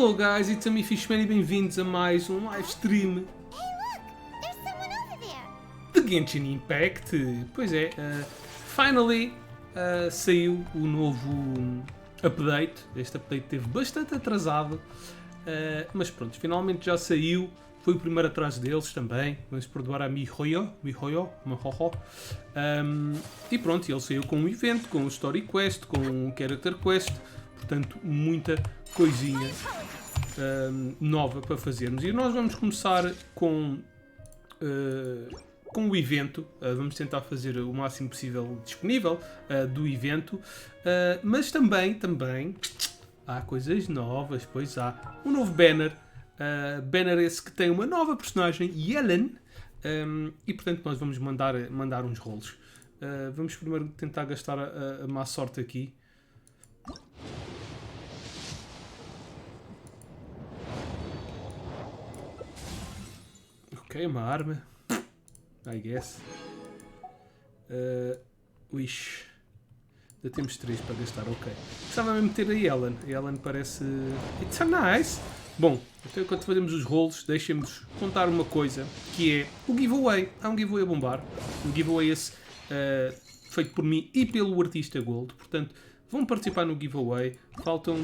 Hello guys, it's me YEAHlan e bem-vindos a mais um live stream de Genshin Impact. Pois é, finally saiu o novo update. Este update esteve bastante atrasado, mas pronto, finalmente já saiu. Foi o primeiro atraso deles também. Vamos perdoar a mihoyo. E pronto, ele saiu com um evento, com um Story Quest, com um Character Quest. Portanto, muita coisinha nova para fazermos. E nós vamos começar com o evento. Vamos tentar fazer o máximo possível disponível do evento. Mas também há coisas novas. Pois há um novo banner. Banner esse que tem uma nova personagem, YEAHlan. E portanto nós vamos mandar uns rolos. Vamos primeiro tentar gastar a má sorte aqui. Ok, uma arma. I guess. Wish. Ainda temos 3 para gastar, ok. Gostava mesmo de ter a YEAHlan. A YEAHlan parece... It's a nice! Bom, então enquanto fazemos os rolos, deixem-nos contar uma coisa, que é o giveaway. Há um giveaway a bombar. Um giveaway esse feito por mim e pelo artista Gold. Portanto, vão participar no giveaway. Faltam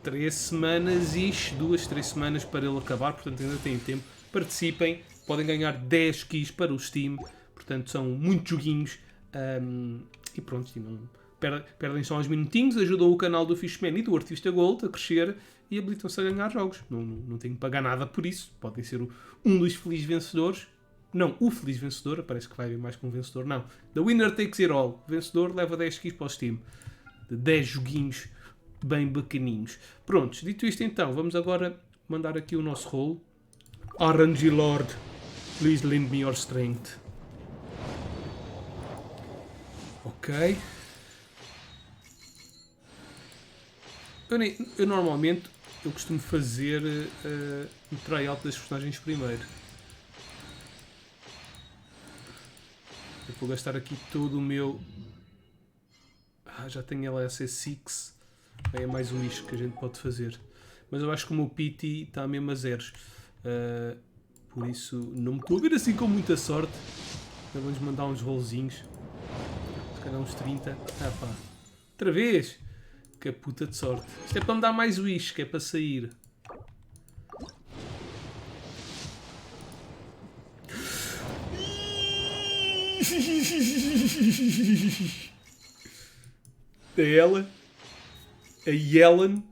3 semanas, 2, 3 semanas para ele acabar. Portanto, ainda têm tempo. Participem. Podem ganhar 10 keys para o Steam. Portanto, são muitos joguinhos. E pronto, perdem só uns minutinhos, ajudam o canal do YEAHlan e do artista Gold a crescer e habilitam-se a ganhar jogos. Não tenho que pagar nada por isso. Podem ser um dos felizes vencedores. Não, o feliz vencedor. Parece que vai haver mais que um vencedor. Não. The winner takes it all. O vencedor leva 10 keys para o Steam. De 10 joguinhos bem bacaninhos. Prontos, dito isto então, vamos agora mandar aqui o nosso rolo. RNG Lord, please lend me your strength. Ok. Eu normalmente costumo fazer o tryout das personagens primeiro. Eu vou gastar aqui todo o meu... já tenho ela SC6. É mais um nicho que a gente pode fazer. Mas eu acho que o meu PT está mesmo a zeros. Por isso não me estou a ver assim com muita sorte. Então vamos mandar uns rolzinhos. Se calhar uns 30. Pá. Outra vez! Que puta de sorte. Isto é para me dar mais wish, que é para sair. Ela. A YEAHlan.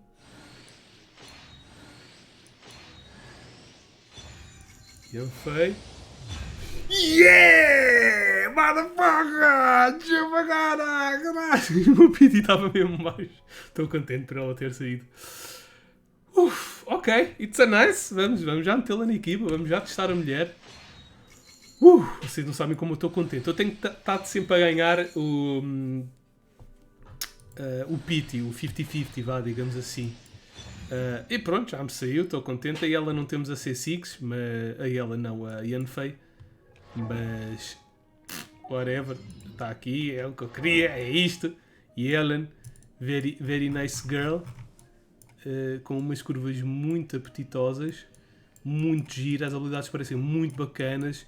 Eu fei. Yeah! Motherfucker! Chupa caraca! O meu PT estava mesmo baixo. Estou contente por ela ter saído. Ok, it's a nice. Vamos já metê-la na equipa. Vamos já testar a mulher. Vocês não sabem como eu estou contente. Eu tenho estado sempre a ganhar o PT, o 50-50, vá, digamos assim. E pronto, já me saiu, estou contente. A YEAHlan não temos a C6, mas a YEAHlan não, a Yanfei. Mas whatever, está aqui, é o que eu queria, é isto. YEAHlan, very nice girl, com umas curvas muito apetitosas, muito giras, as habilidades parecem muito bacanas.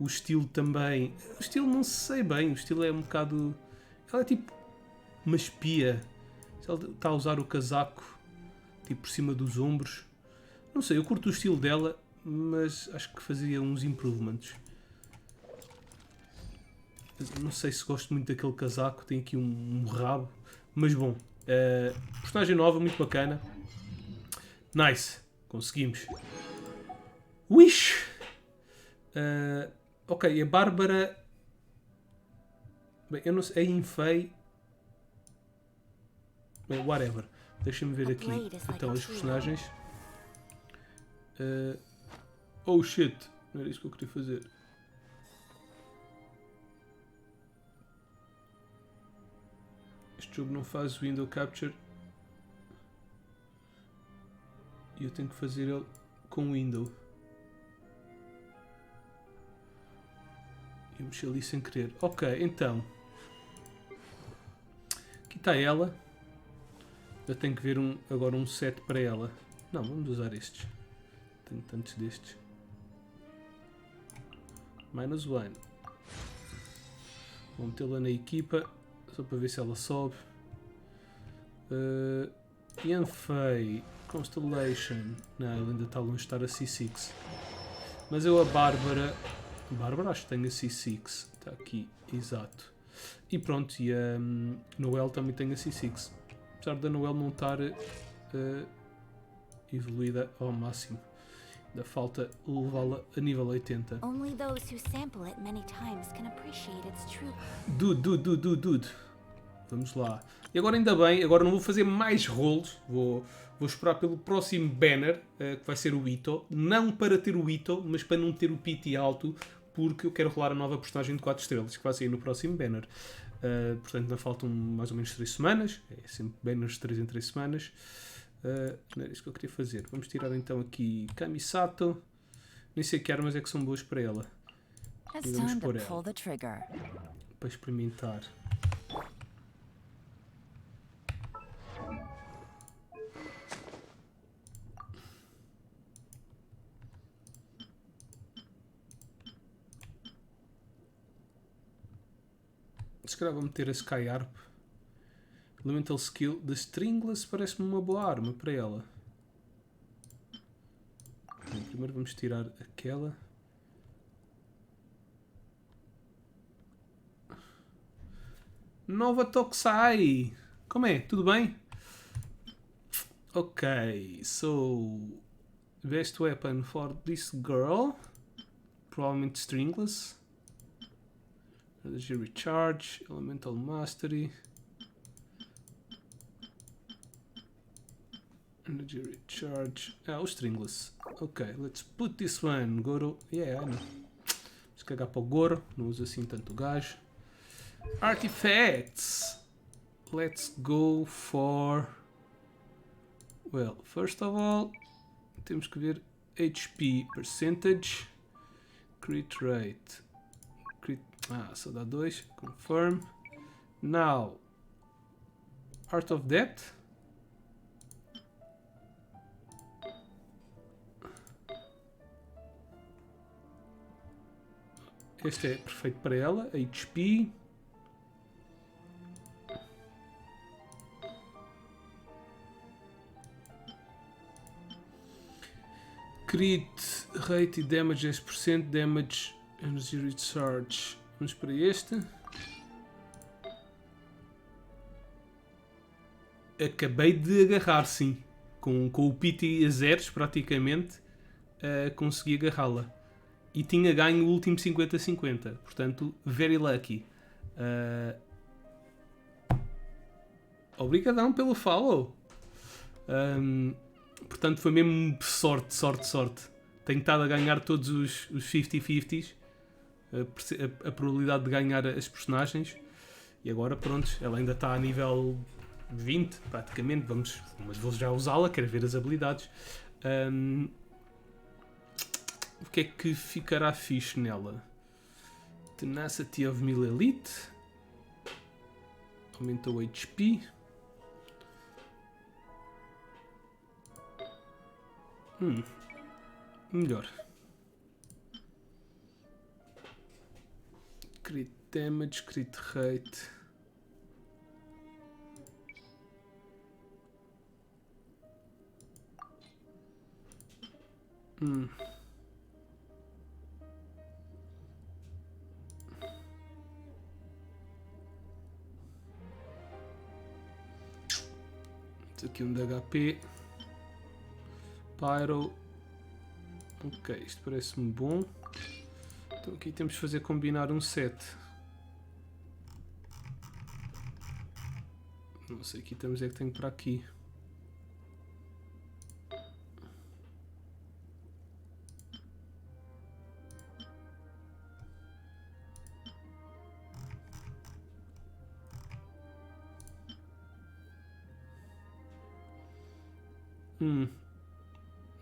O estilo também, o estilo não sei bem, o estilo é um bocado, ela é tipo uma espia. Ela está a usar o casaco tipo por cima dos ombros. Não sei, eu curto o estilo dela, mas acho que fazia uns improvements. Não sei se gosto muito daquele casaco, tem aqui um rabo, mas bom. Personagem nova, muito bacana. Nice, conseguimos. Wish! Ok, a Bárbara... Bem, eu não sei, a Infei... Bem, whatever. Deixa-me ver aqui então os personagens. Oh shit, não era isso que eu queria fazer. Este jogo não faz window capture. E eu tenho que fazer ele com window. Eu mexi ali sem querer. Ok, então. Aqui está ela. Eu tenho que ver agora um set para ela. Não, vamos usar estes. Tenho tantos destes. -1. Vou metê-la na equipa. Só para ver se ela sobe. Yanfei. Constellation. Não, ele ainda está longe de estar a C6. Mas eu a Bárbara... Bárbara acho que tenho a C6. Está aqui, exato. E pronto, e a Noel também tem a C6. Apesar da Noel não estar evoluída ao máximo. Ainda falta levá-la a nível 80. Dude. Vamos lá. E agora ainda bem, agora não vou fazer mais rolos. Vou esperar pelo próximo banner, que vai ser o Ito. Não para ter o Ito, mas para não ter o PT alto, porque eu quero rolar a nova personagem de 4 estrelas, que vai sair no próximo banner. Portanto, ainda faltam mais ou menos 3 semanas. É sempre banners de 3 em 3 semanas. Não era isso que eu queria fazer. Vamos tirar então aqui Kamisato. Nem sei que armas é que são boas para ela. E vamos pôr ela para experimentar. Se calhar vou meter a Sky Harp. Elemental Skill de Stringless parece-me uma boa arma para ela. Bem, primeiro vamos tirar aquela. Nova Tokusai! Como é? Tudo bem? Ok, so... Best weapon for this girl. Provavelmente Stringless. Energy Recharge. Elemental Mastery. Energy Recharge. O Stringless. Ok, let's put this one. Goro. Yeah, I know. Vamos cagar para o Goro. Não uso assim tanto o gajo. Artifacts. Let's go for... Well, first of all, temos que ver HP percentage. Crit rate. Só dá 2. Confirm. Now, Art of Depth. Este é perfeito para ela. HP. Crit rate e damage 10%. Damage energy recharge. Vamos para este. Acabei de agarrar, sim. Com o PT a zeros, praticamente, consegui agarrá-la. E tinha ganho o último 50-50. Portanto, very lucky. Obrigadão pelo follow. Portanto, foi mesmo sorte. Tenho estado a ganhar todos os 50-50s. A probabilidade de ganhar as personagens. E agora, pronto, ela ainda está a nível 20, praticamente. Mas vou já usá-la, quero ver as habilidades. O que é que ficará fixe nela? Tenacity of 1000 Elite. Aumentou o HP. Melhor. Crit damage, crit rate. Aqui um de HP. Pyro. Ok, isto parece-me bom. Então aqui temos de fazer combinar um set. Não sei que itens é que tenho para aqui.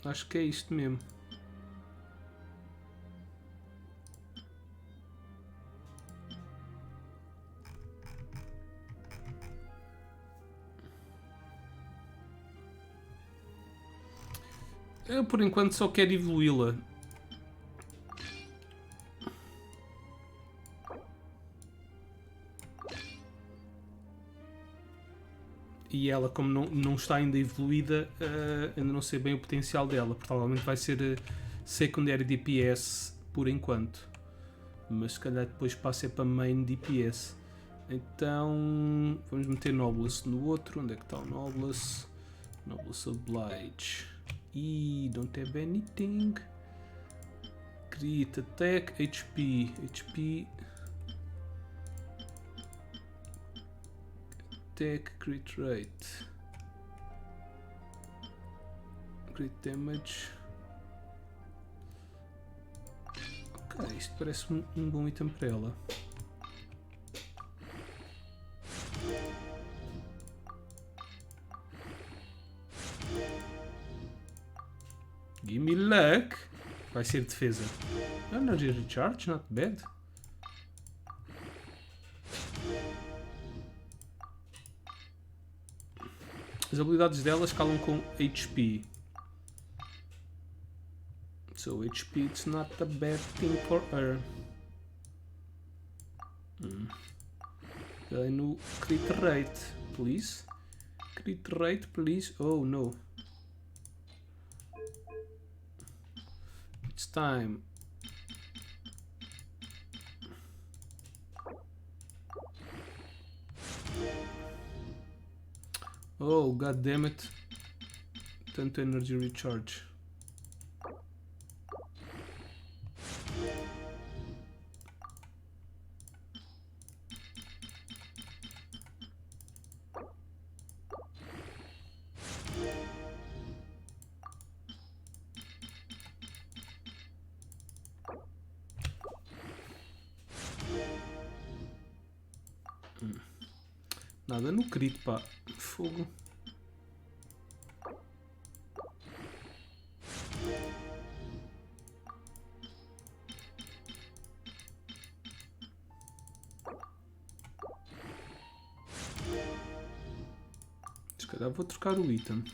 Acho que é isto mesmo. Eu por enquanto só quero evoluí-la. E ela, como não está ainda evoluída, ainda não sei bem o potencial dela. Provavelmente vai ser secundário DPS por enquanto. Mas se calhar depois passa para main DPS. Então vamos meter Noblesse no outro. Onde é que está o Noblesse? Noblesse Oblige. E don't have anything. Crit, attack, HP. HP. Attack, crit rate. Crit damage. Ok, isto parece um bom item para ela. Gimme luck. Vai ser defesa. Energy recharge, not bad. As habilidades dela escalam com HP. So HP it's not a bad thing for her. Ela é no crit rate, please. Crit rate, please. Oh no. It's time. Oh, god damn it. Tanto energy recharge. Nada no crit, pá. Fogo. Se calhar vou trocar o item.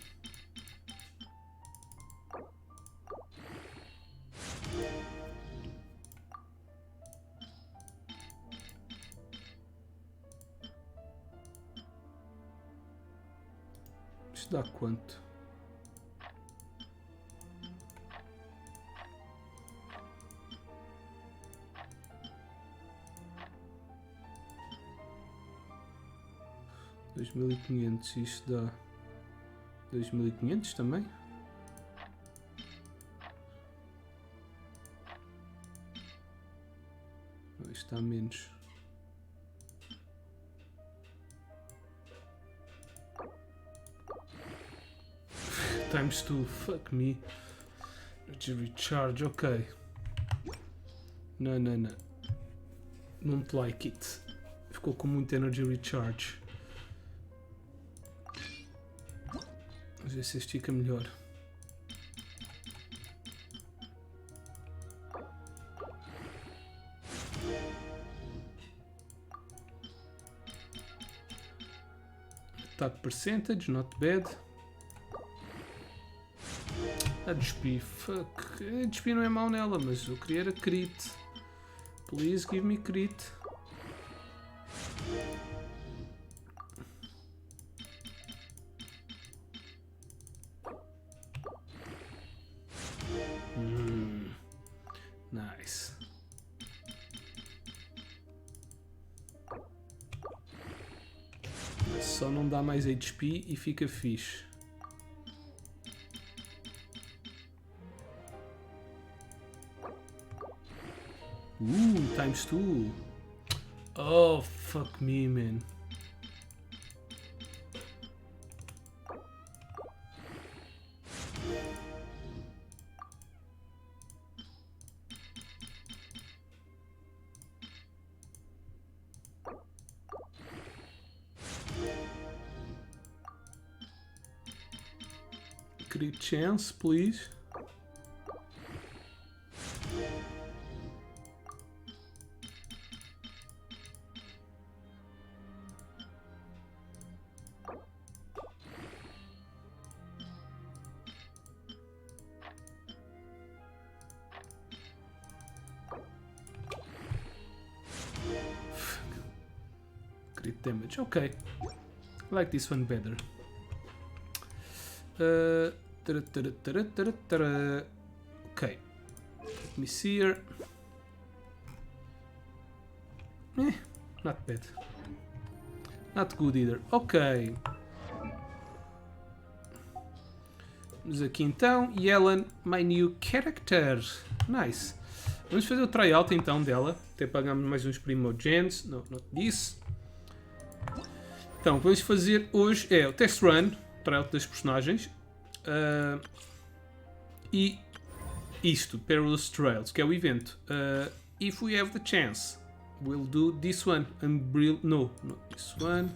Isto dá quanto? $2.500, isto dá 2.500 também? Não, isto dá menos. Times 2, fuck me. Energy recharge, ok. Não, não, não. Don't like it. Ficou com muito energy recharge. Vamos ver se este fica melhor. Attack percentage, not bad. A HP, fuck. A HP não é mau nela, mas eu queria era crit. Please give me crit. Nice. Só não dá mais HP e fica fixe. Times 2. Oh, fuck me, man. Crit chance, please. Crit damage. Okay. I like this one better. Okay. Let me see here. Not bad. Not good either. Ok. Vamos aqui então. YEAHlan, my new character. Nice. Vamos fazer o tryout então dela. Até pagamos mais uns primogens. Não, not this. Então, o que vamos fazer hoje é o test run. Tryout das personagens. E isto, Perilous Trails, que é o evento. If we have the chance, we'll do this one. No, not this one.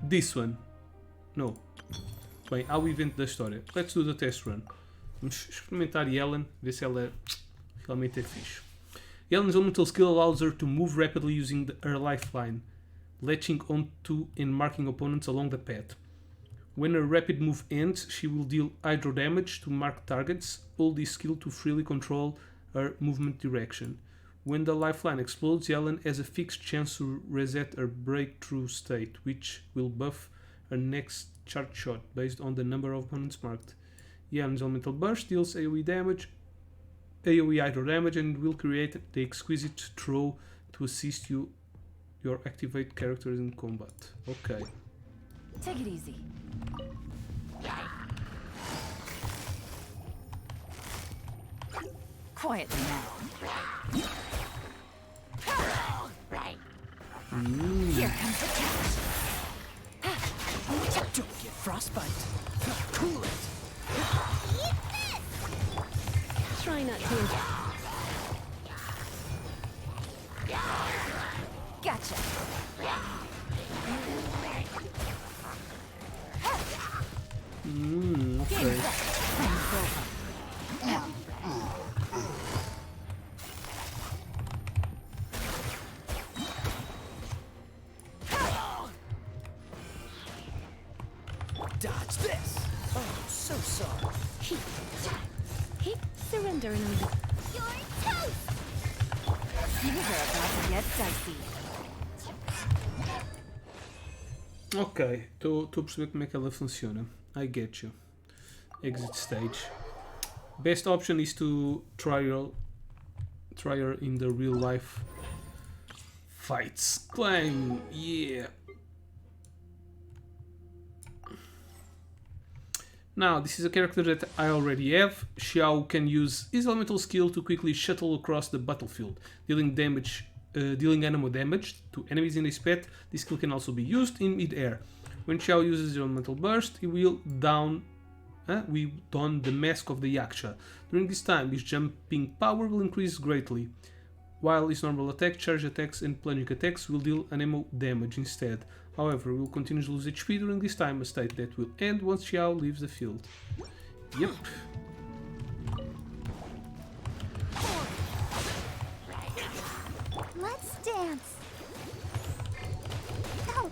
This one. No. Bem, há o evento da história. Let's do the test run. Vamos experimentar YEAHlan, ver se ela realmente é fixe. YEAHlan's elemental skill allows her to move rapidly using her lifeline, latching onto and marking opponents along the path. When her rapid move ends, she will deal hydro damage to marked targets. Hold this skill to freely control her movement direction. When the lifeline explodes, YEAHlan has a fixed chance to reset her breakthrough state, which will buff her next charge shot based on the number of opponents marked. YEAHlan's elemental burst deals AoE damage, AoE hydro damage, and will create the exquisite throw to assist your activate characters in combat. Okay. Take it easy. Quietly now. Here comes the catch. Don't get frostbite. Cool it. Eat this. Try not to. Gotcha. Okay. Dodge this. Oh, so sorry. Keep surrendering. You're toast. Things are about to get dicey. Ok, estou a perceber como é que ela funciona. I get you. Exit stage. Best option is to try her in the real life fights. Climb, yeah. Now, this is a character that I already have. Xiao can use his elemental skill to quickly shuttle across the battlefield, dealing animal damage to enemies in his path. This skill can also be used in mid-air. When Xiao uses his elemental burst, he will don the mask of the Yaksha. During this time, his jumping power will increase greatly, while his normal attack, charge attacks, and plunging attacks will deal animal damage instead. However, he will continue to lose HP during this time, a state that will end once Xiao leaves the field. Yep. Let's dance. Oh.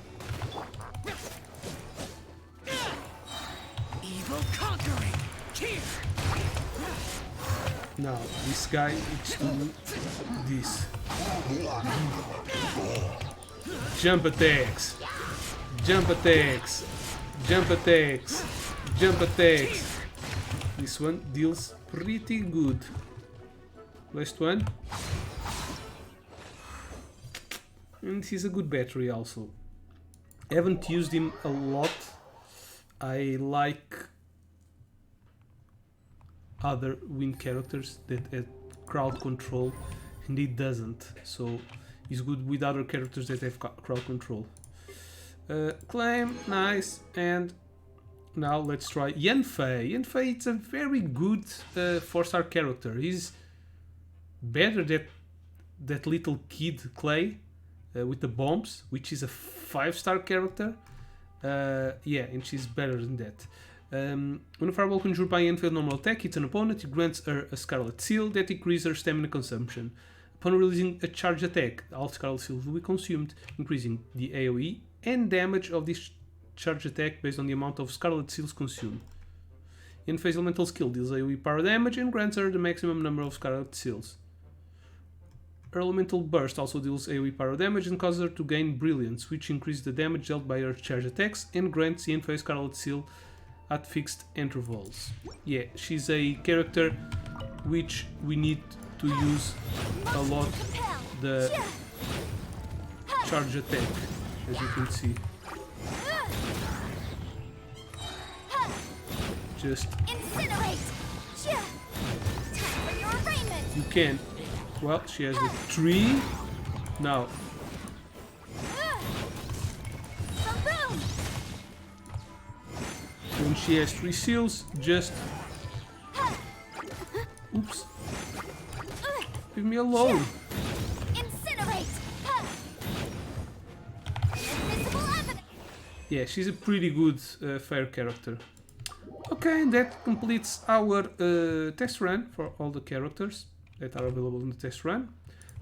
Evil conquering. Now, this guy needs to do this. Jump attacks. Jump attacks. Jump attacks. Jump attacks. This one deals pretty good. Last one. And he's a good battery also. I haven't used him a lot. I like other wind characters that have crowd control, and he doesn't. So he's good with other characters that have crowd control. Claim, nice. And now let's try Yanfei. Yanfei, it's a very good 4-star character. He's better than that little kid Clay with the bombs, which is a 5-star character. Yeah, and she's better than that. When a fireball conjured by Yanfei normal attack hits an opponent, it grants her a Scarlet Seal that increases her stamina consumption. Upon releasing a charge attack, all Scarlet Seals will be consumed, increasing the AoE and damage of this charge attack based on the amount of Scarlet Seals consumed. Yanfei's elemental skill deals AoE power damage and grants her the maximum number of Scarlet Seals. Her elemental burst also deals AoE pyro damage and causes her to gain brilliance, which increases the damage dealt by her charge attacks and grants Yanfei Scarlet Seal at fixed intervals. Yeah, she's a character which we need to use a lot the charge attack, as you can see. Just you can. Well, she has the 3 now. When she has 3 seals, just oops. Leave me alone. Yeah, she's a pretty good fire character. Okay, and that completes our test run for all the characters that are available in the test run.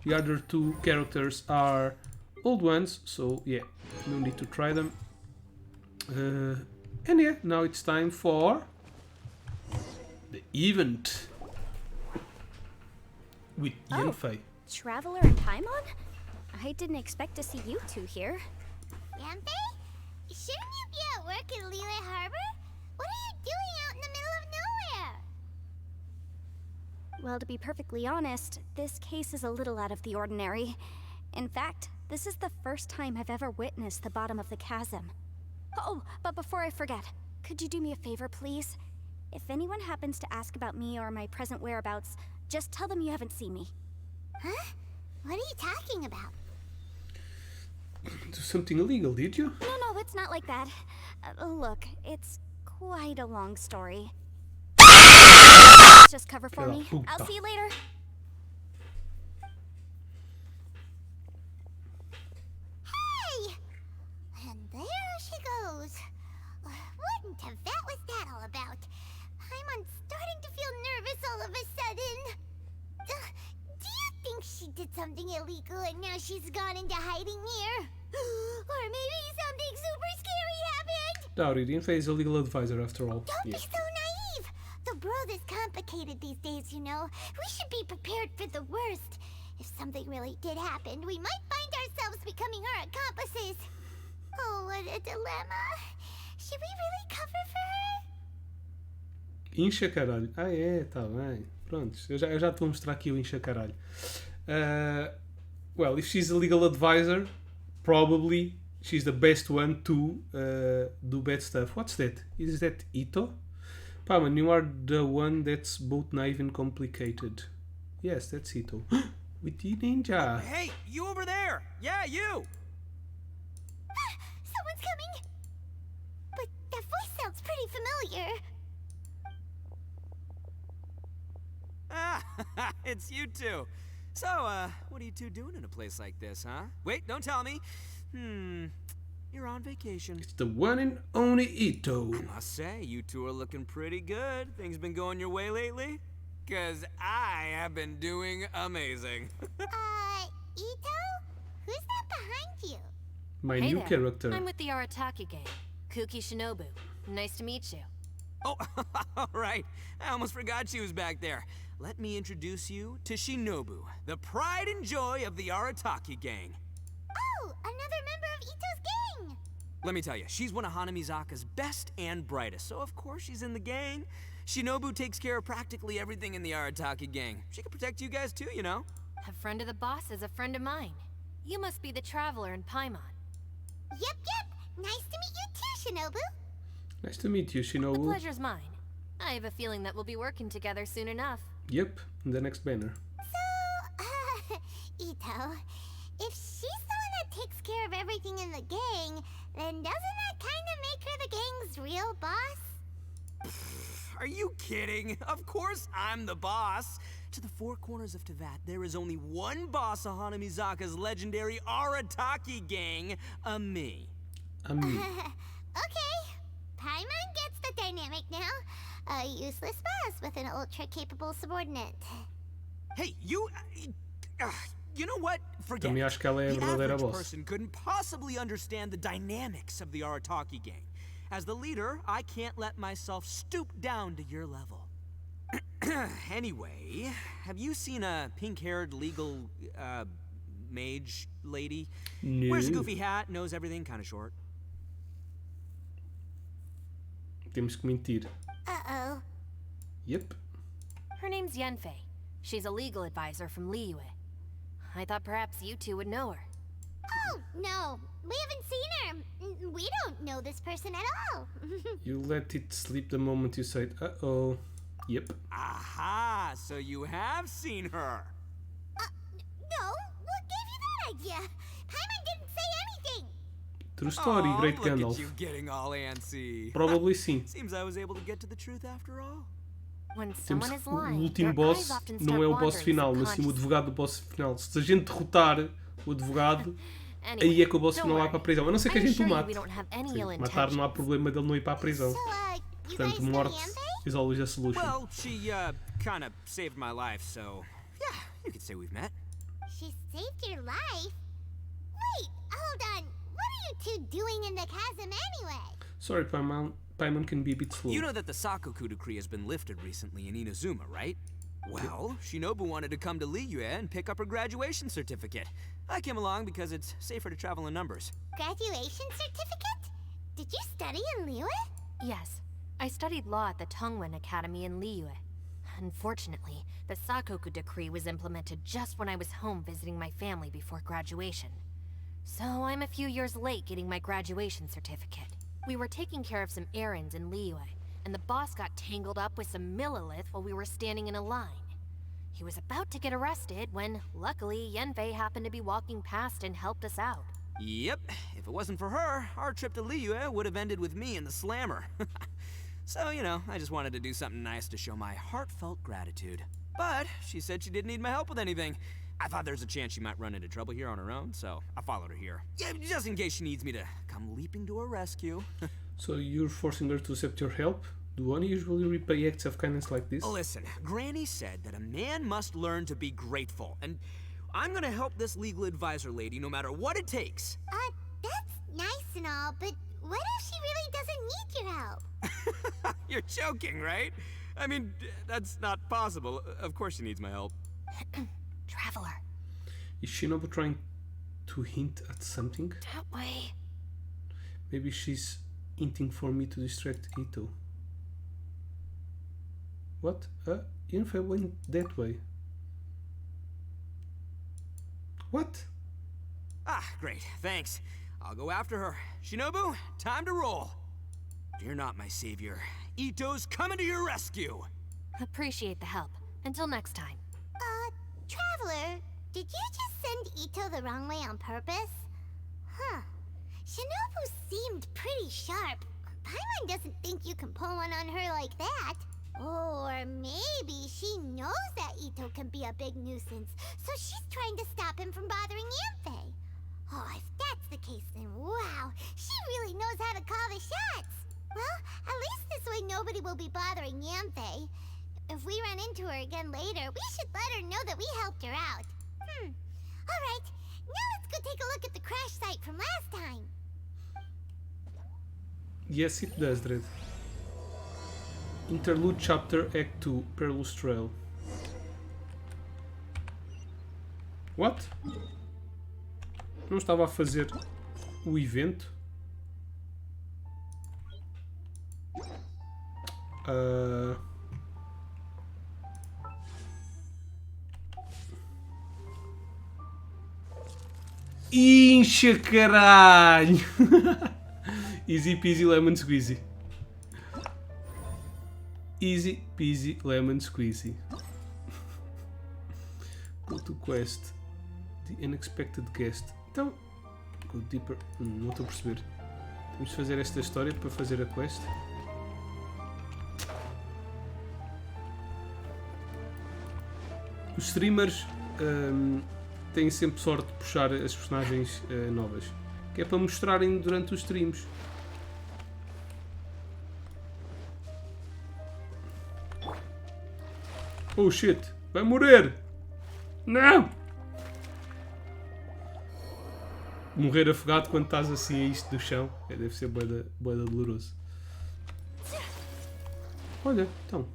The other 2 characters are old ones, so yeah, no need to try them. And yeah, now it's time for the event with Yanfei. Traveler and Paimon? I didn't expect to see you two here. Yanfei? Shouldn't you be at work in Liyue Harbor? What are you doing out in the middle of nowhere? Well, to be perfectly honest, this case is a little out of the ordinary. In fact, this is the first time I've ever witnessed the bottom of the chasm. Oh, but before I forget, could you do me a favor, please? If anyone happens to ask about me or my present whereabouts, just tell them you haven't seen me. Huh? What are you talking about? Do something illegal, did you? No, it's not like that. Look, it's quite a long story. Just cover for me. I'll see you later. Hey! And there she goes. What in Tibet was that all about? I'm starting to feel nervous all of a sudden. Do you think she did something illegal and now she's gone into hiding here? Or maybe something super scary happened? Dowry, Yanfei is a legal advisor after all. Don't be so naive. The world is complicated these days, you know. We should be prepared for the worst. If something really did happen, we might find ourselves becoming her accomplices. Oh, what a dilemma. Should we really cover for her? Incha caralho. Ah é, tá bem. Prontos, eu já te vou mostrar aqui o incha caralho. Well, if she's a legal advisor, probably she's the best one to do bad stuff. What's that? Is that Ito? Paimon, you are the one that's both naive and complicated. Yes, that's Ito. With the ninja. Hey, you over there! Yeah, you! Someone's coming! But that voice sounds pretty familiar. Ah, it's you two. So, what are you two doing in a place like this, huh? Wait, don't tell me. You're on vacation. It's the one and only Ito. I must say, you two are looking pretty good. Things been going your way lately? 'Cause I have been doing amazing. Ito? Who's that behind you? My Hey new there. character. I'm with the Arataki gang. Kuki Shinobu. Nice to meet you. Oh, all right. I almost forgot she was back there. Let me introduce you to Shinobu, the pride and joy of the Arataki gang. Oh, another member of Ito's gang! Let me tell you, she's one of Hanamizaka's best and brightest, so of course she's in the gang. Shinobu takes care of practically everything in the Arataki gang. She can protect you guys too, you know? A friend of the boss is a friend of mine. You must be the traveler in Paimon. Yep. Nice to meet you too, Shinobu. Nice to meet you, The Shinobu. pleasure's mine. I have a feeling that we'll be working together soon enough. Yep, in the next banner. So, Ito, if she's the one that takes care of everything in the gang, then doesn't that kind of make her the gang's real boss? Are you kidding? Of course I'm the boss. To the four corners of Teyvat, there is only one boss of Hanamizaka's legendary Arataki gang, me. Okay, Paimon gets the dynamic now. A useless boss with an ultra-capable subordinate. Hey, you know what? Forget Também it. acho que ela é a The verdadeira average boss. person couldn't possibly understand the dynamics of the Arataki gang. As the leader, I can't let myself stoop down to your level. Anyway, have you seen a pink-haired legal, mage lady? No. Wears a goofy hat, knows everything, kind of short. Temos que mentir. Uh-oh. Yep. Her name's Yenfei. She's a legal advisor from Liyue. I thought perhaps you two would know her. Oh, no. We haven't seen her. We don't know this person at all. You let it slip the moment you said, uh-oh. Yep. Aha! So you have seen her. No? What gave you that idea? Paimon didn't say anything. True story, Oh, Great look Gandalf. at you getting all antsy. Probably sim. Seems I was able to get to the truth after all. When Temos someone is que o lying, último their eyes boss often não start é o boss wandering final, mas sim o subconsciously. advogado do boss final. Se a gente derrotar o advogado, aí Anyway, é que o boss don't final vai worry. para a prisão. A não ser que a I gente o assure you mate. we don't have any ill Sim, matar não há intentions. problema dele não ir para a prisão. So, you Portanto, guys know morte Yanfei? is always a solution. Well, she, kind of saved my life, so... Yeah, you could say we've met. She saved your life? Wait, hold on. What are you two doing in the chasm anyway? Sorry, Paimon can be a bit slow. You know that the Sakoku decree has been lifted recently in Inazuma, right? Well, Shinobu wanted to come to Liyue and pick up her graduation certificate. I came along because it's safer to travel in numbers. Graduation certificate? Did you study in Liyue? Yes, I studied law at the Tongwen Academy in Liyue. Unfortunately, the Sakoku decree was implemented just when I was home visiting my family before graduation. So I'm a few years late getting my graduation certificate. We were taking care of some errands in Liyue, and the boss got tangled up with some Millilith while we were standing in a line. He was about to get arrested when, luckily, Yenfei happened to be walking past and helped us out. Yep, if it wasn't for her, our trip to Liyue would have ended with me and the slammer. So, you know, I just wanted to do something nice to show my heartfelt gratitude. But she said she didn't need my help with anything. I thought there's a chance she might run into trouble here on her own, so I followed her here. Yeah, just in case she needs me to come leaping to her rescue. So you're forcing her to accept your help? Do one usually repay acts of kindness like this? Listen, Granny said that a man must learn to be grateful, and I'm gonna help this legal advisor lady no matter what it takes. That's nice and all, but what if she really doesn't need your help? You're joking, right? I mean, that's not possible. Of course she needs my help. Traveler. Is Shinobu trying to hint at something? That way. Maybe she's hinting for me to distract Ito. What? Yenfei went that way. What? Ah, great. Thanks. I'll go after her. Shinobu, time to roll. Fear not, my savior. Ito's coming to your rescue. Appreciate the help. Until next time. Traveler, did you just send Ito the wrong way on purpose? Huh. Shinobu seemed pretty sharp. Paimon doesn't think you can pull one on her like that. Or maybe she knows that Ito can be a big nuisance, so she's trying to stop him from bothering Yanfei. Oh, if that's the case, then wow, she really knows how to call the shots. Well, at least this way nobody will be bothering Yanfei. If we run into her again later, we should let her know that we helped her out. Alright, now let's go take a look at the crash site from last time. Yes, it does, Dredd. Interlude Chapter Act 2, Perilous Trail. What? Não estava a fazer o evento? Incha caralho! Easy peasy lemon squeezy. Easy peasy lemon squeezy. Go to quest. The unexpected guest. Então, go deeper. Não estou a perceber. Vamos fazer esta história para fazer a quest. Os streamers têm sempre sorte de puxar as personagens novas, que é para mostrarem durante os streams. Oh shit, vai morrer! Não! Morrer afogado quando estás assim a isto do chão deve ser bué da doloroso. Olha, então.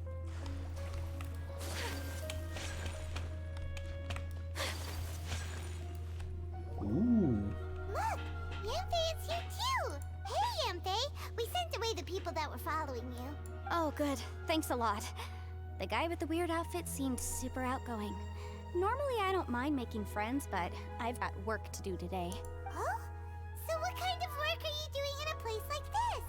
people that were following you. Oh, good. Thanks a lot. The guy with the weird outfit seemed super outgoing. Normally, I don't mind making friends, but I've got work to do today. Oh? So what kind of work are you doing in a place like this?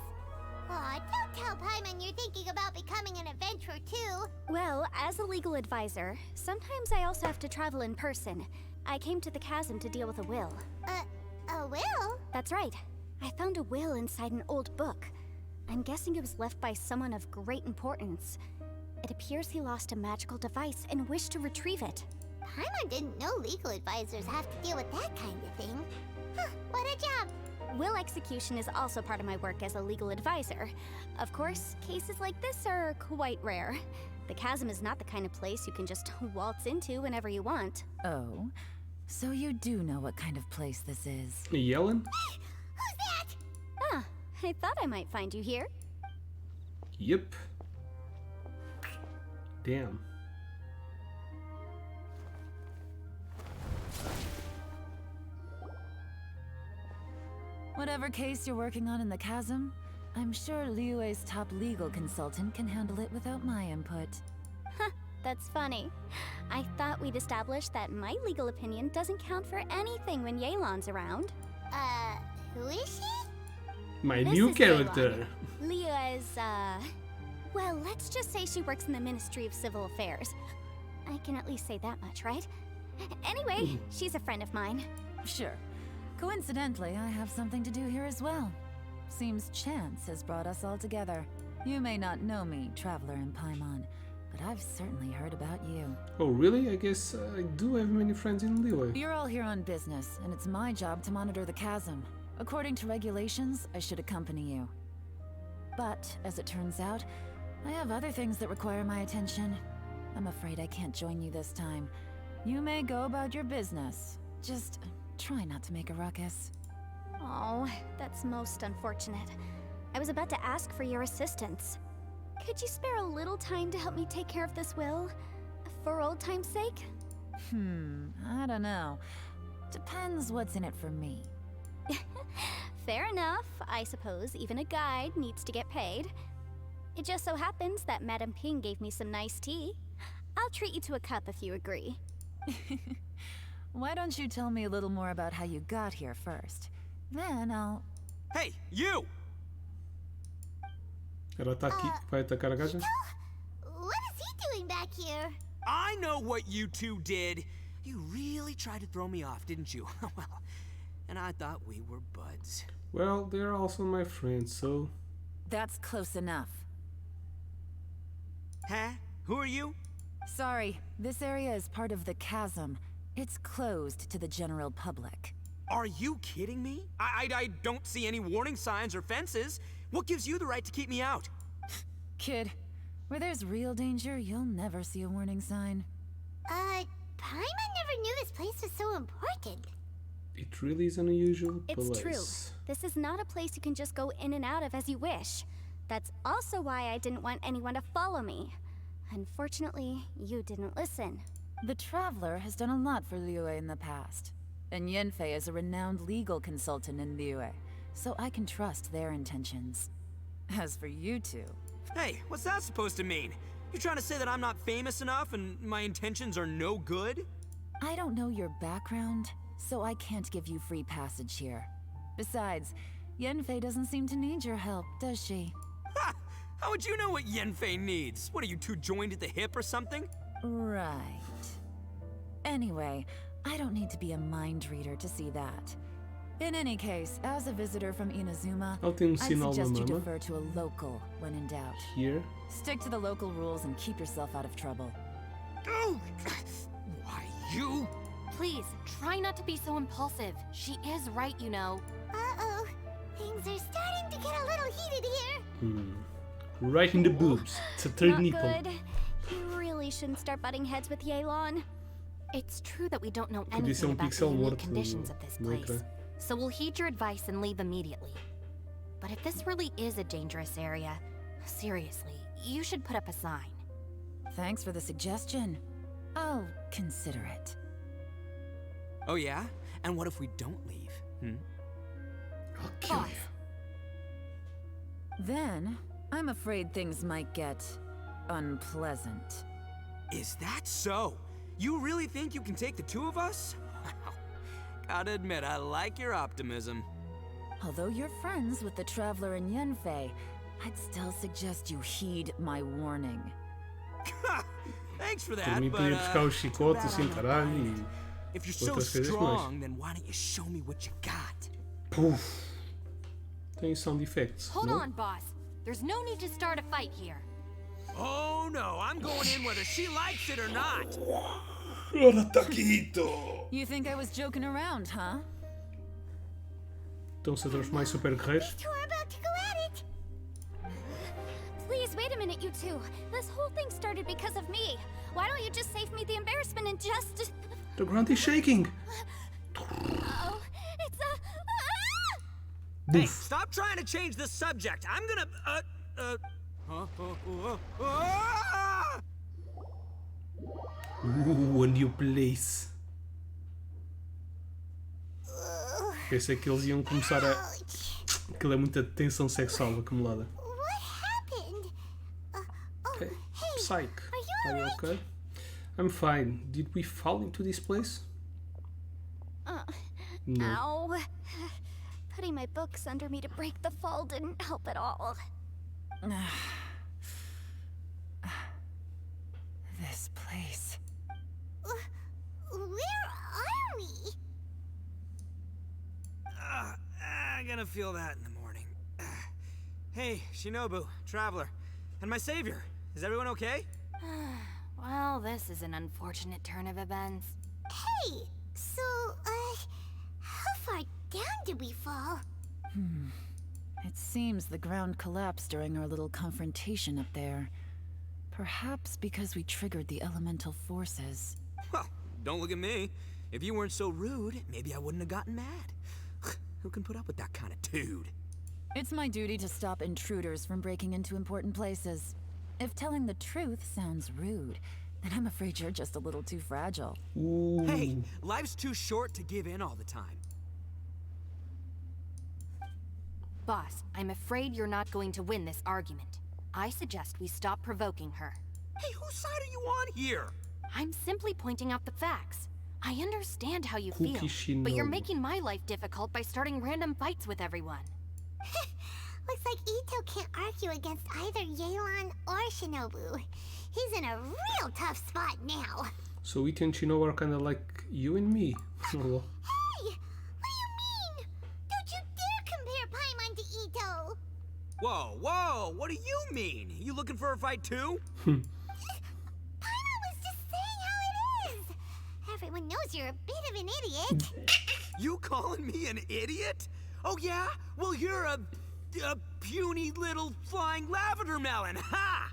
Aw, don't tell Paimon you're thinking about becoming an adventurer too. Well, as a legal advisor, sometimes I also have to travel in person. I came to the chasm to deal with a will. A will? That's right. I found a will inside an old book. I'm guessing it was left by someone of great importance. It appears he lost a magical device and wished to retrieve it. Paimon didn't know legal advisors have to deal with that kind of thing. Huh, what a job. Will execution is also part of my work as a legal advisor. Of course, cases like this are quite rare. The chasm is not the kind of place you can just waltz into whenever you want. Oh, so you do know what kind of place this is. YEAHlan? Who's that? Ah, I thought I might find you here. Yep. Damn. Whatever case you're working on in the chasm, I'm sure Liyue's top legal consultant can handle it without my input. Huh, that's funny. I thought we'd established that my legal opinion doesn't count for anything when YEAHlan's around. Who is she? My This new is character. Liyue is, well, let's just say she works in the Ministry of Civil Affairs. I can at least say that much, right? Anyway, she's a friend of mine. Sure. Coincidentally, I have something to do here as well. Seems chance has brought us all together. You may not know me, Traveler in Paimon, but I've certainly heard about you. Oh, really? I guess I do have many friends in Liyue. You're all here on business, and it's my job to monitor the chasm. According to regulations, I should accompany you. But, as it turns out, I have other things that require my attention. I'm afraid I can't join you this time. You may go about your business. Just try not to make a ruckus. Oh, that's most unfortunate. I was about to ask for your assistance. Could you spare a little time to help me take care of this will? For old time's sake? I don't know. Depends what's in it for me. Fair enough. I suppose even a guide needs to get paid. It just so happens that Madame Ping gave me some nice tea. I'll treat you to a cup if you agree. Why don't you tell me a little more about how you got here first? Then I'll... Hey, you! Ela tá aqui, vai atacar a gaja? What is he doing back here? I know what you two did. You really tried to throw me off, didn't you? Well, and I thought we were buds. Well, they're also my friends, so... That's close enough. Huh? Who are you? Sorry, this area is part of the chasm. It's closed to the general public. Are you kidding me? I don't see any warning signs or fences. What gives you the right to keep me out? Kid, where there's real danger, you'll never see a warning sign. Paimon never knew this place was so important. It really is an unusual place. It's true. This is not a place you can just go in and out of as you wish. That's also why I didn't want anyone to follow me. Unfortunately, you didn't listen. The Traveler has done a lot for Liyue in the past. And Yanfei is a renowned legal consultant in Liyue, so I can trust their intentions. As for you two... Hey, what's that supposed to mean? You trying to say that I'm not famous enough and my intentions are no good? I don't know your background, so I can't give you free passage here. Besides, Yanfei doesn't seem to need your help, does she? Ha! How would you know what Yanfei needs? What, are you two joined at the hip or something? Right. Anyway, I don't need to be a mind reader to see that. In any case, as a visitor from Inazuma, Ela tem I'd sinal na suggest you mama. defer to a local when in doubt. Here. Stick to the local rules and keep yourself out of trouble. Oh, why you? Please, try not to be so impulsive. She is right, you know. Uh-oh. Things are starting to get a little heated here. Right in the boobs. It's a third Not nipple. good. You really shouldn't start butting heads with YEAHlan. It's true that we don't know Podia ser anything about the pixel unique morto conditions of this no place. ecrã. So we'll heed your advice and leave immediately. But if this really is a dangerous area, seriously, you should put up a sign. Thanks for the suggestion. I'll consider it. Oh yeah? And what if we don't leave? I'll kill Boss. you. Then, I'm afraid things might get unpleasant. Is that so? You really think you can take the two of us? Gotta admit, I like your optimism. Although you're friends with the Traveler and Yenfei, I'd still suggest you heed my warning. Thanks for Por that, mim but podia buscar os too chicotes bad assim, I'm not caralho, blind. e If you're so outras coisas mais. strong, then why don't you show me what you got? Puf. Tem sound effects. Hold não? on, boss. There's no need to start a fight here. Oh no, I'm going in whether she likes it or not. Ora, taquito! You think I was joking around, huh? Estão-se a transformar em super guerreiros. These two are about to go at it. Please, wait a minute, you two. This whole thing started because of me. Why don't you just save me the embarrassment and just... The ground is shaking! Oh, it's a... Hey, Boof. stop trying to change the subject. I'm gonna, A new place. Pensei que eles iam começar a. Ouch. Aquilo é muita tensão sexual acumulada. What happened? Oh, Okay. hey. Psych. Are you okay? I'm fine. Did we fall into this place? No. Ow. Putting my books under me to break the fall didn't help at all. This place. Where are we? I'm gonna feel that in the morning. Hey, Shinobu, Traveler, and my savior. Is everyone okay? Well, this is an unfortunate turn of events. Hey, so, how far down did we fall? It seems the ground collapsed during our little confrontation up there. Perhaps because we triggered the elemental forces. Well, don't look at me. If you weren't so rude, maybe I wouldn't have gotten mad. Who can put up with that kind of dude? It's my duty to stop intruders from breaking into important places. If telling the truth sounds rude, then I'm afraid you're just a little too fragile. Ooh. Hey, life's too short to give in all the time. Boss, I'm afraid you're not going to win this argument. I suggest we stop provoking her. Hey, whose side are you on here? I'm simply pointing out the facts. I understand how you Cookie feel, but you're Shinobu. making my life difficult by starting random fights with everyone. Looks like Ito can't argue against either YEAHlan or Shinobu. He's in a real tough spot now. So Ito and Shinobu are kinda like you and me. Hey! What do you mean? Don't you dare compare Paimon to Ito! Whoa, whoa, what do you mean? You looking for a fight too? Paimon was just saying how it is. Everyone knows you're a bit of an idiot. You calling me an idiot? Oh yeah? Well, you're a puny little flying lavender melon, ha!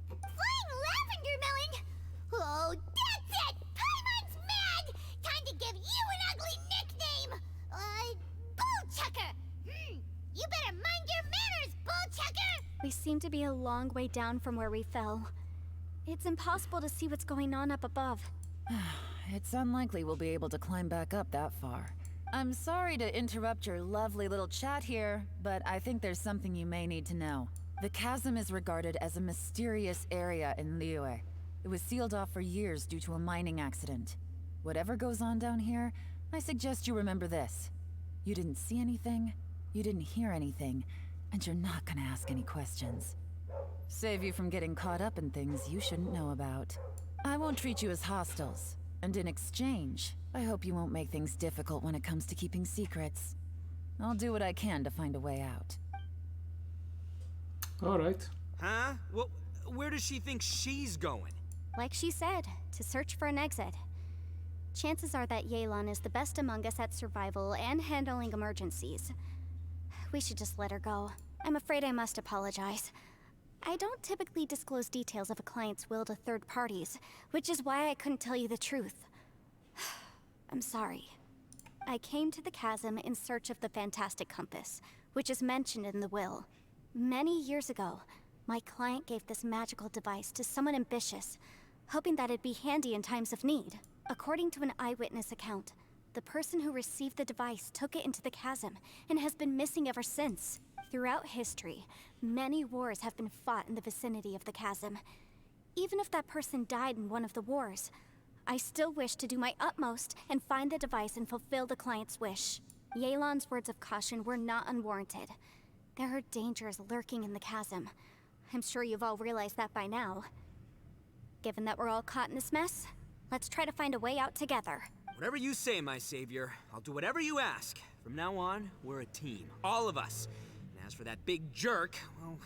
Flying lavender melon? Oh, that's it! Paimon's mad! Time to give you an ugly nickname! Bullchucker! You better mind your manners, Bullchucker! We seem to be a long way down from where we fell. It's impossible to see what's going on up above. It's unlikely we'll be able to climb back up that far. I'm sorry to interrupt your lovely little chat here, but I think there's something you may need to know. The chasm is regarded as a mysterious area in Liyue. It was sealed off for years due to a mining accident. Whatever goes on down here, I suggest you remember this. You didn't see anything, you didn't hear anything, and you're not gonna ask any questions. Save you from getting caught up in things you shouldn't know about. I won't treat you as hostiles, and in exchange, I hope you won't make things difficult when it comes to keeping secrets. I'll do what I can to find a way out. Alright. Huh? Well, where does she think she's going? Like she said, to search for an exit. Chances are that YEAHlan is the best among us at survival and handling emergencies. We should just let her go. I'm afraid I must apologize. I don't typically disclose details of a client's will to third parties, which is why I couldn't tell you the truth. I'm sorry. I came to the chasm in search of the fantastic compass, which is mentioned in the will. Many years ago, my client gave this magical device to someone ambitious, hoping that it'd be handy in times of need. According to an eyewitness account, the the person who received the device took it into the chasm and has been missing ever since. Throughout history, many wars have been fought in the vicinity of the chasm. Even if that person died in one of the wars, I still wish to do my utmost and find the device and fulfill the client's wish. YEAHlan's words of caution were not unwarranted. There are dangers lurking in the chasm. I'm sure you've all realized that by now. Given that we're all caught in this mess, let's try to find a way out together. Whatever you say, my savior. I'll do whatever you ask. From now on, we're a team. All of us. And as for that big jerk, well,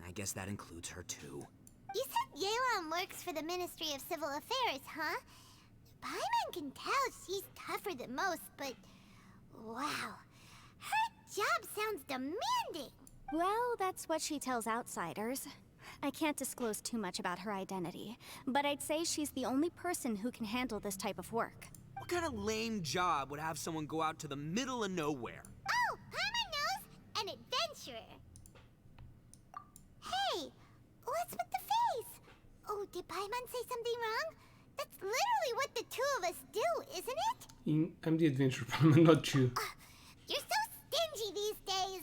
I guess that includes her too. You said YEAHlan works for the Ministry of Civil Affairs, huh? Paimon can tell she's tougher than most, but wow. Her job sounds demanding. Well, that's what she tells outsiders. I can't disclose too much about her identity, but I'd say she's the only person who can handle this type of work. What kind of lame job would have someone go out to the middle of nowhere? Oh, Paimon knows! An adventurer. Hey, what's with the face? Oh, did Paimon say something wrong? That's literally what the two of us do, isn't it? I'm the adventurer, not you. You're so stingy these days.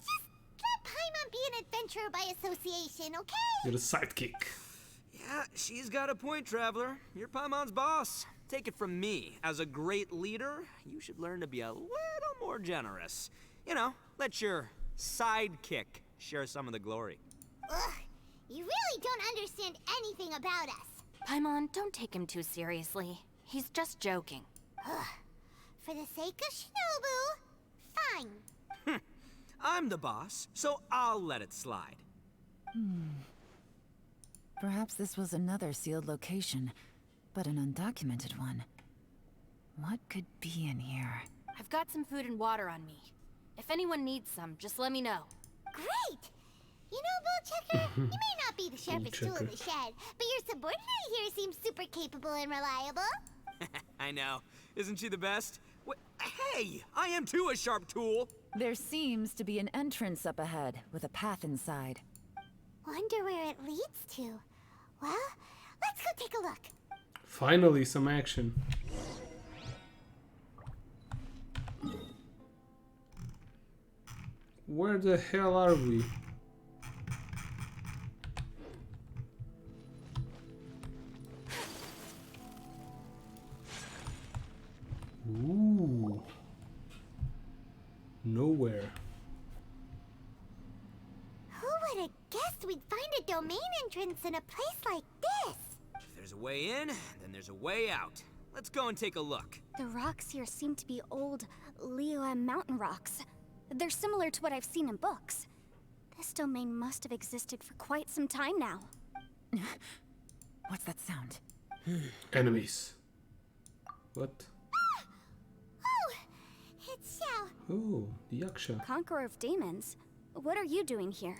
Just let Paimon be an adventurer by association, okay? You're a sidekick. Yeah, she's got a point, Traveler. You're Paimon's boss. Take it from me. As a great leader, you should learn to be a little more generous. You know, let your sidekick share some of the glory. Ugh, you really don't understand anything about us. Paimon, don't take him too seriously. He's just joking. Ugh. For the sake of Shinobu, fine. I'm the boss, so I'll let it slide. Perhaps this was another sealed location, but an undocumented one. What could be in here? I've got some food and water on me. If anyone needs some, just let me know. Great! You know, Bullchecker, you may not be the sharpest tool in the shed, but your subordinate here seems super capable and reliable. I know. Isn't she the best? Hey, I am too a sharp tool. There seems to be an entrance up ahead, with a path inside. Wonder where it leads to. Well, let's go take a look. Finally, some action. Where the hell are we? Ooh. Nowhere. Who would have guessed we'd find a domain entrance in a place like this? If there's a way in, then there's a way out. Let's go and take a look. The rocks here seem to be old YEAHlan mountain rocks. They're similar to what I've seen in books. This domain must have existed for quite some time now. What's that sound? Enemies. What? Oh, it's Xiao. Oh, the Yaksha. Conqueror of Demons, what are you doing here?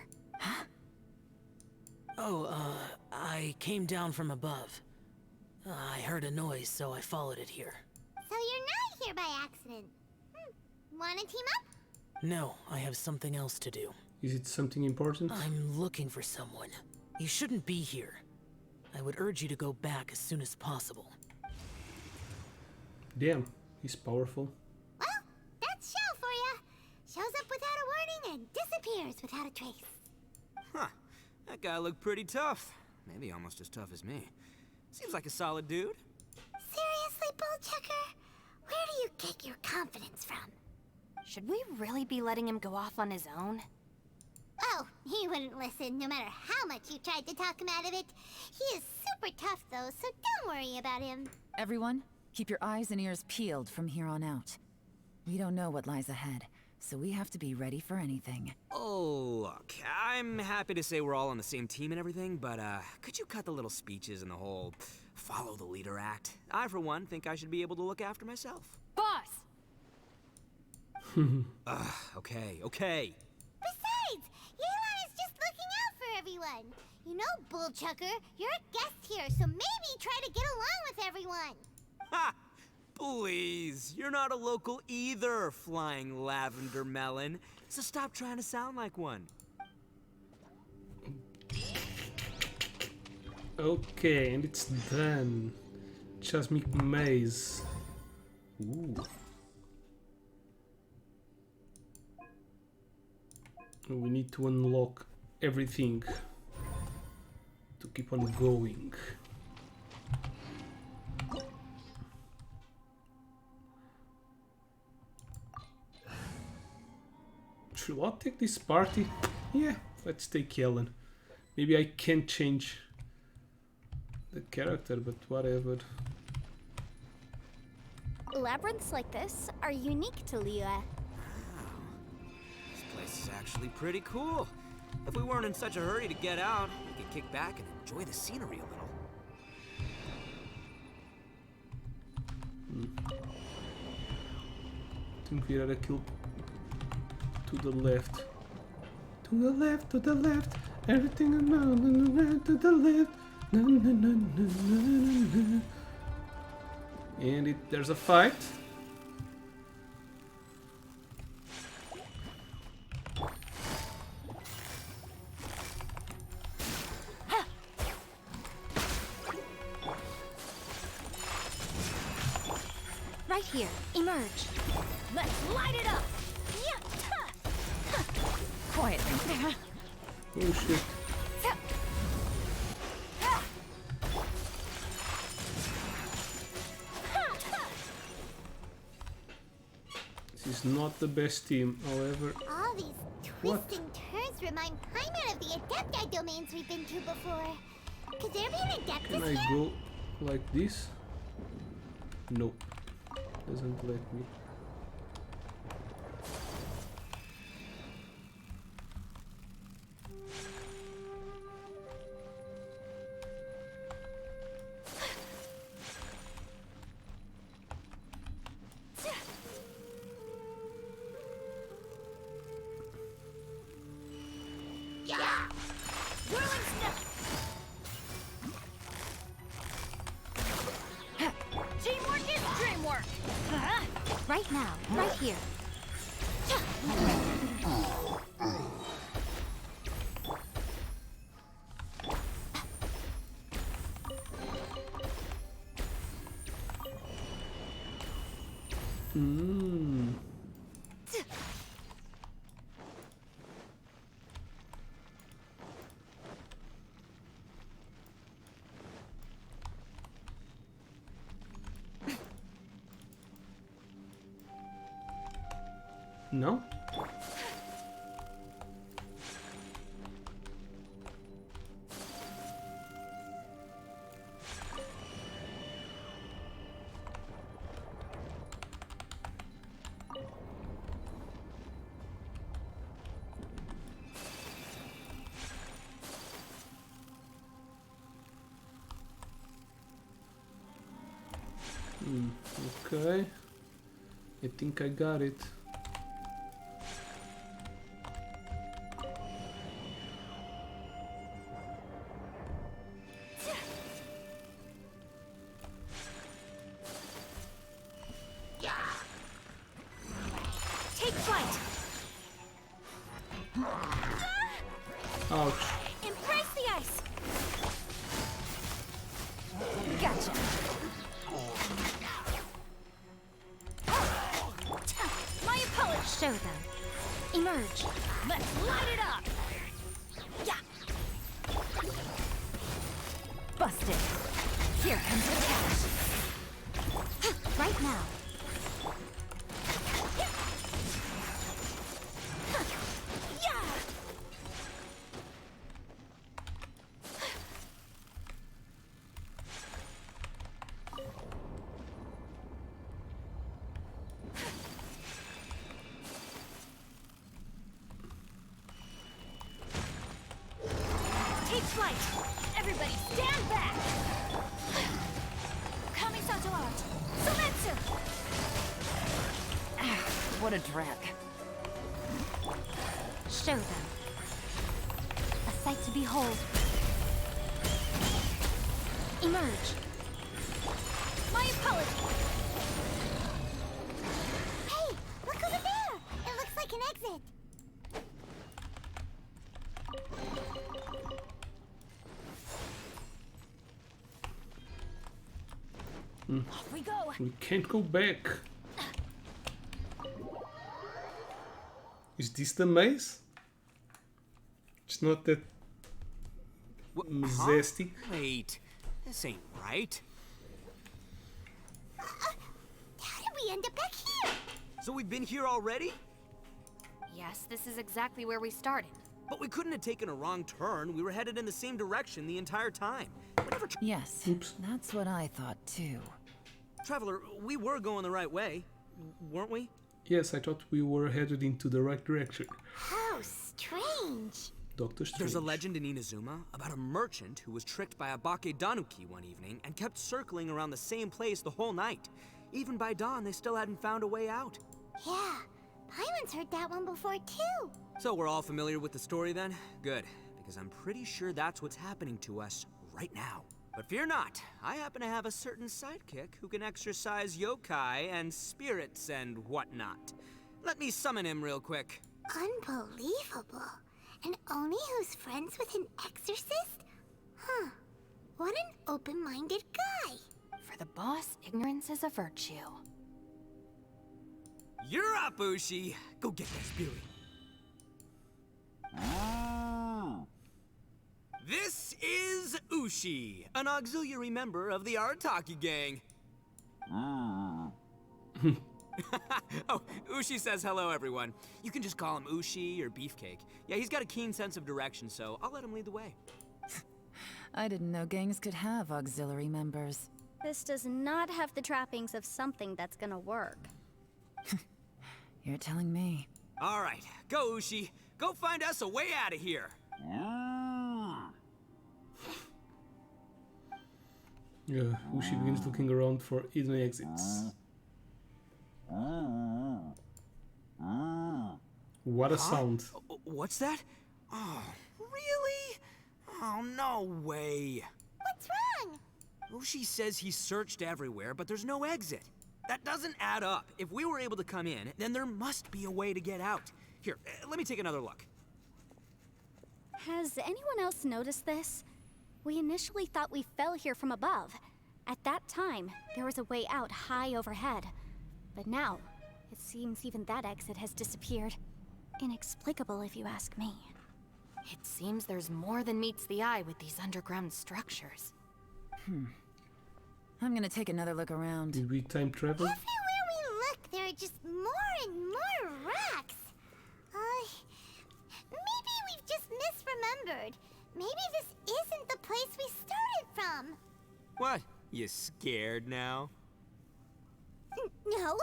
I came down from above. I heard a noise, so I followed it here. So you're not here by accident. Wanna team up? No, I have something else to do. Is it something important? I'm looking for someone. You shouldn't be here. I would urge you to go back as soon as possible. Damn, he's powerful. Well, that's Xiao for ya. Shows up without a warning and disappears without a trace. Huh. That guy looked pretty tough. Maybe almost as tough as me. Seems like a solid dude. Seriously, Bullchecker? Where do you get your confidence from? Should we really be letting him go off on his own? Oh, he wouldn't listen no matter how much you tried to talk him out of it. He is super tough though, so don't worry about him. Everyone, keep your eyes and ears peeled from here on out. We don't know what lies ahead, so we have to be ready for anything. Oh, look, I'm happy to say we're all on the same team and everything, but could you cut the little speeches and the whole follow the leader act? I, for one, think I should be able to look after myself. Boss! Okay. Besides, YEAHlan is just looking out for everyone. You know, Bullchucker, you're a guest here, so maybe try to get along with everyone. Ha! Please, you're not a local either, flying lavender melon. So stop trying to sound like one. Okay, and it's done. Chasmic Maze. Ooh. We need to unlock everything to keep on going. Should I take this party? Yeah, let's take YEAHlan. Maybe I can't change the character, but whatever. Labyrinths like this are unique to Liyue. This place is actually pretty cool. If we weren't in such a hurry to get out, we could kick back and enjoy the scenery a little. I think we had a kill to the left. To the left, to the left. Everything around to the left. Na, na, na, na, na, na. And there's a fight. Right here, emerge. Let's light it up. Quietly. Oh shit. This is not the best team, however. All these What? twisting turns remind Paimon of the Adepti domains we've been to before. Could there be an Can Adeptus I here? go like this? No. Doesn't let me. Teamwork is dreamwork. Right now, right here. No? Okay. I think I got it. Take flight. Ouch. Embrace the ice. Gotcha. My opponent. Show them. Emerge. Let's light it up. Yeah. Busted. Here comes the catch. Right now. Take flight! Everybody stand back! Kamisato out! Sometsu! What a drag. Show them. A sight to behold. Emerge. My apology! Hey, look over there! It looks like an exit. Off we go. We can't go back. Is this the maze? It's not that majestic. Wait, this ain't right. How did we end up back here? So we've been here already? Yes, this is exactly where we started. But we couldn't have taken a wrong turn. We were headed in the same direction the entire time. We never Yes, Oops. that's what I thought too. Traveler, we were going the right way, weren't we? Yes, I thought we were headed into the right direction. How strange. Doctor Strange. There's a legend in Inazuma about a merchant who was tricked by a Bakedanuki one evening and kept circling around the same place the whole night. Even by dawn, they still hadn't found a way out. Yeah, Paimon's heard that one before too. So we're all familiar with the story then? Good, because I'm pretty sure that's what's happening to us right now. But fear not, I happen to have a certain sidekick who can exercise yokai and spirits and whatnot. Let me summon him real quick. Unbelievable. An Oni who's friends with an exorcist? Huh. What an open-minded guy. For the boss, ignorance is a virtue. You're up, Ushi! Go get that spirit. This is Ushi, an auxiliary member of the Arataki gang. Oh, Ushi says hello, everyone. You can just call him Ushi or Beefcake. Yeah, he's got a keen sense of direction, so I'll let him lead the way. I didn't know gangs could have auxiliary members. This does not have the trappings of something that's gonna work. You're telling me. All right, go, Ushi. Go find us a way out of here. Yeah, Ushi begins looking around for hidden exits. What a sound. What's that? Oh, really? Oh, no way. What's wrong? Ushi says he searched everywhere, but there's no exit. That doesn't add up. If we were able to come in, then there must be a way to get out. Here, let me take another look. Has anyone else noticed this? We initially thought we fell here from above. At that time, there was a way out high overhead. But now, it seems even that exit has disappeared. Inexplicable, if you ask me. It seems there's more than meets the eye with these underground structures. I'm gonna take another look around. Did we time travel? Everywhere we look, there are just more and more rocks. Maybe we've just misremembered. Maybe this isn't the place we started from. What? You scared now? No.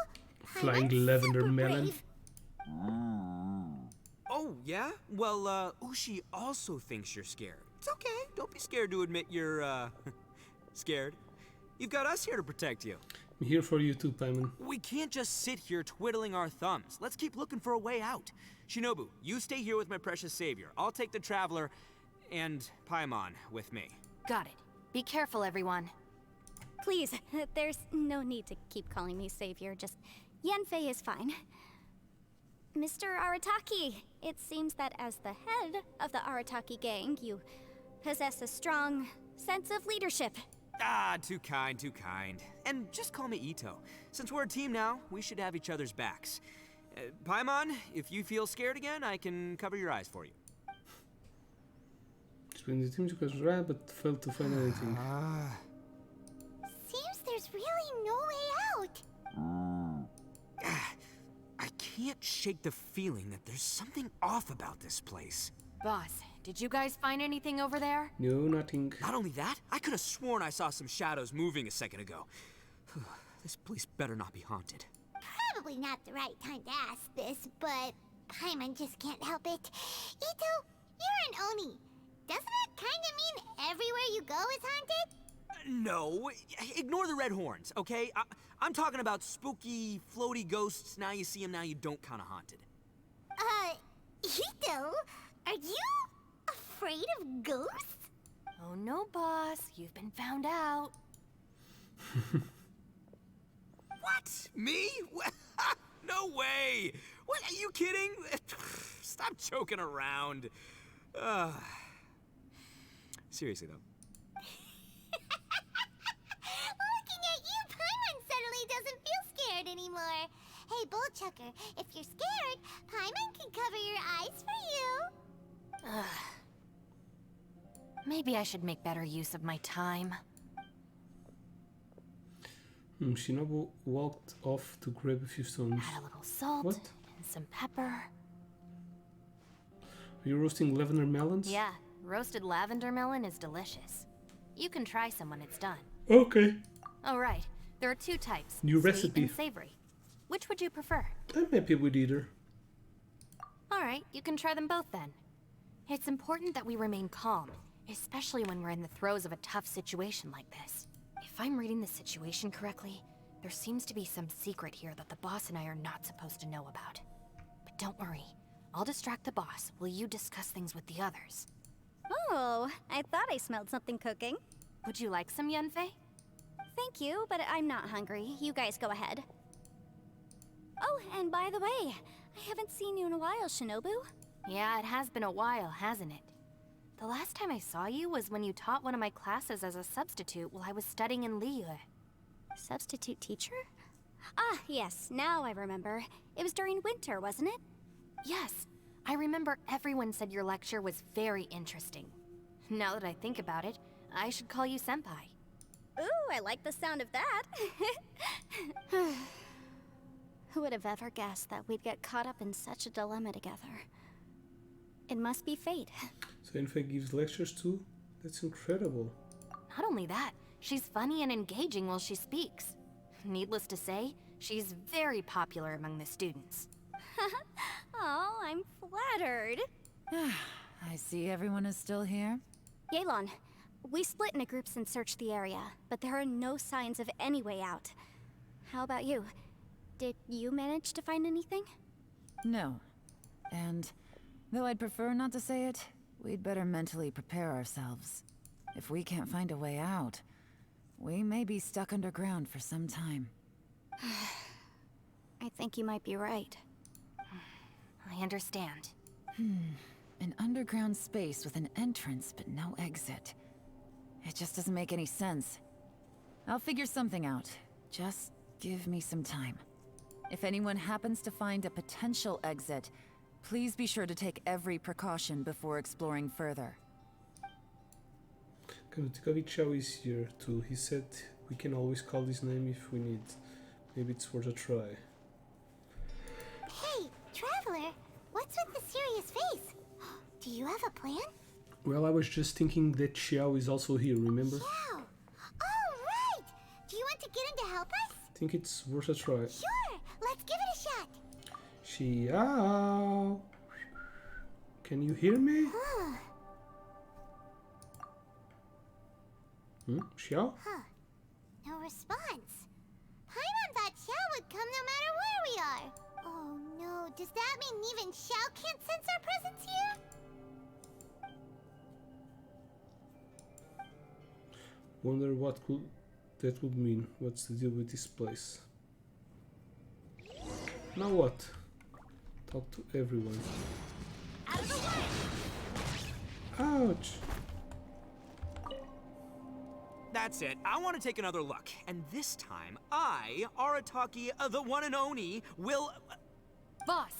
Flying I'm lavender super melon. brave. Oh, yeah? Well, Ushi also thinks you're scared. It's okay. Don't be scared to admit you're, scared. You've got us here to protect you. I'm here for you too, Paimon. We can't just sit here twiddling our thumbs. Let's keep looking for a way out. Shinobu, you stay here with my precious savior. I'll take the Traveler and Paimon with me. Got it. Be careful, everyone. Please, there's no need to keep calling me savior, just Yanfei is fine. Mr. Arataki, it seems that as the head of the Arataki gang, you possess a strong sense of leadership. Ah, too kind, too kind. And just call me Ito. Since we're a team now, we should have each other's backs. Paimon, if you feel scared again, I can cover your eyes for you. Explain the team because right, but failed to find anything. Seems there's really no way out. I can't shake the feeling that there's something off about this place. Boss, did you guys find anything over there? No, nothing. Not only that, I could have sworn I saw some shadows moving a second ago. This place better not be haunted. Probably not the right time to ask this, but Paimon just can't help it. Ito, you're an Oni. Doesn't it kind of mean everywhere you go is haunted? No, ignore the red horns, okay? I'm talking about spooky, floaty ghosts. Now you see them, now you don't kind of haunted. Ito, are you afraid of ghosts? Oh no, boss. You've been found out. What? Me? No way! What, are you kidding? Stop joking around. Seriously, though. Looking at you, anymore. Hey, Bullchucker, if you're scared, Paimon can cover your eyes for you. Maybe I should make better use of my time. Shinobu walked off to grab a few stones. Add a little salt What? and some pepper. Are you roasting lavender melons? Yeah, roasted lavender melon is delicious. You can try some when it's done. Okay. Oh, right. There are two types. New sweet recipe. and savory. Which would you prefer? I'm happy with either. Alright, you can try them both then. It's important that we remain calm, especially when we're in the throes of a tough situation like this. If I'm reading the situation correctly, there seems to be some secret here that the boss and I are not supposed to know about. But don't worry, I'll distract the boss while you discuss things with the others. Oh, I thought I smelled something cooking. Would you like some, Yunfei? Thank you, but I'm not hungry. You guys go ahead. Oh, and by the way, I haven't seen you in a while, Shinobu. Yeah, it has been a while, hasn't it? The last time I saw you was when you taught one of my classes as a substitute while I was studying in Liyue. Substitute teacher? Ah, yes, now I remember. It was during winter, wasn't it? Yes, I remember everyone said your lecture was very interesting. Now that I think about it, I should call you Senpai. Ooh, I like the sound of that. Who would have ever guessed that we'd get caught up in such a dilemma together? It must be fate. So Yunfei gives lectures too? That's incredible. Not only that, she's funny and engaging while she speaks. Needless to say, she's very popular among the students. Oh, I'm flattered. I see everyone is still here. YEAHlan, we split into groups and searched the area, but there are no signs of any way out. How about you? Did you manage to find anything? No. And though I'd prefer not to say it, we'd better mentally prepare ourselves. If we can't find a way out, we may be stuck underground for some time. I think you might be right. I understand. An underground space with an entrance but no exit. It just doesn't make any sense. I'll figure something out. Just give me some time. If anyone happens to find a potential exit, please be sure to take every precaution before exploring further. Kamutikavi Chow is here too. He said we can always call his name if we need. Maybe it's worth a try. Hey, Traveler, what's with the serious face? Do you have a plan? Well, I was just thinking that Xiao is also here, remember? Xiao! Oh, right! Do you want to get him to help us? I think it's worth a try. Sure, let's give it a shot. Xiao! Can you hear me? Xiao? Huh. No response. Paimon thought Xiao would come no matter where we are. Oh no, does that mean even Xiao can't sense our presence here? Wonder what that would mean. What's the deal with this place? Now what? Talk to everyone. Out of the way! Ouch! That's it. I want to take another look. And this time, I, Arataki, the one and only, will... Boss,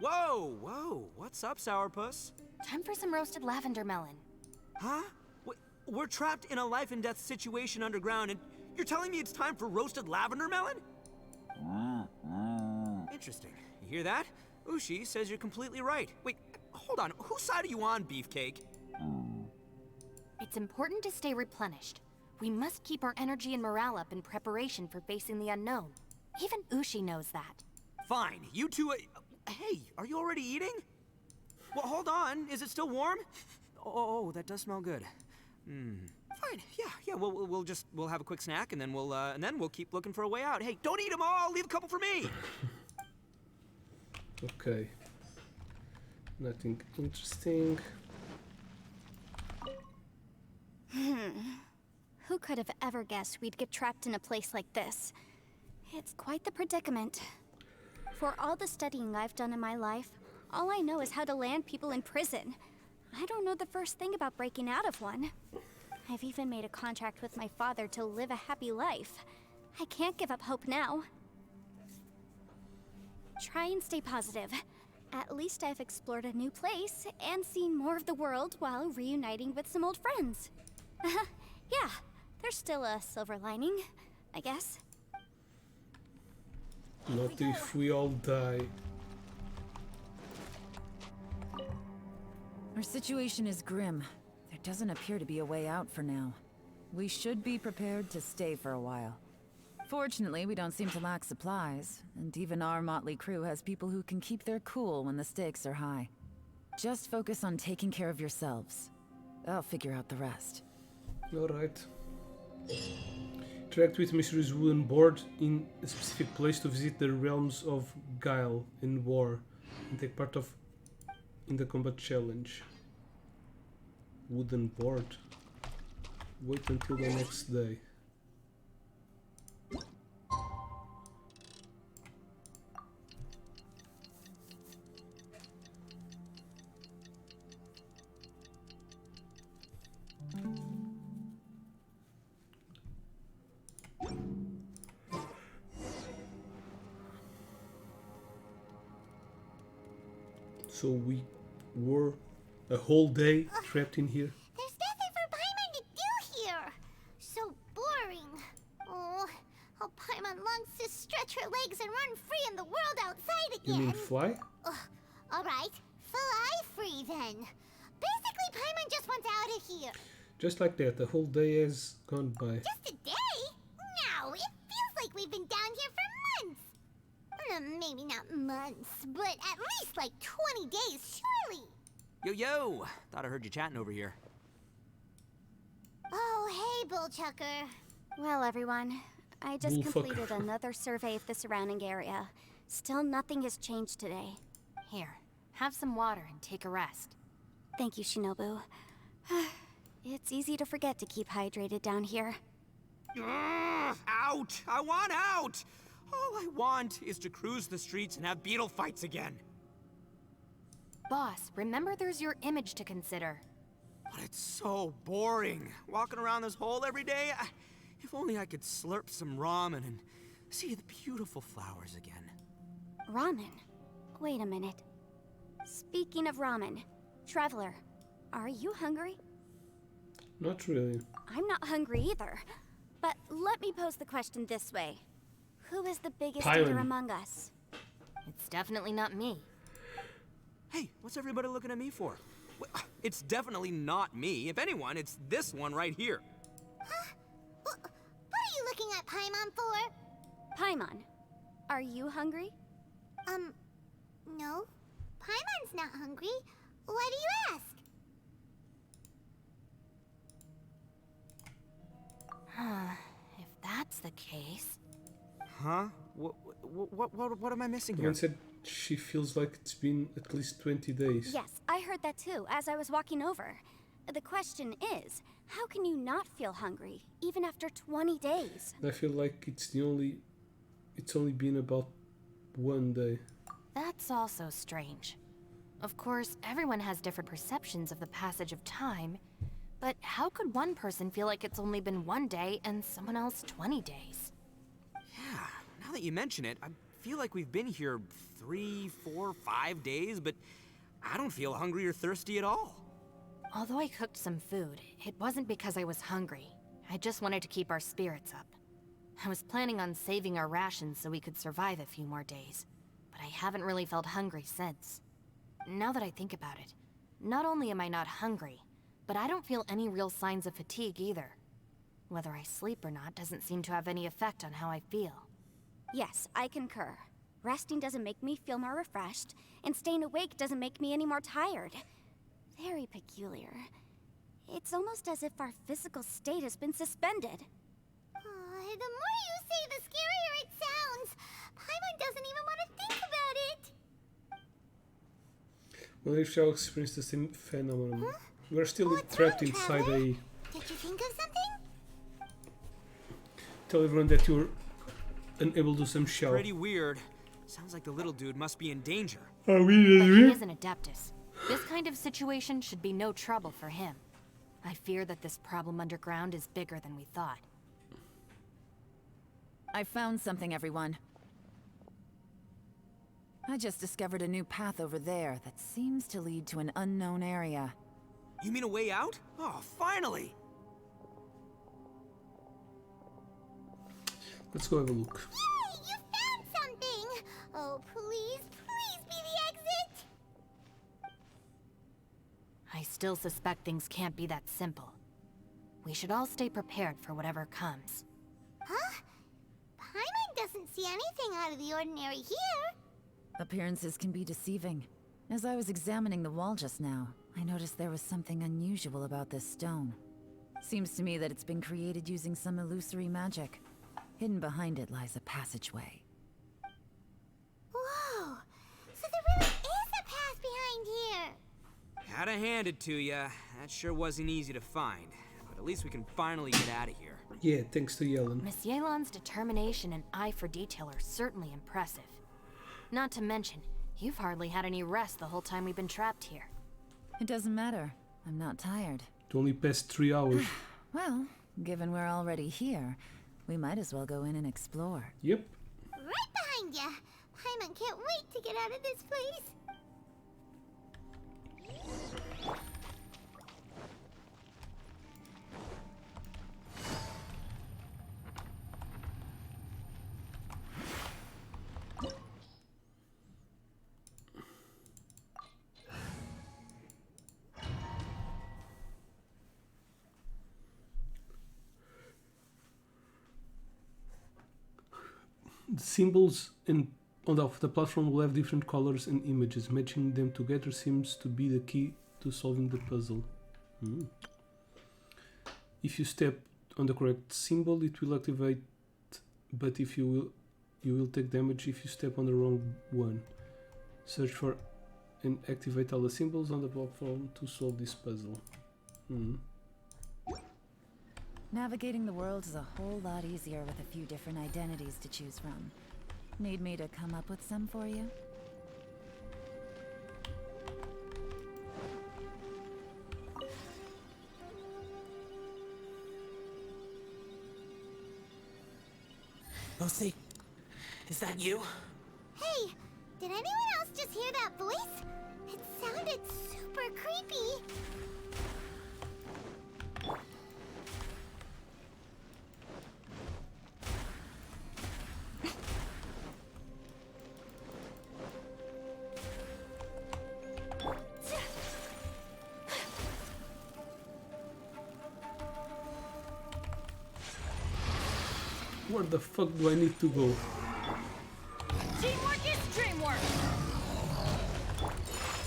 Whoa! What's up, Sourpuss? time for some roasted lavender melon. Huh? We're trapped in a life and death situation underground, and you're telling me it's time for roasted lavender melon? Interesting. You hear that? Ushi says you're completely right. Wait, hold on. Whose side are you on, Beefcake? It's important to stay replenished. We must keep our energy and morale up in preparation for facing the unknown. Even Ushi knows that. Fine. You two... hey, are you already eating? Well, hold on. Is it still warm? Oh, that does smell good. Fine. Yeah. We'll have a quick snack, and then we'll keep looking for a way out. Hey, don't eat them all. Leave a couple for me. Okay. Nothing interesting. Who could have ever guessed we'd get trapped in a place like this? It's quite the predicament. For all the studying I've done in my life, all I know is how to land people in prison. I don't know the first thing about breaking out of one. I've even made a contract with my father to live a happy life. I can't give up hope now. Try and stay positive. At least I've explored a new place and seen more of the world while reuniting with some old friends. Yeah, there's still a silver lining, I guess. Not if we all die. Our situation is grim. There doesn't appear to be a way out for now. We should be prepared to stay for a while. Fortunately, we don't seem to lack supplies, and even our motley crew has people who can keep their cool when the stakes are high. Just focus on taking care of yourselves. I'll figure out the rest. Alright. Interact with mysterious wooden board in a specific place to visit the realms of guile and war and take part in the combat challenge. Wooden board. Wait until the next day. So we were a whole day trapped in here. There's nothing for Paimon to do here. So boring. Oh, how Paimon longs to stretch her legs and run free in the world outside You again. mean fly? Alright, fly free then. Basically, Paimon just wants out of here. Just like that, the whole day has gone by. Just a day? No, it feels like we've been down here for months. Maybe not months, but at least like 20 days, surely. Yo! Thought I heard you chatting over here. Oh, hey, Bullchucker. Well, everyone, I just Bullfucker. completed another survey of the surrounding area. Still nothing has changed today. Here, have some water and take a rest. Thank you, Shinobu. It's easy to forget to keep hydrated down here. Out! I want out! All I want is to cruise the streets and have beetle fights again. Boss, remember there's your image to consider. But it's so boring. Walking around this hole every day. If only I could slurp some ramen and see the beautiful flowers again. Ramen? Wait a minute. Speaking of ramen, Traveler, are you hungry? Not really. I'm not hungry either. But let me pose the question this way. Who is the biggest Paimon. eater among us? It's definitely not me. Hey, what's everybody looking at me for? It's definitely not me. If anyone, it's this one right here. What are you looking at Paimon for? Paimon, are you hungry? No. Paimon's not hungry. Why do you ask? If that's the case... Huh? What am I missing The here? one said she feels like it's been at least 20 days. Yes, I heard that too, as I was walking over. The question is, how can you not feel hungry, even after 20 days? I feel like it's only been about 1 day. That's also strange. Of course, everyone has different perceptions of the passage of time, but how could one person feel like it's only been 1 day and someone else 20 days? Yeah, now that you mention it, I feel like we've been here 3, 4, 5 days, but I don't feel hungry or thirsty at all. Although I cooked some food, it wasn't because I was hungry. I just wanted to keep our spirits up. I was planning on saving our rations so we could survive a few more days, but I haven't really felt hungry since. Now that I think about it, not only am I not hungry, but I don't feel any real signs of fatigue either. Whether I sleep or not doesn't seem to have any effect on how I feel. Yes, I concur. Resting doesn't make me feel more refreshed, and staying awake doesn't make me any more tired. Very peculiar. It's almost as if our physical state has been suspended. The more you say, the scarier it sounds. Paimon doesn't even want to think about it. Wonder if shall experience the same phenomenon. Huh? We're still What's trapped wrong, inside Traveler? a... Did you think of something? Tell everyone that you're unable to do some shell. Pretty weird. Sounds like the little dude must be in danger. Are But he is an Adeptus. This kind of situation should be no trouble for him. I fear that this problem underground is bigger than we thought. I found something, everyone. I just discovered a new path over there that seems to lead to an unknown area. You mean a way out? Oh, finally! Let's go have a look. Yay! You found something! Oh, please, please be the exit! I still suspect things can't be that simple. We should all stay prepared for whatever comes. Huh? Paimon doesn't see anything out of the ordinary here. Appearances can be deceiving. As I was examining the wall just now, I noticed there was something unusual about this stone. Seems to me that it's been created using some illusory magic. Hidden behind it lies a passageway. Whoa! So there really is a path behind here! Had to hand it to ya. That sure wasn't easy to find. But at least we can finally get out of here. Yeah, thanks to YEAHlan. Miss YEAHlan's determination and eye for detail are certainly impressive. Not to mention, you've hardly had any rest the whole time we've been trapped here. It doesn't matter. I'm not tired. It only passed 3 hours. Well, given we're already here, we might as well go in and explore. Yep. Right behind ya! Paimon can't wait to get out of this place! The symbols on the platform will have different colors and images. Matching them together seems to be the key to solving the puzzle. If you step on the correct symbol, it will activate, but if you will take damage if you step on the wrong one. Search for and activate all the symbols on the platform to solve this puzzle. Navigating the world is a whole lot easier with a few different identities to choose from. Need me to come up with some for you? Lucy, is that you? Hey, did anyone else just hear that voice? It sounded super creepy. Where the fuck do I need to go? Teamwork is dreamwork!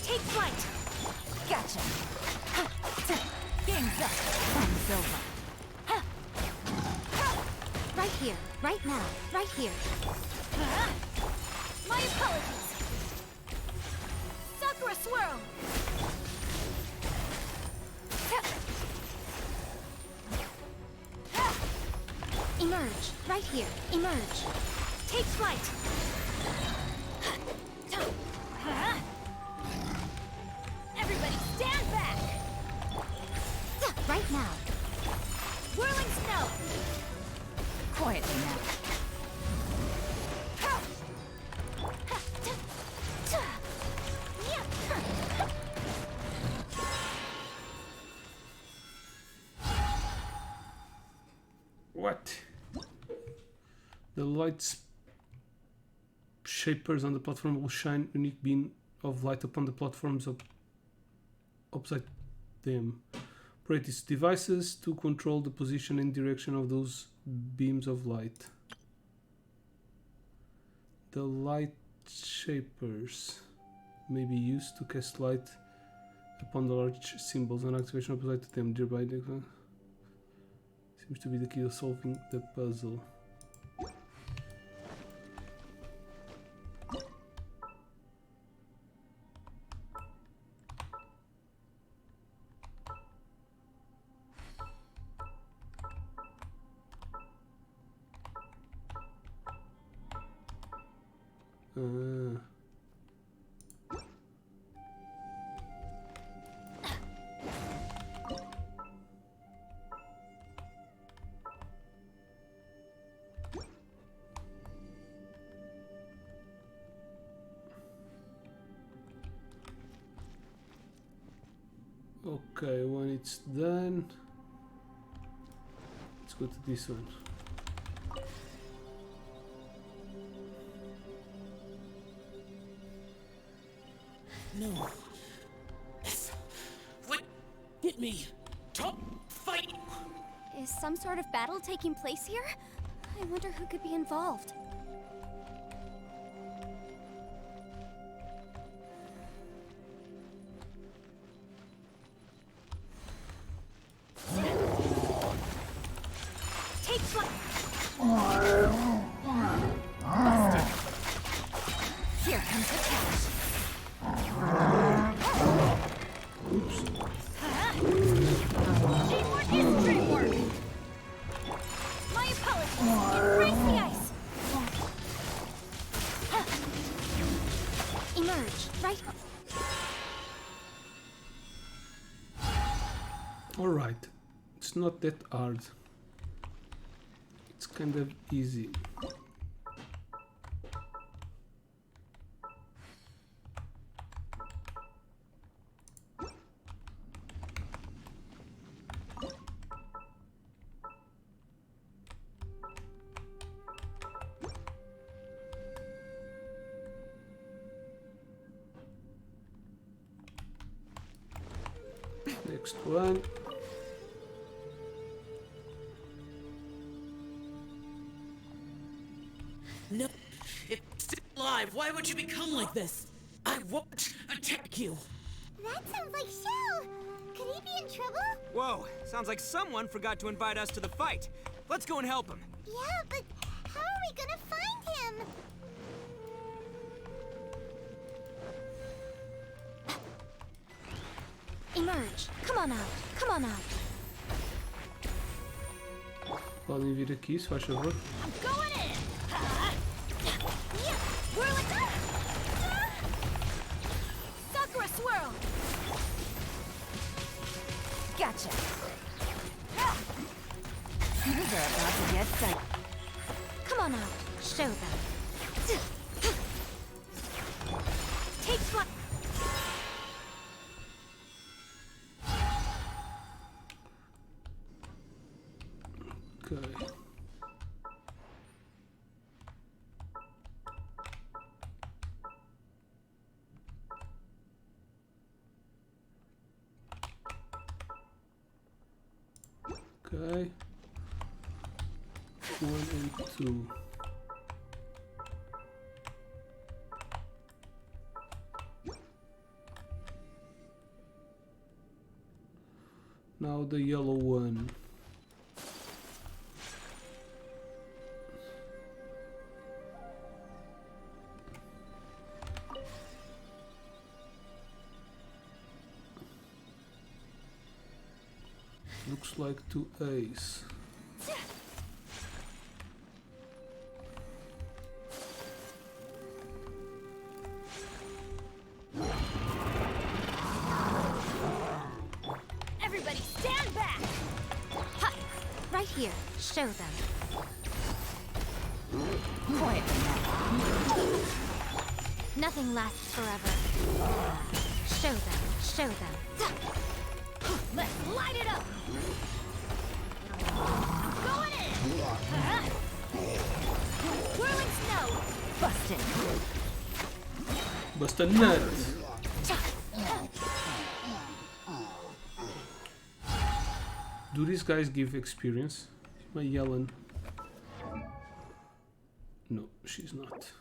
Take flight! Gotcha! Game's up! Time's over! Right here, right now, right here. My apologies! Sakura swirl! Emerge, right here, emerge. Take flight. Everybody stand back. Right now. Whirling snow. Quietly now. What? The light shapers on the platform will shine unique beam of light upon the platforms opposite them. Operate its devices to control the position and direction of those beams of light. The light shapers may be used to cast light upon the large symbols on activation opposite them, thereby seems to be the key to solving the puzzle. Okay, when it's done, let's go to this one. No. Yes. What? Hit me. Don't fight. Is some sort of battle taking place here? I wonder who could be involved. Take flight! Busted. Here comes the catch. Oops. Teamwork is dreamwork! My apologies! Embrace the ice! Emerge, right? Alright, it's not that hard. It's kind of easy. Next one. No. It's still alive. Why would you become like this? I won't attack you. That sounds like Shell. Could he be in trouble? Whoa, sounds like someone forgot to invite us to the fight. Let's go and help him. Yeah, but how are we gonna find him? Emerge. Come on out. Come on out. Podem vir aqui, se faz favor. I'm going in. Whirl it. Sakura swirl. Gotcha. These are about to get set. Come on out. Show them. Take flight. Okay. Okay. 1 and 2. Now the yellow one. Looks like 2 A's. Everybody stand back! Ha! Right here. Show them. Quietly now. Nothing lasts forever. Show them. Show them. Let's light it up! I'm going in! Whirling snow! Busted! Bust a nut! Do these guys give experience? My YEAHlan. No, she's not.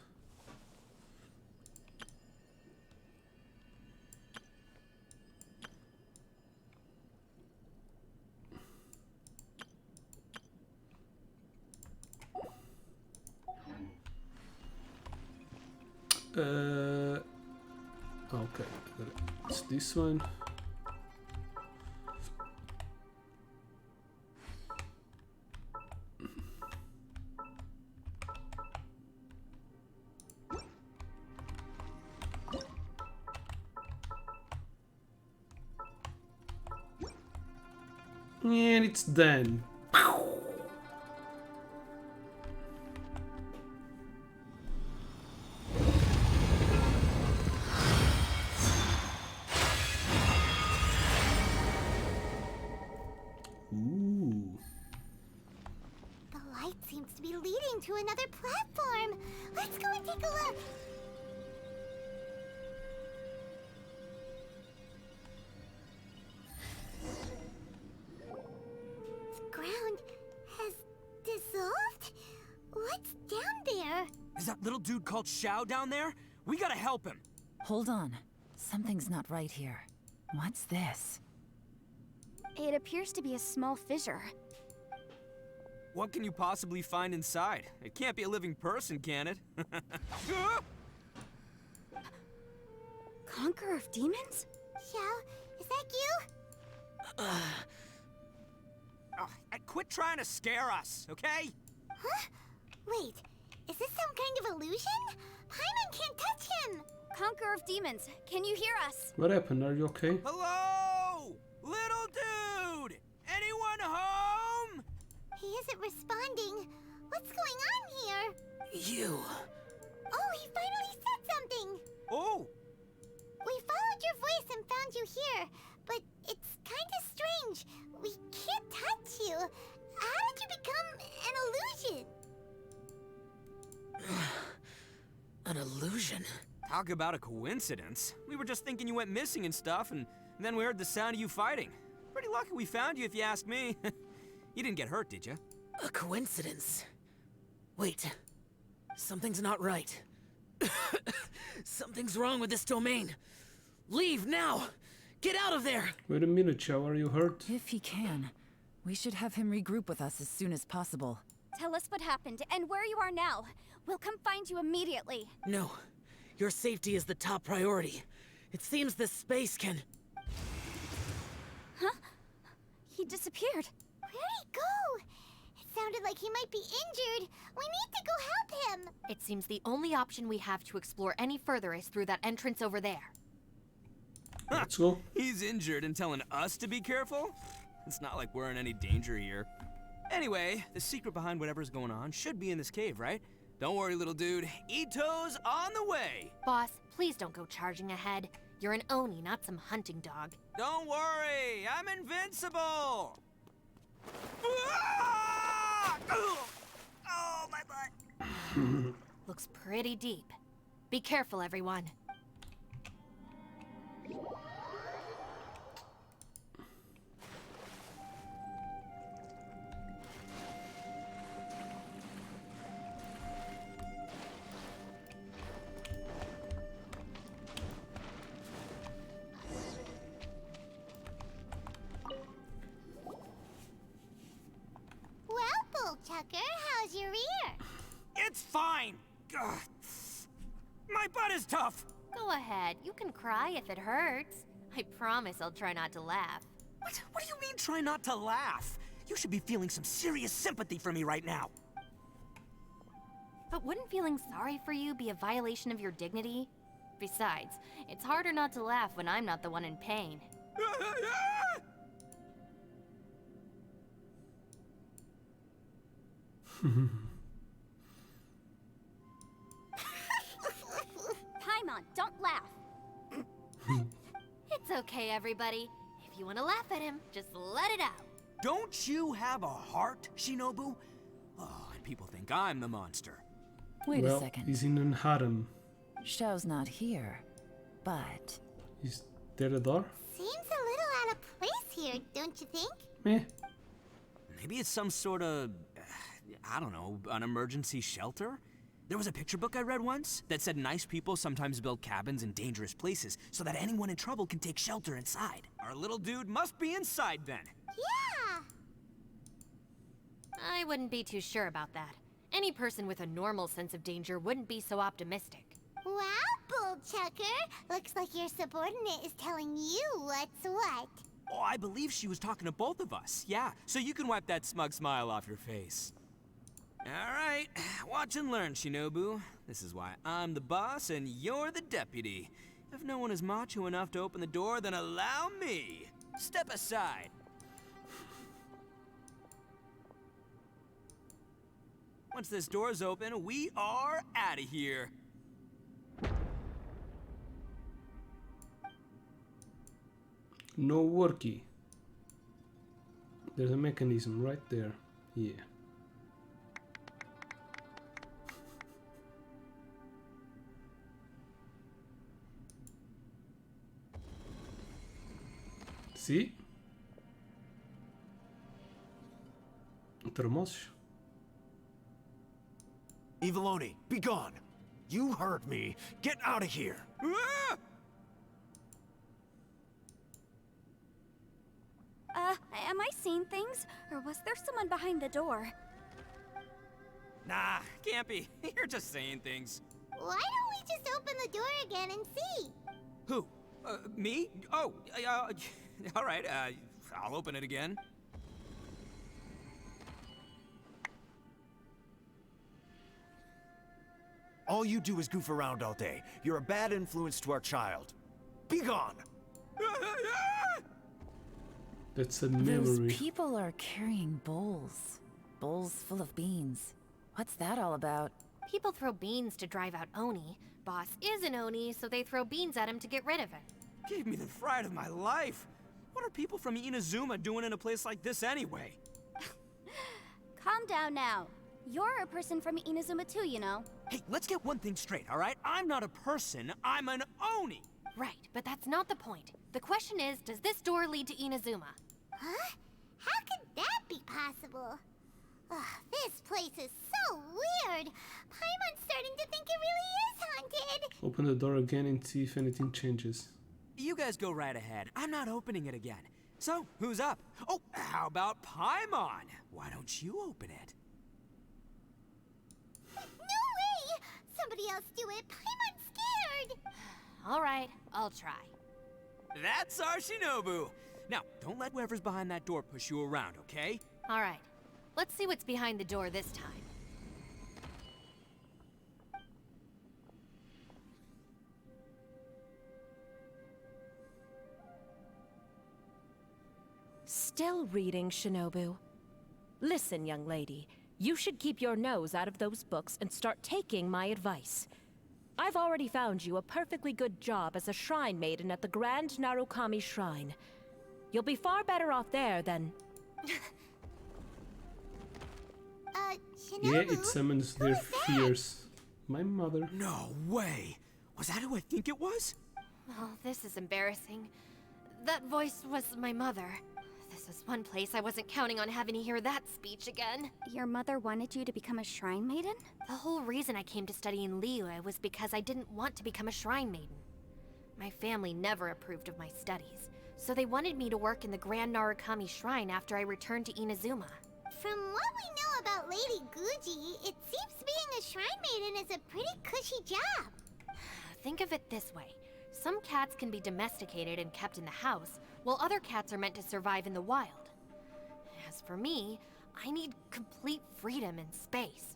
Okay, it's this one. And it's done. to another platform. Let's go and take a look. The ground has dissolved? What's down there? Is that little dude called Xiao down there? We gotta help him. Hold on. Something's not right here. What's this? It appears to be a small fissure. What can you possibly find inside? It can't be a living person, can it? Conqueror of demons? Xiao, is that you? Oh, quit trying to scare us, okay? Huh? Wait, is this some kind of illusion? Paimon can't touch him! Conqueror of demons, can you hear us? What happened? Are you okay? Hello? Little dude! Anyone home? He isn't responding. What's going on here? You. Oh, he finally said something! Oh, We followed your voice and found you here, but it's kind of strange. We can't touch you. How did you become an illusion? An illusion? talk about a coincidence. We were just thinking you went missing and stuff, and then we heard the sound of you fighting. Pretty lucky we found you, if you ask me. You didn't get hurt, did you? A coincidence? Wait. Something's not right. Something's wrong with this domain. Leave now! Get out of there! Wait a minute, Xiao, are you hurt? If he can. We should have him regroup with us as soon as possible. Tell us what happened and where you are now. We'll come find you immediately. No. Your safety is the top priority. It seems this space can... Huh? He disappeared. Where'd he go? It sounded like he might be injured. We need to go help him. It seems the only option we have to explore any further is through that entrance over there. Let's go. He's injured and telling us to be careful? It's not like we're in any danger here. Anyway, the secret behind whatever's going on should be in this cave, right? Don't worry, little dude. Ito's on the way. Boss, please don't go charging ahead. You're an Oni, not some hunting dog. Don't worry, I'm invincible. Ah! Oh, my butt. Looks pretty deep. Be careful, everyone. Well, Bullchucker, how's your ear? It's fine. Ugh. My butt is tough. Go ahead, you can cry if it hurts. I promise I'll try not to laugh. What do you mean try not to laugh? You should be feeling some serious sympathy for me right now. But wouldn't feeling sorry for you be a violation of your dignity? Besides, it's harder not to laugh when I'm not the one in pain. Paimon, don't laugh. It's okay, everybody. If you want to laugh at him, just let it out. Don't you have a heart, Shinobu? Oh, and people think I'm the monster. Wait Well, a second. he's in an harem. Xiao's not here, but... Is there a door? Seems a little out of place here, don't you think? Meh. Maybe it's some sort of, I don't know, an emergency shelter? There was a picture book I read once that said nice people sometimes build cabins in dangerous places so that anyone in trouble can take shelter inside. Our little dude must be inside then. Yeah! I wouldn't be too sure about that. Any person with a normal sense of danger wouldn't be so optimistic. Wow, Bullchucker! Looks like your subordinate is telling you what's what. Oh, I believe she was talking to both of us. Yeah, so you can wipe that smug smile off your face. All right, watch and learn, Shinobu. This is why I'm the boss and you're the deputy. If no one is macho enough to open the door, then allow me. Step aside. Once this door's open, we are out of here. No worky. There's a mechanism right there. Yeah. Sim. Termossos. YEAHlan, be gone! You heard me. Get out of here! Ah! Am I seeing things? Or was there someone behind the door? Nah, can't be. You're just saying things. Why don't we just open the door again and see? Who? Me? Oh, all right, I'll open it again. All you do is goof around all day. You're a bad influence to our child. Be gone! That's a Those memory. people are carrying bowls. Bowls full of beans. What's that all about? People throw beans to drive out Oni. Boss is an Oni, so they throw beans at him to get rid of it. Gave me the fright of my life. What are people from Inazuma doing in a place like this anyway? Calm down now. You're a person from Inazuma too, you know. Hey, let's get one thing straight, all right? I'm not a person, I'm an Oni! Right, but that's not the point. The question is, does this door lead to Inazuma? Huh? How could that be possible? Ugh, this place is so weird. Paimon's starting to think it really is haunted. Open the door again and see if anything changes. You guys go right ahead. I'm not opening it again. So, who's up? Oh, how about Paimon? Why don't you open it? No way! Somebody else do it. Paimon's scared. All right, I'll try. That's our Shinobu! Now, don't let whoever's behind that door push you around, okay? All right, let's see what's behind the door this time. Still reading, Shinobu. Listen, young lady. You should keep your nose out of those books and start taking my advice. I've already found you a perfectly good job as a shrine maiden at the Grand Narukami Shrine. You'll be far better off there than... Shinobu? Yeah, it summons their Who's that? fears. My mother. No way! Was that who I think it was? Oh, this is embarrassing. That voice was my mother. This was one place I wasn't counting on having to hear that speech again. Your mother wanted you to become a shrine maiden? The whole reason I came to study in Liyue was because I didn't want to become a shrine maiden. My family never approved of my studies, so they wanted me to work in the Grand Narukami Shrine after I returned to Inazuma. From what we know about Lady Guji, it seems being a shrine maiden is a pretty cushy job. Think of it this way. Some cats can be domesticated and kept in the house, while other cats are meant to survive in the wild. As for me, I need complete freedom and space.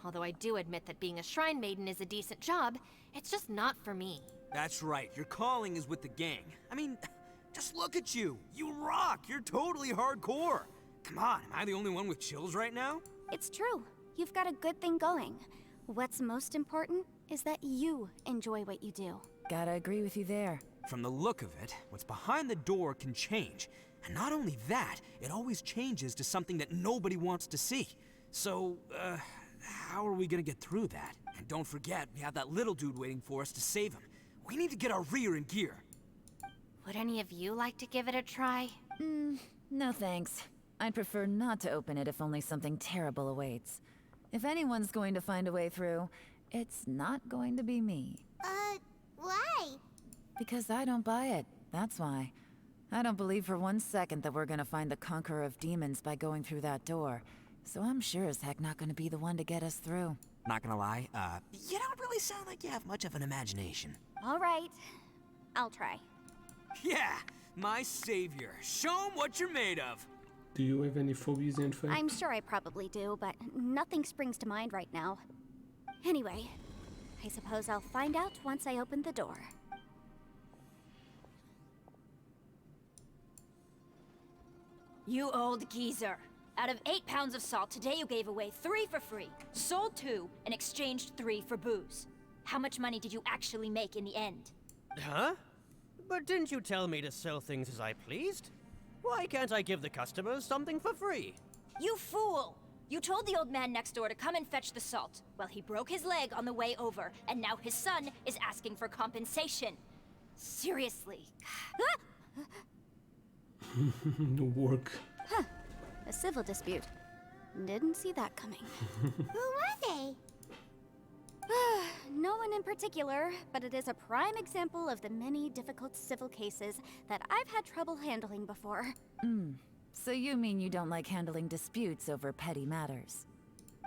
Although I do admit that being a shrine maiden is a decent job, it's just not for me. That's right, your calling is with the gang. I mean, just look at you. You rock, you're totally hardcore. Come on, am I the only one with chills right now? It's true. You've got a good thing going. What's most important is that you enjoy what you do. Gotta agree with you there. From the look of it, what's behind the door can change. And not only that, it always changes to something that nobody wants to see. So, how are we gonna get through that? And don't forget, we have that little dude waiting for us to save him. We need to get our rear in gear. Would any of you like to give it a try? No thanks. I'd prefer not to open it if only something terrible awaits. If anyone's going to find a way through, it's not going to be me. Why? Because I don't buy it, that's why. I don't believe for 1 second that we're gonna find the Conqueror of Demons by going through that door. So I'm sure as heck not gonna be the one to get us through. Not gonna lie, you don't really sound like you have much of an imagination. All right. I'll try. Yeah, my savior. Show 'em what you're made of. Do you have any phobias, Enfei? I'm sure I probably do, but nothing springs to mind right now. Anyway, I suppose I'll find out once I open the door. You old geezer. Out of 8 pounds of salt, today you gave away 3 for free, sold 2, and exchanged 3 for booze. How much money did you actually make in the end? Huh? But didn't you tell me to sell things as I pleased? Why can't I give the customers something for free? You fool! You told the old man next door to come and fetch the salt. Well, he broke his leg on the way over, and now his son is asking for compensation. Seriously. Work. Huh. A civil dispute. Didn't see that coming. Who were they? No one in particular, but it is a prime example of the many difficult civil cases that I've had trouble handling before. So you mean you don't like handling disputes over petty matters?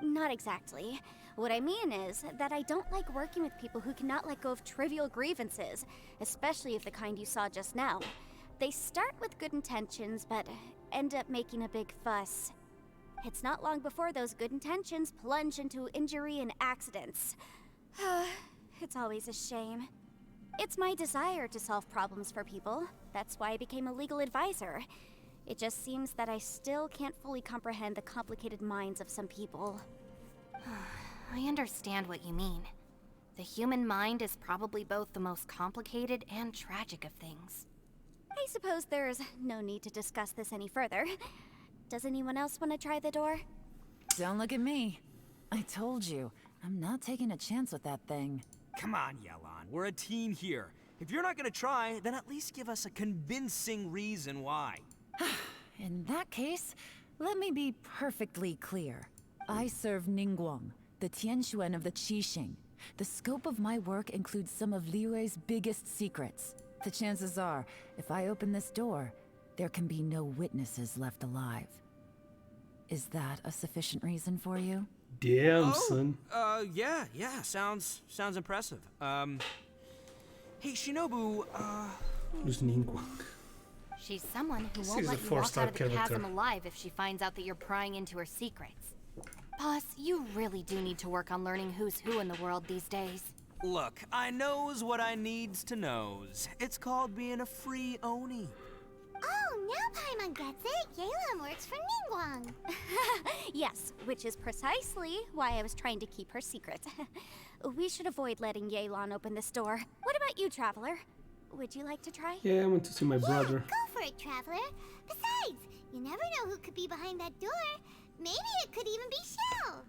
Not exactly. What I mean is that I don't like working with people who cannot let go of trivial grievances, especially of the kind you saw just now. They start with good intentions, but end up making a big fuss. It's not long before those good intentions plunge into injury and accidents. It's always a shame. It's my desire to solve problems for people. That's why I became a legal advisor. It just seems that I still can't fully comprehend the complicated minds of some people. I understand what you mean. The human mind is probably both the most complicated and tragic of things. I suppose there's no need to discuss this any further. Does anyone else want to try the door? Don't look at me. I told you, I'm not taking a chance with that thing. Come on, YEAHlan. We're a team here. If you're not gonna try, then at least give us a convincing reason why. In that case, let me be perfectly clear. I serve Ningguang, the Tianxuan of the Qixing. The scope of my work includes some of Liyue's biggest secrets. The chances are, if I open this door, there can be no witnesses left alive. Is that a sufficient reason for you? Damn, son. Yeah, sounds impressive. Hey, Shinobu, Who's Ningguang? She's someone who She's won't a let you walk four-star out of the character. chasm alive if she finds out that you're prying into her secrets. Boss, you really do need to work on learning who's who in the world these days. look, I knows what I needs to knows. It's called being a free Oni. Oh, now Paimon gets it. YEAHlan works for Ningguang. Yes, which is precisely why I was trying to keep her secret. We should avoid letting YEAHlan open this door. What about you, Traveler? Would you like to try? Yeah, I want to see my brother. Go for it, Traveler. Besides, you never know who could be behind that door. Maybe it could even be Shell.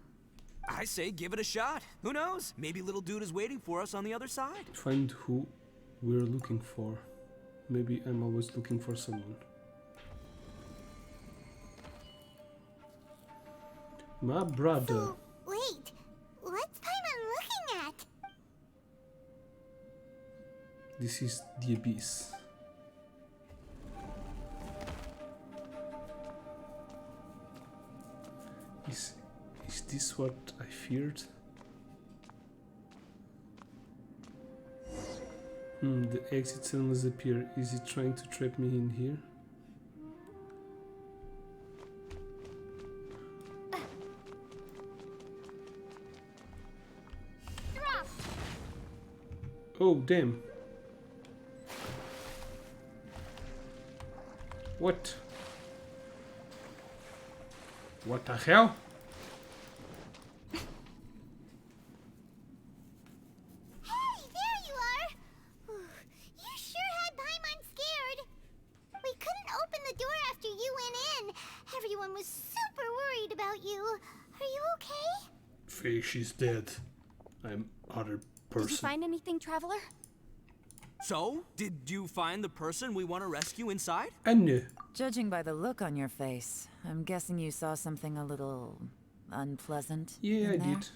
I say give it a shot. Who knows? Maybe little dude is waiting for us on the other side. Find who we're looking for. Maybe I'm always looking for someone. My brother. So, wait. What's Paimon looking at? This is the abyss. Is this what I feared? The exit suddenly appear. Is it trying to trap me in here? Oh, damn. What? What the hell? Hey, there you are! You sure had Paimon scared. We couldn't open the door after you went in. Everyone was super worried about you. Are you okay? Fish is dead. I'm other person. Did you find anything, Traveler? So, did you find the person we want to rescue inside? I knew. Judging by the look on your face, I'm guessing you saw something a little unpleasant. Yeah, I in there? did.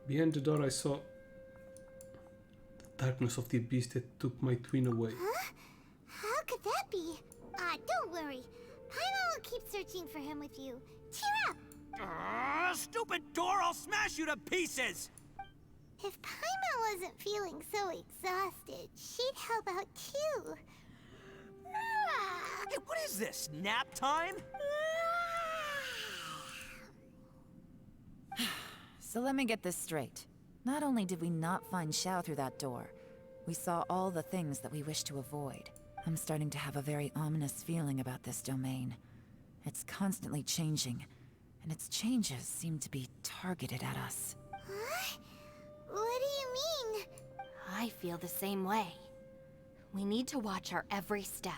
Behind the door I saw the darkness of the abyss that took my twin away. Huh? How could that be? Don't worry. Paimon will keep searching for him with you. Cheer up! Stupid door! I'll smash you to pieces! If Paimon wasn't feeling so exhausted, she'd help out too. Hey, what is this? Nap time? So let me get this straight. Not only did we not find Xiao through that door, we saw all the things that we wish to avoid. I'm starting to have a very ominous feeling about this domain. It's constantly changing, and its changes seem to be targeted at us. Huh? What do you mean? I feel the same way. We need to watch our every step.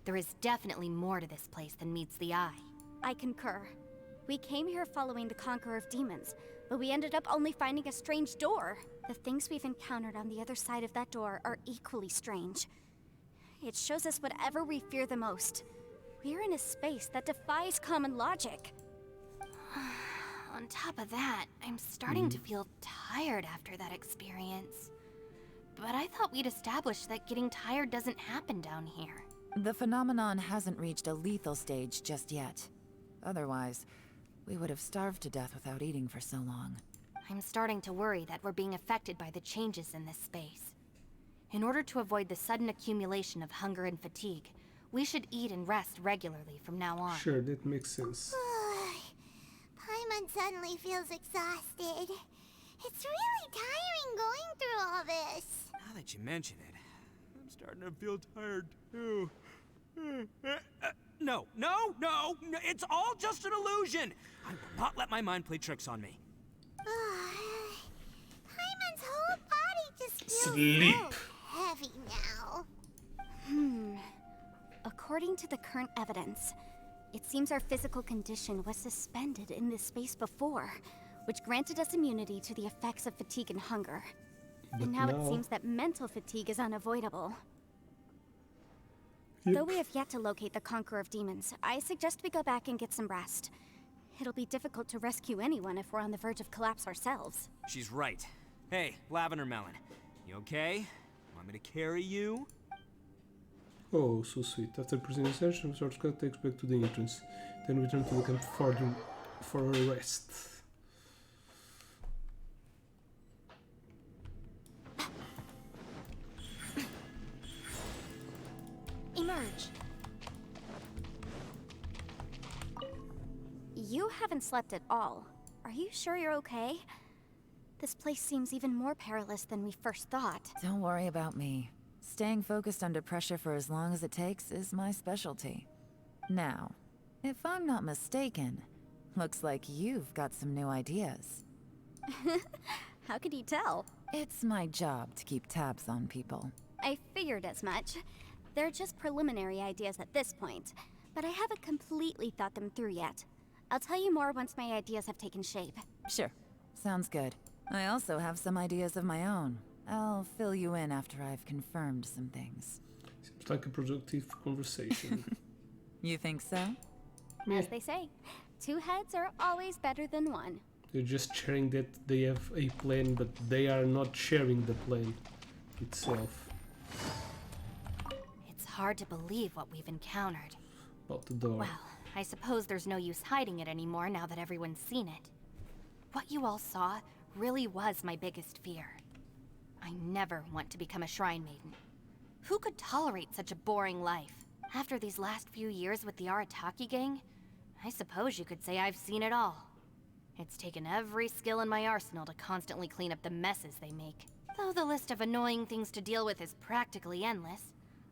There is definitely more to this place than meets the eye. I concur. We came here following the Conqueror of Demons, but we ended up only finding a strange door. The things we've encountered on the other side of that door are equally strange. It shows us whatever we fear the most. We're in a space that defies common logic. On top of that, I'm starting to feel tired after that experience. But I thought we'd established that getting tired doesn't happen down here. The phenomenon hasn't reached a lethal stage just yet. Otherwise, we would have starved to death without eating for so long. I'm starting to worry that we're being affected by the changes in this space. In order to avoid the sudden accumulation of hunger and fatigue, we should eat and rest regularly from now on. Sure, that makes sense. Paimon suddenly feels exhausted. It's really tiring going through all this. Now that you mention it, I'm starting to feel tired too. No, it's all just an illusion. I will not let my mind play tricks on me. Paimon's whole body just feels Sleep. so heavy now. According to the current evidence, it seems our physical condition was suspended in this space before, which granted us immunity to the effects of fatigue and hunger. And now it seems that mental fatigue is unavoidable. Though we have yet to locate the Conqueror of Demons, I suggest we go back and get some rest. It'll be difficult to rescue anyone if we're on the verge of collapse ourselves. She's right. Hey, Lavender Melon, you okay? Want me to carry you? Oh, so sweet. After presenting session, shortcut takes back to the entrance. Then return to the camp for a rest. Emerge. You haven't slept at all. Are you sure you're okay? This place seems even more perilous than we first thought. Don't worry about me. Staying focused under pressure for as long as it takes is my specialty. Now, if I'm not mistaken, looks like you've got some new ideas. How could you tell? It's my job to keep tabs on people. I figured as much. They're just preliminary ideas at this point, but I haven't completely thought them through yet. I'll tell you more once my ideas have taken shape. Sure. Sounds good. I also have some ideas of my own. I'll fill you in after I've confirmed some things. Seems like a productive conversation. You think so? As they say, two heads are always better than one. They're just sharing that they have a plan, but they are not sharing the plan itself. It's hard to believe what we've encountered. Out the door. Well, I suppose there's no use hiding it anymore now that everyone's seen it. What you all saw really was my biggest fear. I never want to become a shrine maiden. Who could tolerate such a boring life? After these last few years with the Arataki gang, I suppose you could say I've seen it all. It's taken every skill in my arsenal to constantly clean up the messes they make. Though the list of annoying things to deal with is practically endless,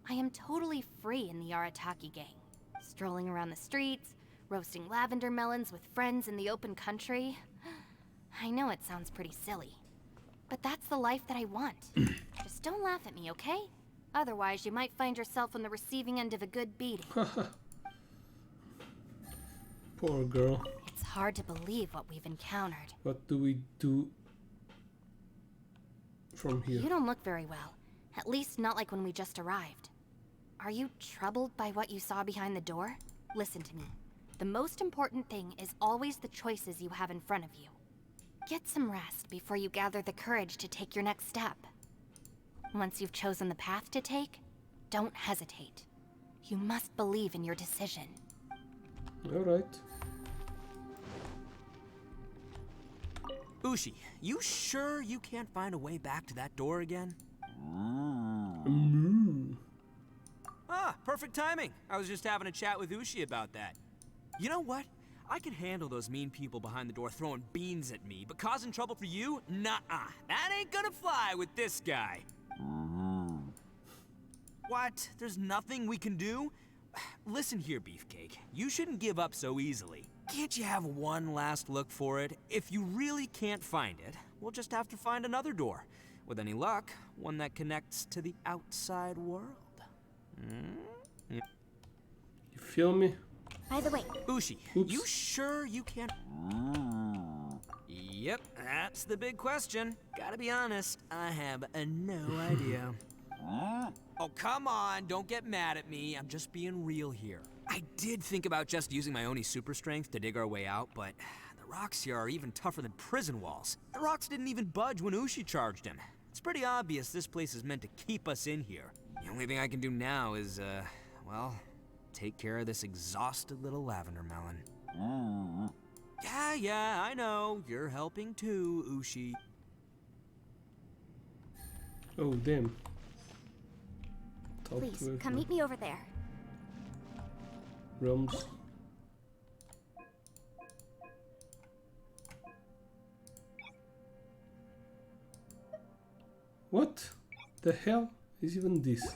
I am totally free in the Arataki gang. Strolling around the streets, roasting lavender melons with friends in the open country. I know it sounds pretty silly, but that's the life that I want. Just don't laugh at me, okay? Otherwise, you might find yourself on the receiving end of a good beating. Poor girl. It's hard to believe what we've encountered. What do we do from here? You don't look very well. At least not like when we just arrived. Are you troubled by what you saw behind the door? Listen to me. The most important thing is always the choices you have in front of you. Get some rest before you gather the courage to take your next step. Once you've chosen the path to take, don't hesitate. You must believe in your decision. Alright. Ushi, you sure you can't find a way back to that door again? Ah, perfect timing. I was just having a chat with Ushi about that. You know what? I can handle those mean people behind the door throwing beans at me, but causing trouble for you? Nuh-uh. That ain't gonna fly with this guy. What? There's nothing we can do? Listen here, Beefcake. You shouldn't give up so easily. Can't you have one last look for it? If you really can't find it, we'll just have to find another door. With any luck, one that connects to the outside world. You feel me? By the way, Ushi, Oops. you sure you can't... Yep, that's the big question. Gotta be honest, I have no idea. Oh, come on, don't get mad at me. I'm just being real here. I did think about just using my Oni super strength to dig our way out, but the rocks here are even tougher than prison walls. The rocks didn't even budge when Ushi charged him. It's pretty obvious this place is meant to keep us in here. The only thing I can do now is, well, take care of this exhausted little lavender melon. Yeah, I know. You're helping too, Ushi. Oh, damn. Talk Please, to her. come meet me over there. Realms. What the hell is even this?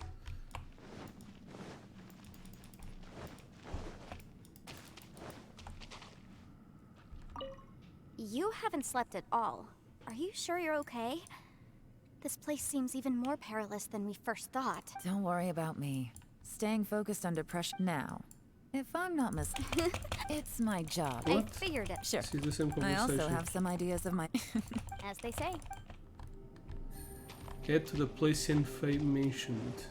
You haven't slept at all. Are you sure you're okay? This place seems even more perilous than we first thought. Don't worry about me. Staying focused under pressure now. If I'm not mistaken, it's my job. I figured it. Sure. This is the same I conversation. also have some ideas of my... As they say. Head to the place Yenfei mentioned.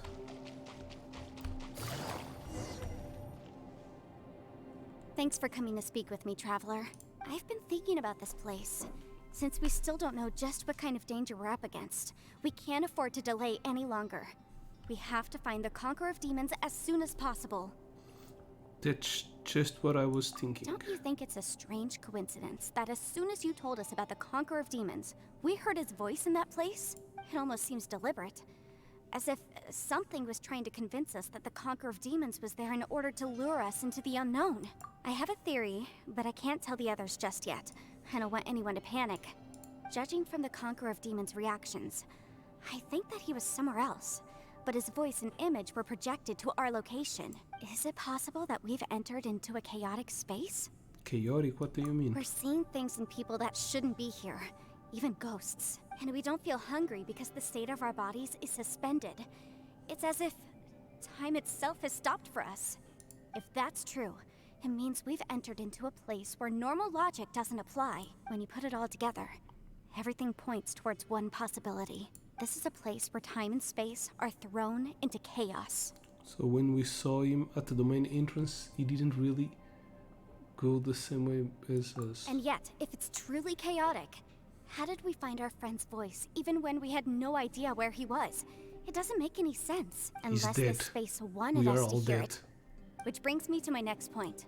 Thanks for coming to speak with me, Traveler. I've been thinking about this place. Since we still don't know just what kind of danger we're up against, we can't afford to delay any longer. We have to find the Conqueror of Demons as soon as possible. That's just what I was thinking. Don't you think it's a strange coincidence that as soon as you told us about the Conqueror of Demons, we heard his voice in that place? It almost seems deliberate. As if something was trying to convince us that the Conqueror of Demons was there in order to lure us into the unknown. I have a theory, but I can't tell the others just yet. I don't want anyone to panic. Judging from the Conqueror of Demons' reactions, I think that he was somewhere else, but his voice and image were projected to our location. Is it possible that we've entered into a chaotic space? Chaotic? What do you mean? We're seeing things and people that shouldn't be here, even ghosts. And we don't feel hungry because the state of our bodies is suspended. It's as if time itself has stopped for us. If that's true, it means we've entered into a place where normal logic doesn't apply. When you put it all together, everything points towards one possibility. This is a place where time and space are thrown into chaos. So when we saw him at the domain entrance, he didn't really go the same way as us. And yet, if it's truly chaotic, how did we find our friend's voice even when we had no idea where he was? It doesn't make any sense unless dead. this space wanted We are us to all hear dead. it. Which brings me to my next point.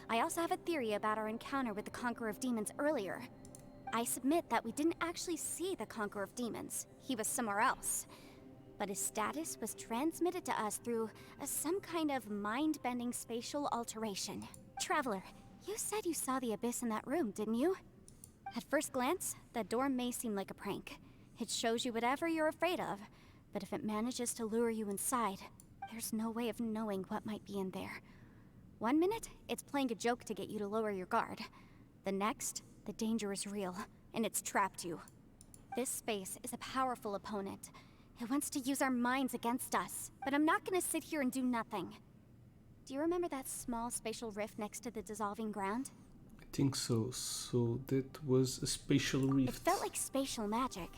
I also have a theory about our encounter with the Conqueror of Demons earlier. I submit that we didn't actually see the Conqueror of Demons. He was somewhere else. But his status was transmitted to us through some kind of mind-bending spatial alteration. Traveler, you said you saw the abyss in that room, didn't you? At first glance, that door may seem like a prank. It shows you whatever you're afraid of, but if it manages to lure you inside, there's no way of knowing what might be in there. 1 minute, it's playing a joke to get you to lower your guard. The next, the danger is real, and it's trapped you. This space is a powerful opponent. It wants to use our minds against us, but I'm not gonna sit here and do nothing. Do you remember that small spatial rift next to the dissolving ground? I think so. So that was a spatial rift. It felt like spatial magic,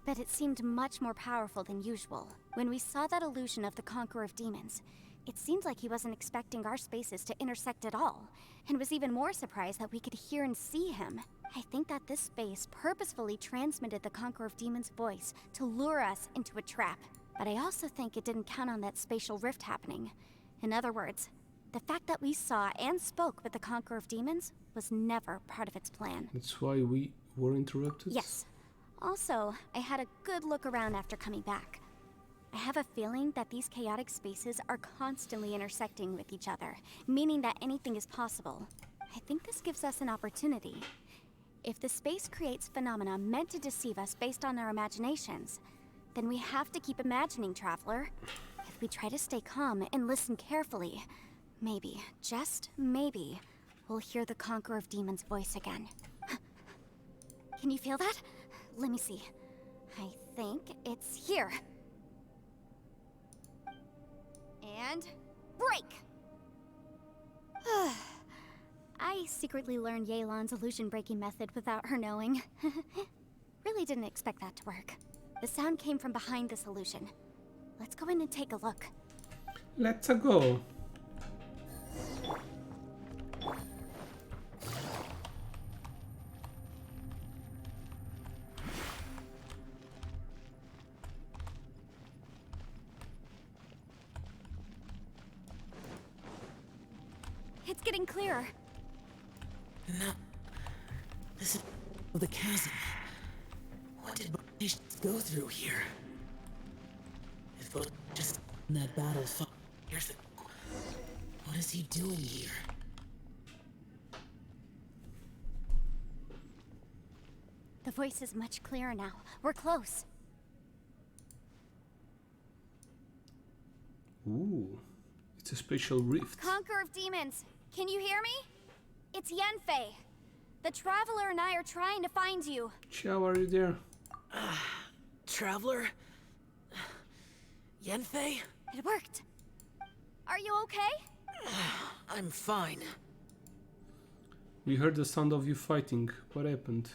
but it seemed much more powerful than usual. When we saw that illusion of the Conqueror of Demons, it seemed like he wasn't expecting our spaces to intersect at all, and was even more surprised that we could hear and see him. I think that this space purposefully transmitted the Conqueror of Demons' voice to lure us into a trap. But I also think it didn't count on that spatial rift happening. In other words, the fact that we saw and spoke with the Conqueror of Demons was never part of its plan. That's why we were interrupted? Yes. Also, I had a good look around after coming back. I have a feeling that these chaotic spaces are constantly intersecting with each other, meaning that anything is possible. I think this gives us an opportunity. If the space creates phenomena meant to deceive us based on our imaginations, then we have to keep imagining, Traveler. If we try to stay calm and listen carefully, maybe, just maybe, we'll hear the Conqueror of Demons' voice again. Can you feel that? Let me see. I think it's here. And break! I secretly learned YEAHlan's illusion-breaking method without her knowing. Really didn't expect that to work. The sound came from behind this illusion. Let's go in and take a look. Let's go. It's getting clearer. No. This is the chasm. What did Goldfish go through here? If Goldfish just in that battle fought years ago, what is he doing here? The voice is much clearer now. We're close. Ooh, it's a special rift. Conqueror of demons, can you hear me? It's Yanfei. The Traveler and I are trying to find you. Xiao, are you there? Traveler? Yanfei? It worked. Are you okay? I'm fine. We heard the sound of you fighting. What happened?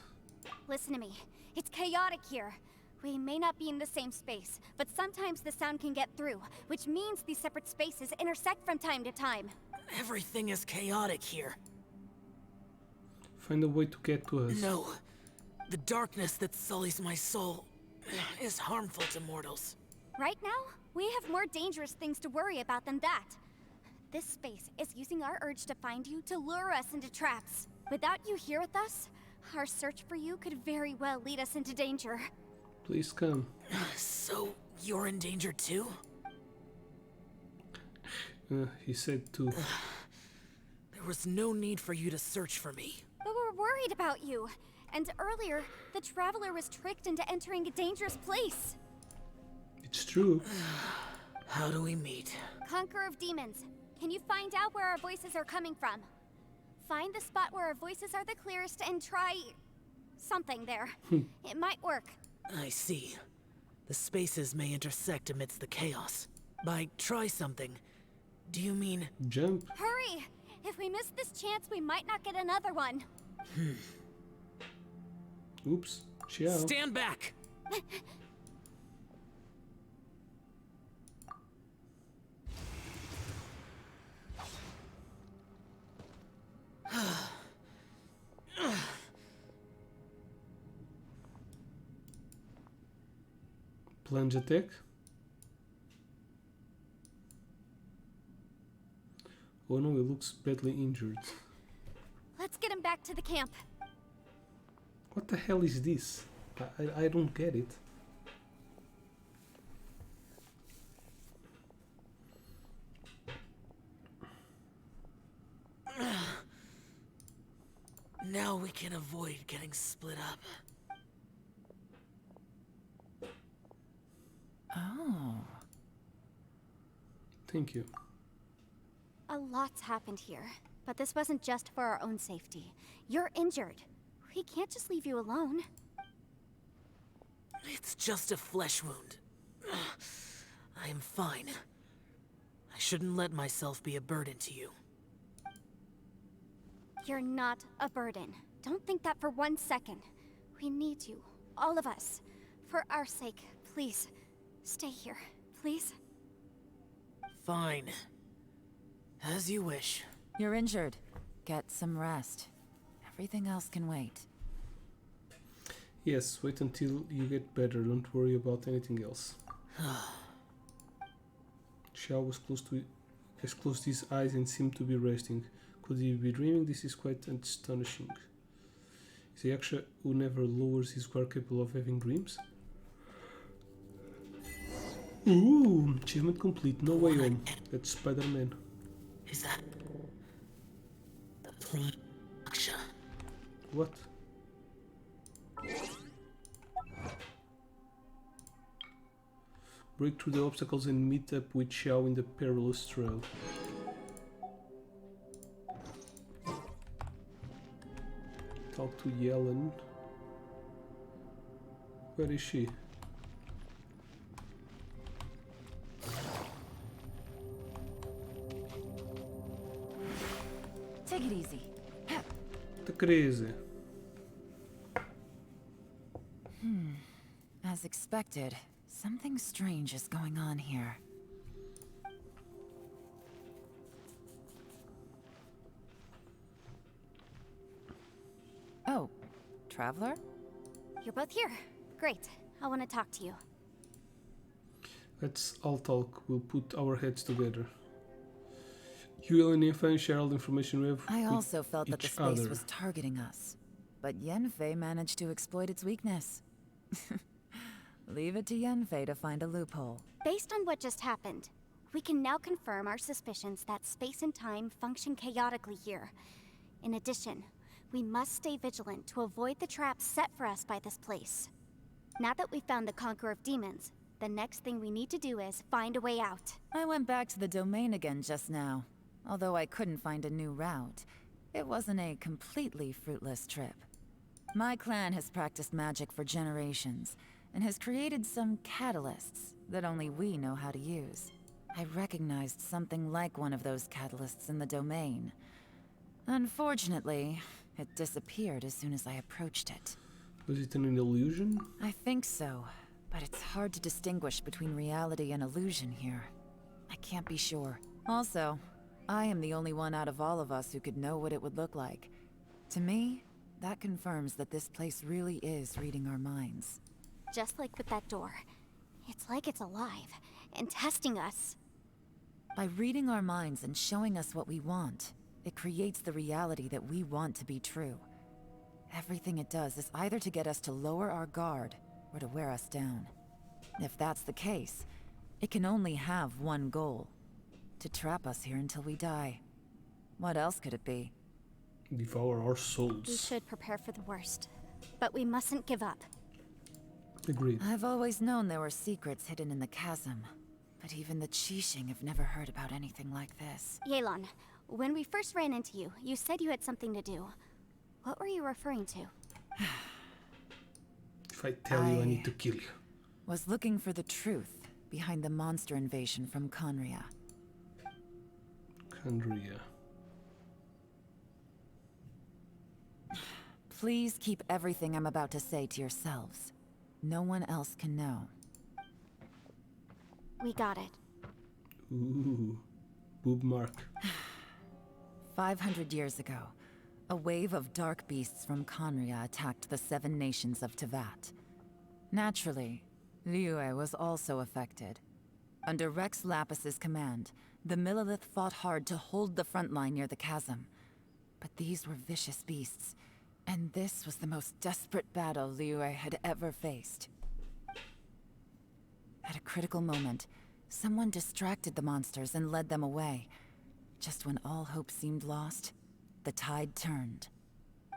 Listen to me. It's chaotic here. We may not be in the same space, but sometimes the sound can get through, which means these separate spaces intersect from time to time. Everything is chaotic here. Find a way to get to us. No. The darkness that sullies my soul is harmful to mortals. Right now, we have more dangerous things to worry about than that. This space is using our urge to find you to lure us into traps. Without you here with us, our search for you could very well lead us into danger. Please come. So, you're in danger too? He said too. There was no need for you to search for me. But we're worried about you. And earlier, the Traveler was tricked into entering a dangerous place. It's true. How do we meet? Conqueror of demons, can you find out where our voices are coming from? Find the spot where our voices are the clearest and try... something there. It might work. I see. The spaces may intersect amidst the chaos. By try something, do you mean... Jump. Hurry! If we miss this chance, we might not get another one. Oops. Xiao. Stand back! Plunge attack. Oh no, he looks badly injured. Let's get him back to the camp. What the hell is this? I don't get it. Now we can avoid getting split up. Oh. Thank you. A lot's happened here, but this wasn't just for our own safety. You're injured. We can't just leave you alone. It's just a flesh wound. I am fine. I shouldn't let myself be a burden to you. You're not a burden. Don't think that for 1 second. We need you, all of us. For our sake, please, stay here, please. Fine. As you wish. You're injured. Get some rest. Everything else can wait. Yes, wait until you get better. Don't worry about anything else. Xiao has closed his eyes and seemed to be resting. Could he be dreaming? This is quite astonishing. Is he actually who never lowers his guard capable of having dreams? Ooh, achievement complete. No way home. That's Spider-Man. Is that... the prime... What? Break through the obstacles and meet up with Xiao in the perilous trail. Talk to YEAHlan. Where is she? Take it easy. The crazy. As expected, Something strange is going on here. Oh, Traveler? You're both here. Great. I want to talk to you. Let's all talk. We'll put our heads together. YEAHlan and Yanfei share all the information we have I with also felt that the each space other. was targeting us, but Yanfei managed to exploit its weakness. Leave it to Yanfei to find a loophole. Based on what just happened, we can now confirm our suspicions that space and time function chaotically here. In addition, we must stay vigilant to avoid the traps set for us by this place. Now that we've found the Conqueror of Demons, the next thing we need to do is find a way out. I went back to the domain again just now. Although I couldn't find a new route, it wasn't a completely fruitless trip. My clan has practiced magic for generations, and has created some catalysts that only we know how to use. I recognized something like one of those catalysts in the domain. Unfortunately, it disappeared as soon as I approached it. Was it an illusion? I think so, but it's hard to distinguish between reality and illusion here. I can't be sure. Also, I am the only one out of all of us who could know what it would look like. To me, that confirms that this place really is reading our minds. Just like with that door. It's like it's alive, and testing us. By reading our minds and showing us what we want, it creates the reality that we want to be true. Everything it does is either to get us to lower our guard, or to wear us down. If that's the case, it can only have one goal. To trap us here until we die. What else could it be? Devour our We souls. should prepare for the worst. But we mustn't give up. Agreed. I've always known there were secrets hidden in the chasm. But even the Qixing have never heard about anything like this. YEAHlan, when we first ran into you, you said you had something to do. What were you referring to? If I tell you, I need to kill you. Was looking for the truth behind the monster invasion from Conria. Andrea. Please keep everything I'm about to say to yourselves. No one else can know. We got it. Ooh. Boob mark. 500 years ago, a wave of dark beasts from Conria attacked the 7 nations of Tevat. Naturally, Liyue was also affected. Under Rex Lapis's command, the Millelith fought hard to hold the front line near the chasm. But these were vicious beasts, and this was the most desperate battle Liyue had ever faced. At a critical moment, someone distracted the monsters and led them away. Just when all hope seemed lost, the tide turned.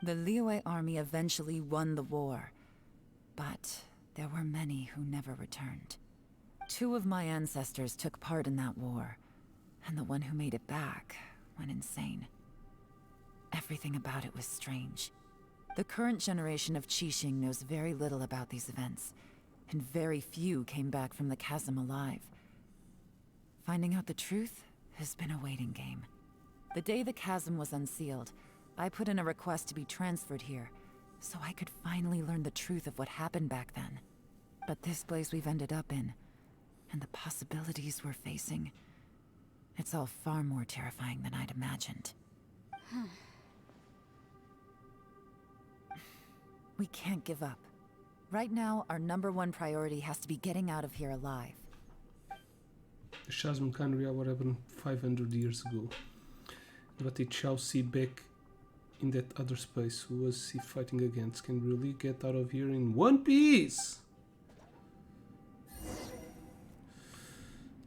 The Liyue army eventually won the war, but there were many who never returned. 2 of my ancestors took part in that war, and the one who made it back went insane. Everything about it was strange. The current generation of Qixing knows very little about these events, and very few came back from the chasm alive. Finding out the truth has been a waiting game. The day the chasm was unsealed, I put in a request to be transferred here, so I could finally learn the truth of what happened back then. But this place we've ended up in, and the possibilities we're facing, it's all far more terrifying than I'd imagined. We can't give up. Right now, our #1 priority has to be getting out of here alive. The Chasm Canria what happened 500 years ago. But it shall see back in that other space. Who was he fighting against? Can really get out of here in one piece!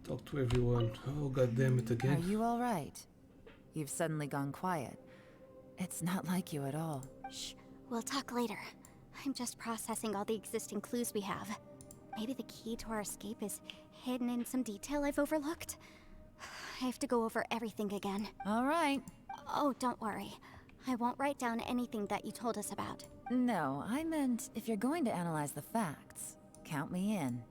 Talk to everyone. Oh, god damn it again. Are you alright? You've suddenly gone quiet. It's not like you at all. Shh, we'll talk later. I'm just processing all the existing clues we have. Maybe the key to our escape is hidden in some detail I've overlooked. I have to go over everything again. Alright. Oh, don't worry. I won't write down anything that you told us about. No, I meant if you're going to analyze the facts, count me in.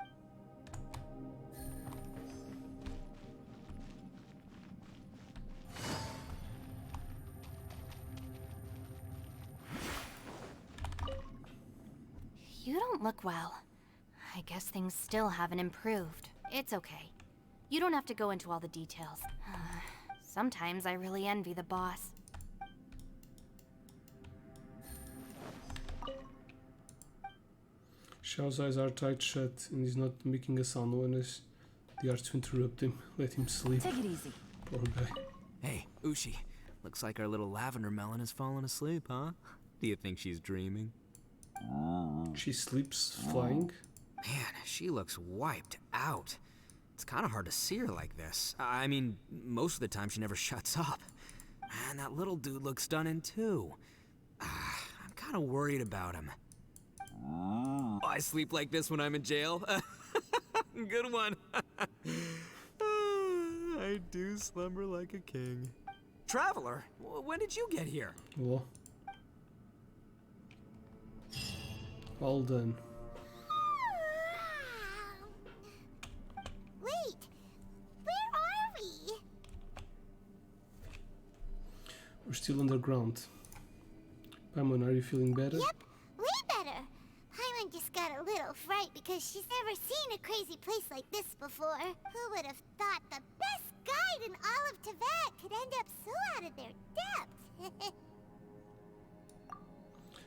You don't look well. I guess things still haven't improved. It's okay. You don't have to go into all the details. Sometimes I really envy the boss. Xiao's eyes are tight shut and he's not making a sound when the arts to interrupt him. Let him sleep. Take it easy. Poor guy. Hey, Ushi. Looks like our little lavender melon has fallen asleep, huh? Do you think she's dreaming? She sleeps flying. Man, she looks wiped out. It's kind of hard to see her like this. I mean, most of the time she never shuts up. And that little dude looks stunning too. I'm kind of worried about him. Oh, I sleep like this when I'm in jail. Good one. I do slumber like a king. Traveler, when did you get here? Well, all done. Wait, where are we? We're still underground. Paimon, are you feeling better? Yep, way better. Paimon just got a little fright because she's never seen a crazy place like this before. Who would have thought the best guide in all of Teyvat could end up so out of their depth?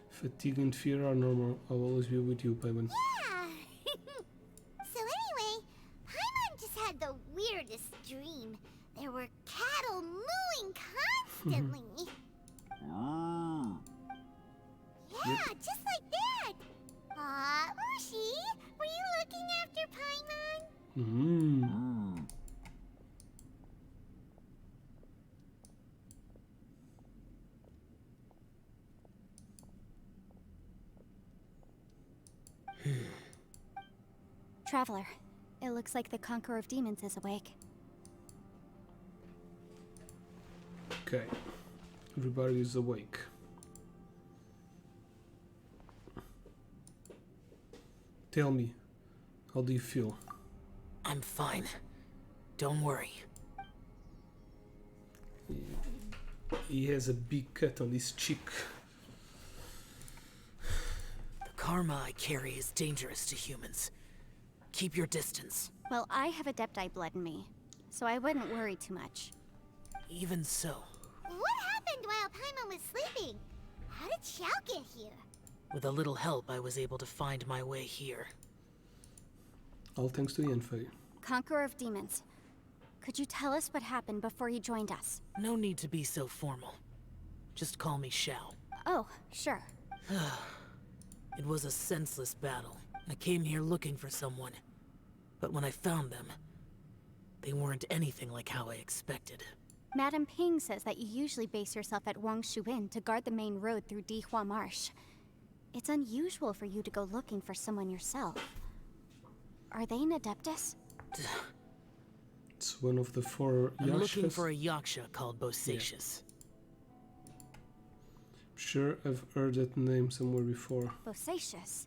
Fatigue and fear are normal. I'll always be with you, Paimon. Yeah. So anyway, Paimon just had the weirdest dream. There were cattle mooing constantly. Yeah, just like that. Aw, Ushi, were you looking after Paimon? Traveler, it looks like the Conqueror of Demons is awake. Okay. Everybody is awake. Tell me, how do you feel? I'm fine. Don't worry. He has a big cut on his cheek. The karma I carry is dangerous to humans. Keep your distance. Well, I have Adepti blood in me, so I wouldn't worry too much. Even so, What happened while Paimon was sleeping? How did Xiao get here? with a little help, I was able to find my way here. All thanks to Yanfei. Conqueror of Demons, could you tell us what happened before you joined us? No need to be so formal. Just call me Xiao. Oh, sure. It was a senseless battle. I came here looking for someone. But when I found them, they weren't anything like how I expected. Madam Ping says that you usually base yourself at Wangshu Inn to guard the main road through Dihua Marsh. It's unusual for you to go looking for someone yourself. Are they an Adeptus? It's one of the 4 I'm Yakshas. looking for a Yaksha called Bosacius. Sure, I've heard that name somewhere before. Bosacious?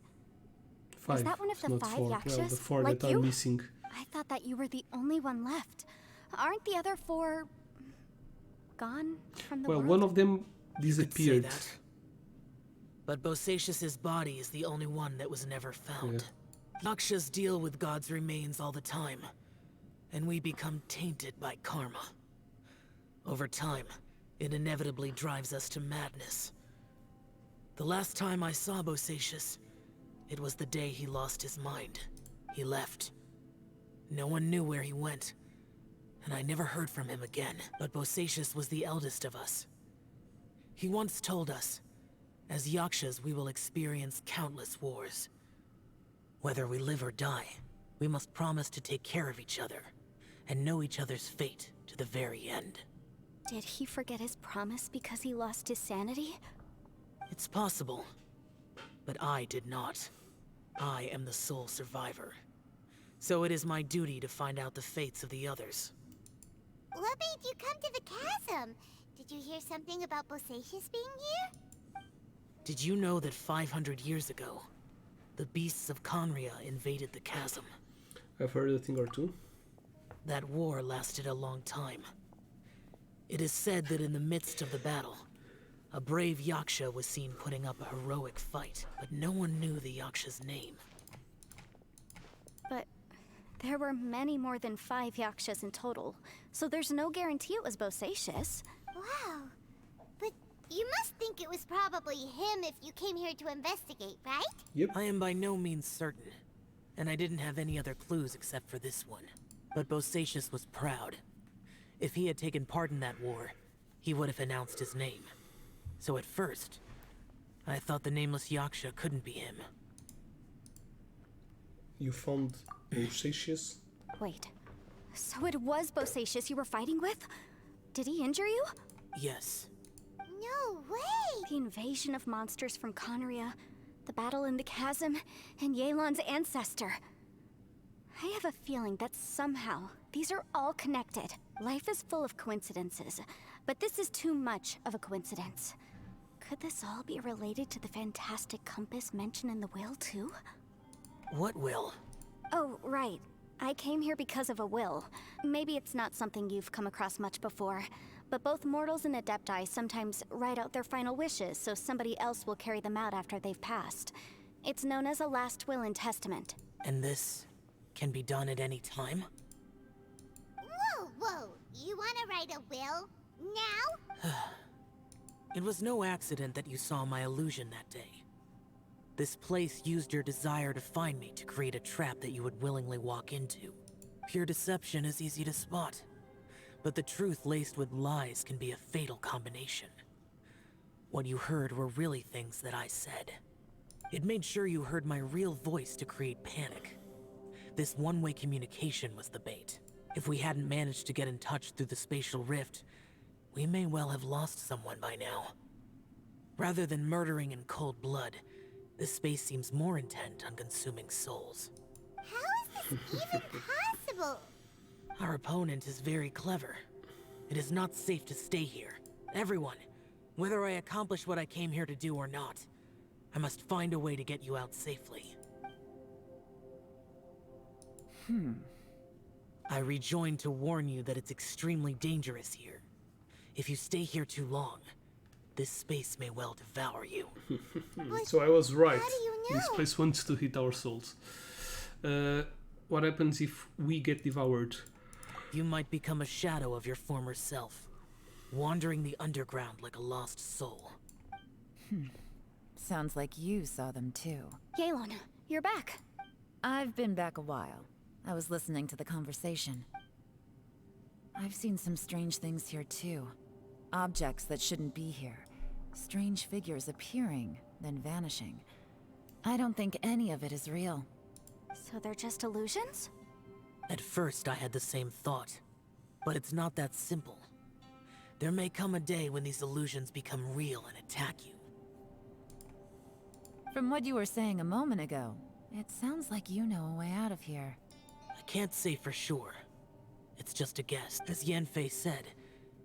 5. Is that one of it's the not 5 4. Yakshas? Well, the 4 like that you? are missing. I thought that you were the only one left. Aren't the other 4... gone from the Well, world? one of them You could say disappeared. that. But Bosacius's body is the only one that was never found. Yakshas deal with God's remains all the time, and we become tainted by karma. Over time, it inevitably drives us to madness. The last time I saw Bosacius, it was the day he lost his mind. He left. No one knew where he went, and I never heard from him again. But Bosacius was the eldest of us. He once told us, as Yakshas we will experience countless wars. Whether we live or die, we must promise to take care of each other, and know each other's fate to the very end. Did he forget his promise because he lost his sanity? It's possible, but I did not. I am the sole survivor. So it is my duty to find out the fates of the others. What made you come to the chasm? Did you hear something about Bosacius being here? Did you know that 500 years ago, the beasts of Conria invaded the chasm? I've heard a thing or two. That war lasted a long time. It is said that in the midst of the battle, a brave Yaksha was seen putting up a heroic fight, but no one knew the Yaksha's name. There were many more than 5 Yakshas in total, so there's no guarantee it was Bosacius. Wow. But you must think it was probably him if you came here to investigate, right? Yep. I am by no means certain, and I didn't have any other clues except for this one. But Bosacius was proud. If he had taken part in that war, he would have announced his name. So at first, I thought the nameless Yaksha couldn't be him. You found Bosacius? Wait, so it was Bosacius you were fighting with? Did he injure you? Yes. No way! The invasion of monsters from Conria, the battle in the chasm, and YEAHlan's ancestor. I have a feeling that somehow these are all connected. Life is full of coincidences, but this is too much of a coincidence. Could this all be related to the fantastic compass mentioned in the will, too? What will? Oh, right. I came here because of a will. Maybe it's not something you've come across much before, but both mortals and adepti sometimes write out their final wishes so somebody else will carry them out after they've passed. It's known as a last will and testament. And this can be done at any time? Whoa, whoa! You wanna write a will? Now? It was no accident that you saw my illusion that day. This place used your desire to find me to create a trap that you would willingly walk into. Pure deception is easy to spot, but the truth laced with lies can be a fatal combination. What you heard were really things that I said. It made sure you heard my real voice to create panic. This one-way communication was the bait. If we hadn't managed to get in touch through the spatial rift, we may well have lost someone by now. Rather than murdering in cold blood, this space seems more intent on consuming souls. How is this even possible? Our opponent is very clever. It is not safe to stay here. Everyone, whether I accomplish what I came here to do or not, I must find a way to get you out safely. I rejoined to warn you that it's extremely dangerous here. If you stay here too long, this space may well devour you. So I was right. How do you know? This place wants to hit our souls. What happens if we get devoured? You might become a shadow of your former self, wandering the underground like a lost soul. Sounds like you saw them too. YEAHlan, you're back. I've been back a while. I was listening to the conversation. I've seen some strange things here too. Objects that shouldn't be here. Strange figures appearing, then vanishing. I don't think any of it is real. So they're just illusions? At first I had the same thought, but it's not that simple. There may come a day when these illusions become real and attack you. From what you were saying a moment ago, it sounds like you know a way out of here. I can't say for sure. It's just a guess. As Yanfei said,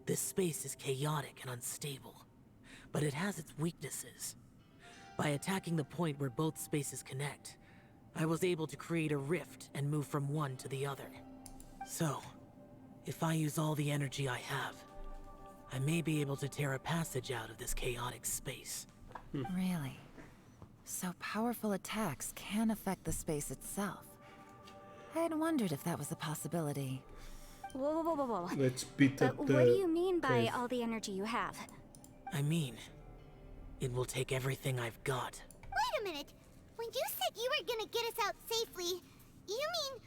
this space is chaotic and unstable, but it has its weaknesses. By attacking the point where both spaces connect, I was able to create a rift and move from one to the other. So, if I use all the energy I have, I may be able to tear a passage out of this chaotic space. Really? So powerful attacks can affect the space itself. I had wondered if that was a possibility. Whoa, whoa, whoa, whoa, whoa. Let's beat up the What do you mean by cave. all the energy you have? I mean, it will take everything I've got. Wait a minute. When you said you were gonna get us out safely, you mean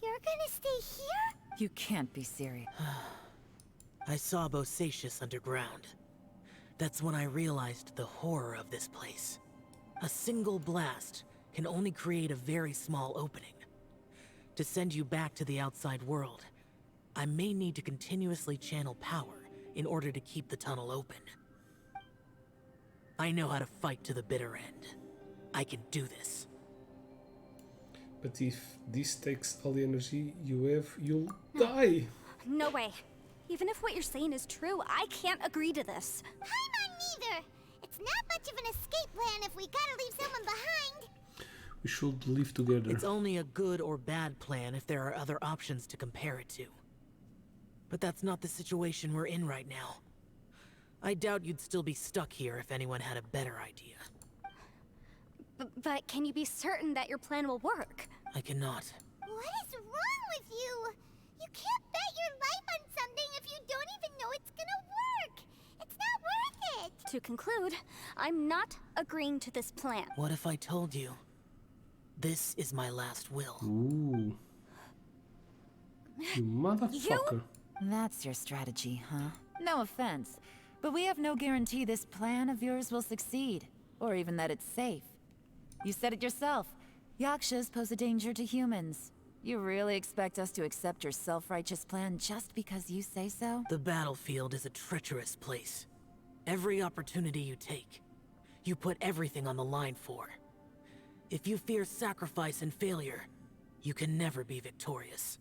you're gonna stay here? You can't be serious. I saw Bosacius underground. That's when I realized the horror of this place. A single blast can only create a very small opening. To send you back to the outside world, I may need to continuously channel power in order to keep the tunnel open. I know how to fight to the bitter end. I can do this. But if this takes all the energy you have, you'll die. No way. Even if what you're saying is true, I can't agree to this. I'm on neither. It's not much of an escape plan if we gotta leave someone behind. We should live together. It's only a good or bad plan if there are other options to compare it to. But that's not the situation we're in right now. I doubt you'd still be stuck here if anyone had a better idea. But can you be certain that your plan will work? I cannot. What is wrong To conclude, I'm not agreeing to this plan. What if I told you this is my last will? Ooh. You motherfucker. That's your strategy, huh? No offense, but we have no guarantee this plan of yours will succeed, or even that it's safe. You said it yourself. Yakshas pose a danger to humans. You really expect us to accept your self-righteous plan just because you say so? The battlefield is a treacherous place. Every opportunity you take, you put everything on the line for. If you fear sacrifice and failure, you can never be victorious.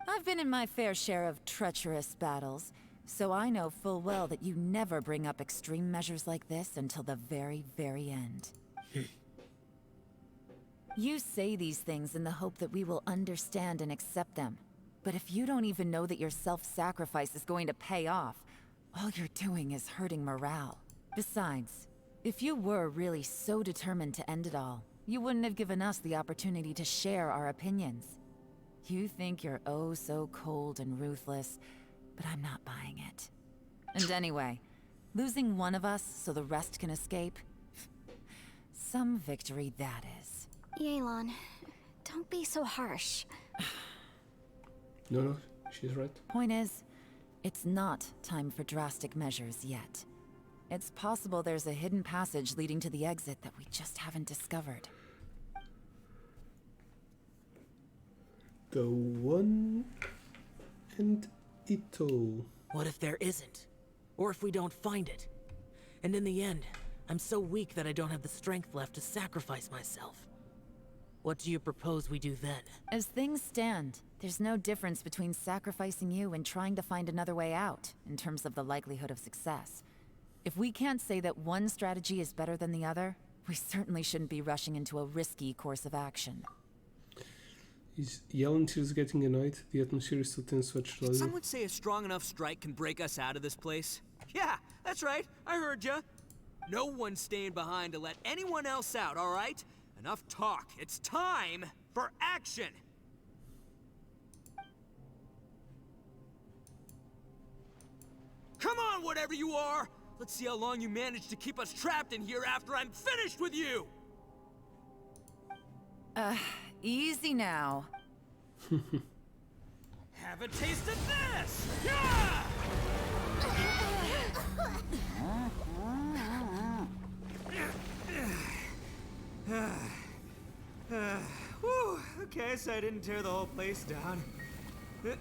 I've been in my fair share of treacherous battles, so I know full well that you never bring up extreme measures like this until the very, very end. You say these things in the hope that we will understand and accept them. But if you don't even know that your self-sacrifice is going to pay off, all you're doing is hurting morale. Besides, if you were really so determined to end it all, you wouldn't have given us the opportunity to share our opinions. You think you're oh so cold and ruthless, but I'm not buying it. And anyway, losing one of us so the rest can escape? Some victory that is. YEAHlan, don't be so harsh. No, she's right. Point is, it's not time for drastic measures yet. It's possible there's a hidden passage leading to the exit that we just haven't discovered. The one and Ito. What if there isn't? Or if we don't find it? And in the end, I'm so weak that I don't have the strength left to sacrifice myself. What do you propose we do then? As things stand, there's no difference between sacrificing you and trying to find another way out, in terms of the likelihood of success. If we can't say that one strategy is better than the other, we certainly shouldn't be rushing into a risky course of action. Is YEAHlan is getting annoyed? The atmosphere is still tense. Did someone say a strong enough strike can break us out of this place? Yeah, that's right. I heard ya. No one's staying behind to let anyone else out, all right? Enough talk. It's time for action! Come on, whatever you are! Let's see how long you manage to keep us trapped in here after I'm finished with you! Easy now. Have a taste of this! Yeah! Whew, okay, so I didn't tear the whole place down. But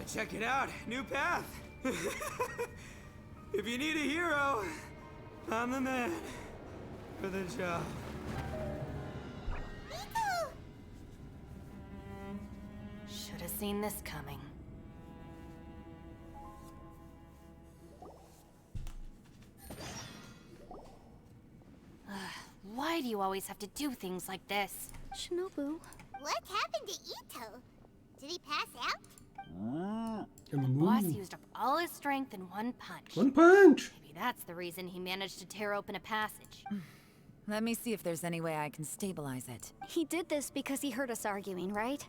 check it out, new path. If you need a hero, I'm the man for the job. Should have seen this coming. Why do you always have to do things like this? Shinobu. What happened to Ito? Did he pass out? The boss used up all his strength in one punch. One punch! Maybe that's the reason he managed to tear open a passage. Let me see if there's any way I can stabilize it. He did this because he heard us arguing, right?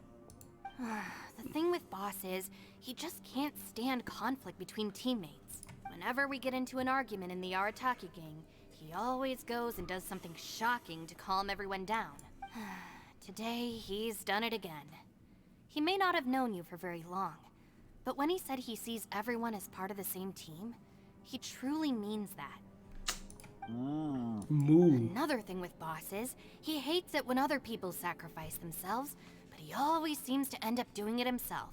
The thing with Boss is, he just can't stand conflict between teammates. Whenever we get into an argument in the Arataki gang, he always goes and does something shocking to calm everyone down. Today, he's done it again. He may not have known you for very long, but when he said he sees everyone as part of the same team, he truly means that. Moo. Another thing with Boss is, he hates it when other people sacrifice themselves, but he always seems to end up doing it himself.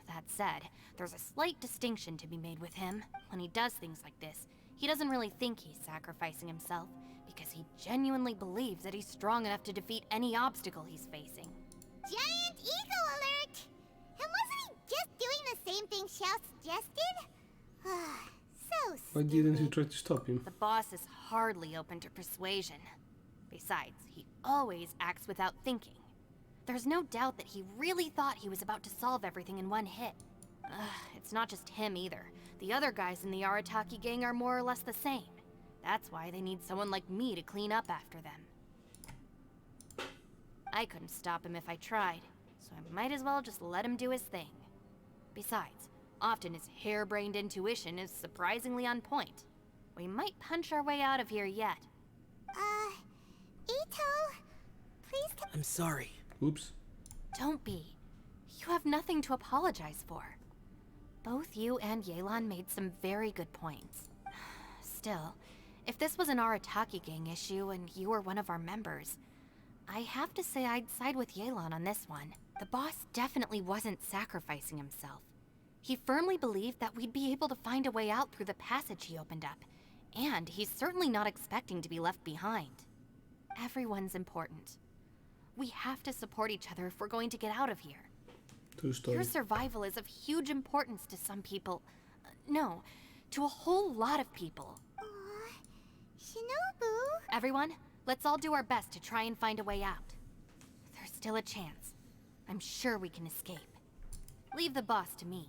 That said, there's a slight distinction to be made with him. When he does things like this, he doesn't really think he's sacrificing himself, because he genuinely believes that he's strong enough to defeat any obstacle he's facing. Giant ego alert! And wasn't he just doing the same thing Xiao suggested? So stupid. Why didn't you try to stop him? The boss is hardly open to persuasion. Besides, he always acts without thinking. There's no doubt that he really thought he was about to solve everything in one hit. It's not just him either. The other guys in the Arataki gang are more or less the same. That's why they need someone like me to clean up after them. I couldn't stop him if I tried, so I might as well just let him do his thing. Besides, Often his harebrained intuition is surprisingly on point. We might punch our way out of here yet. Ito, please I'm sorry. Oops. Don't be. You have nothing to apologize for. Both you and YEAHlan made some very good points. Still, if this was an Arataki gang issue and you were one of our members, I have to say I'd side with YEAHlan on this one. The boss definitely wasn't sacrificing himself. He firmly believed that we'd be able to find a way out through the passage he opened up, and he's certainly not expecting to be left behind. Everyone's important. We have to support each other if we're going to get out of here. True story. Your survival is of huge importance to some people. No, to a whole lot of people. Shinobu. Everyone, let's all do our best to try and find a way out. There's still a chance. I'm sure we can escape. Leave the boss to me.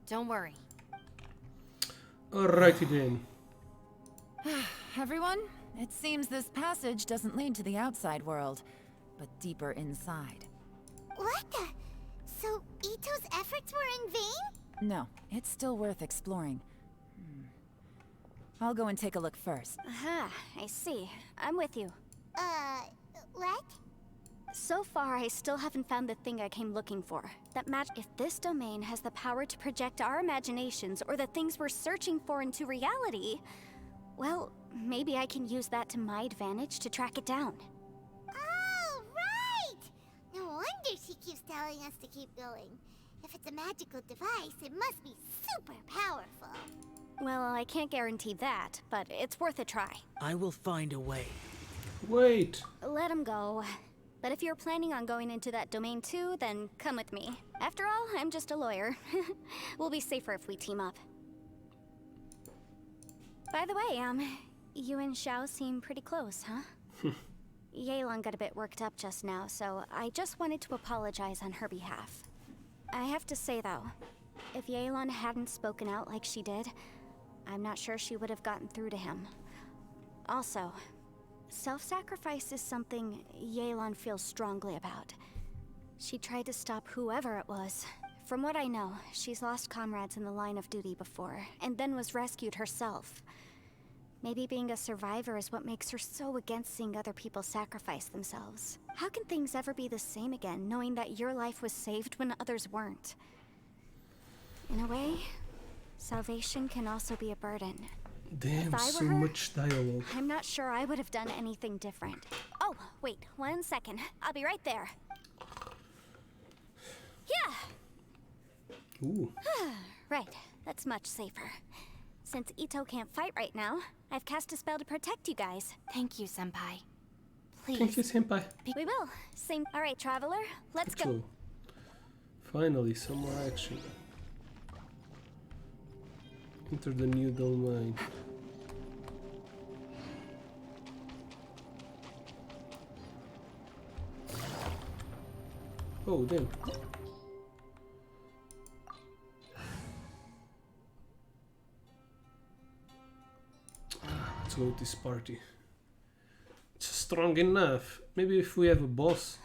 Don't worry. Alrighty then. Everyone, it seems this passage doesn't lead to the outside world, but deeper inside. What the? So Ito's efforts were in vain? No, it's still worth exploring. I'll go and take a look first. Aha, I see. I'm with you. What? So far, I still haven't found the thing I came looking for. If this domain has the power to project our imaginations or the things we're searching for into reality, well, maybe I can use that to my advantage to track it down. Oh, right! No wonder she keeps telling us to keep going. If it's a magical device, it must be super powerful. Well, I can't guarantee that, but it's worth a try. I will find a way. Wait. Let him go. But if you're planning on going into that domain too, then come with me. After all, I'm just a lawyer. We'll be safer if we team up. By the way, you and Xiao seem pretty close, huh? YEAHlan got a bit worked up just now, so I just wanted to apologize on her behalf. I have to say though, if YEAHlan hadn't spoken out like she did, I'm not sure she would have gotten through to him. Also, self-sacrifice is something YEAHlan feels strongly about. She tried to stop whoever it was. From what I know, she's lost comrades in the line of duty before, and then was rescued herself. Maybe being a survivor is what makes her so against seeing other people sacrifice themselves. How can things ever be the same again, knowing that your life was saved when others weren't? In a way, salvation can also be a burden. Damn, If I so were her, much dialogue. I'm not sure I would have done anything different. Oh, wait, 1 second. I'll be right there. Yeah! Ooh. Right, that's much safer. Since Ito can't fight right now, I've cast a spell to protect you guys. Thank you, Senpai. Please. Thank you, senpai. We will. Same. All right, traveler, let's go. Cool. Finally, some more action. Enter the new domain. Oh, damn. Let's go with this party. It's strong enough. Maybe if we have a boss.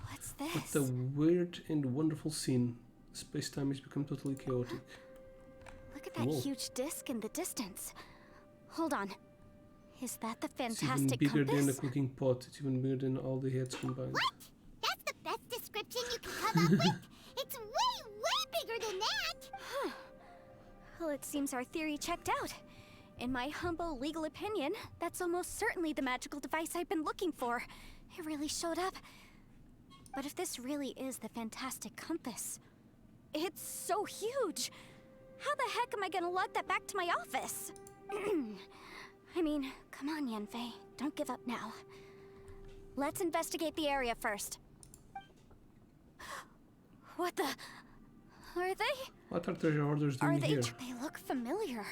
What's this? What a weird and wonderful scene. Space-time has become totally chaotic. Look at that Whoa. huge disc in the distance. Hold on. Is that the It's even fantastic bigger compass? than a cooking pot. It's even bigger than all the heads combined. What? That's the best description you can come up with? It's way, way bigger than that! Huh. Well, it seems our theory checked out. In my humble legal opinion, that's almost certainly the magical device I've been looking for. It really showed up. But if this really is the fantastic compass, it's so huge. How the heck am I gonna lug that back to my office? I mean, come on, Yanfei. Don't give up now. Let's investigate the area first. What the? Are they? What are treasure hoarders doing here? They look familiar.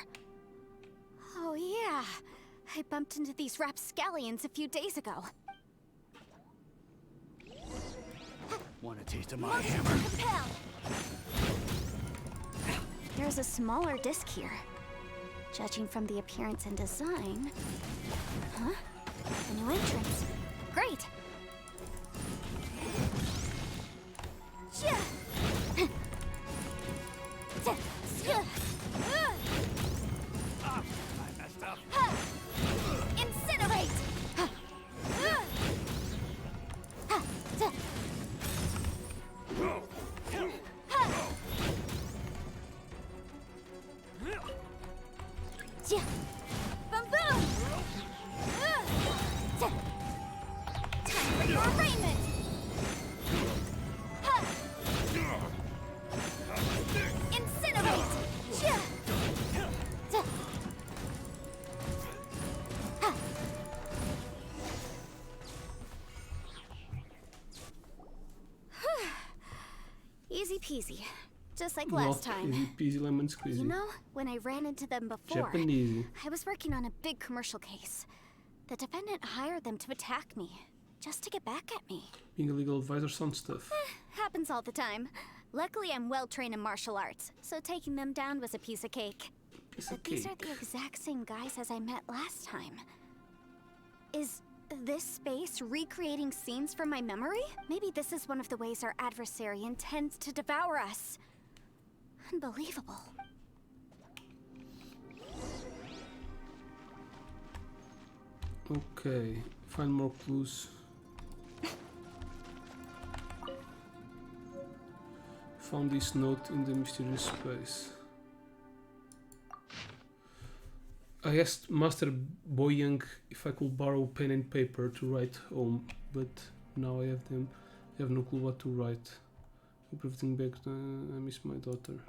Oh yeah. I bumped into these rapscallions a few days ago. Want a taste of my hammer? Compel. There's a smaller disc here. Judging from the appearance and design... Huh? A new entrance. Great! Boom boom! Time for your arraignment! Incinerate! Easy peasy. Just like last time. Easy peasy lemon squeezy. You know, when I ran into them before, Japanese. I was working on a big commercial case. The defendant hired them to attack me, just to get back at me. Being a legal advisor sounds tough. Happens all the time. Luckily, I'm well trained in martial arts, so taking them down was a piece of cake. But these are the exact same guys as I met last time. Is this space recreating scenes from my memory? Maybe this is one of the ways our adversary intends to devour us. Unbelievable. Okay, find more clues. Found this note in the mysterious space. I asked Master Boyang if I could borrow pen and paper to write home, but now I have them. I have no clue what to write. Hope everything back. I miss my daughter.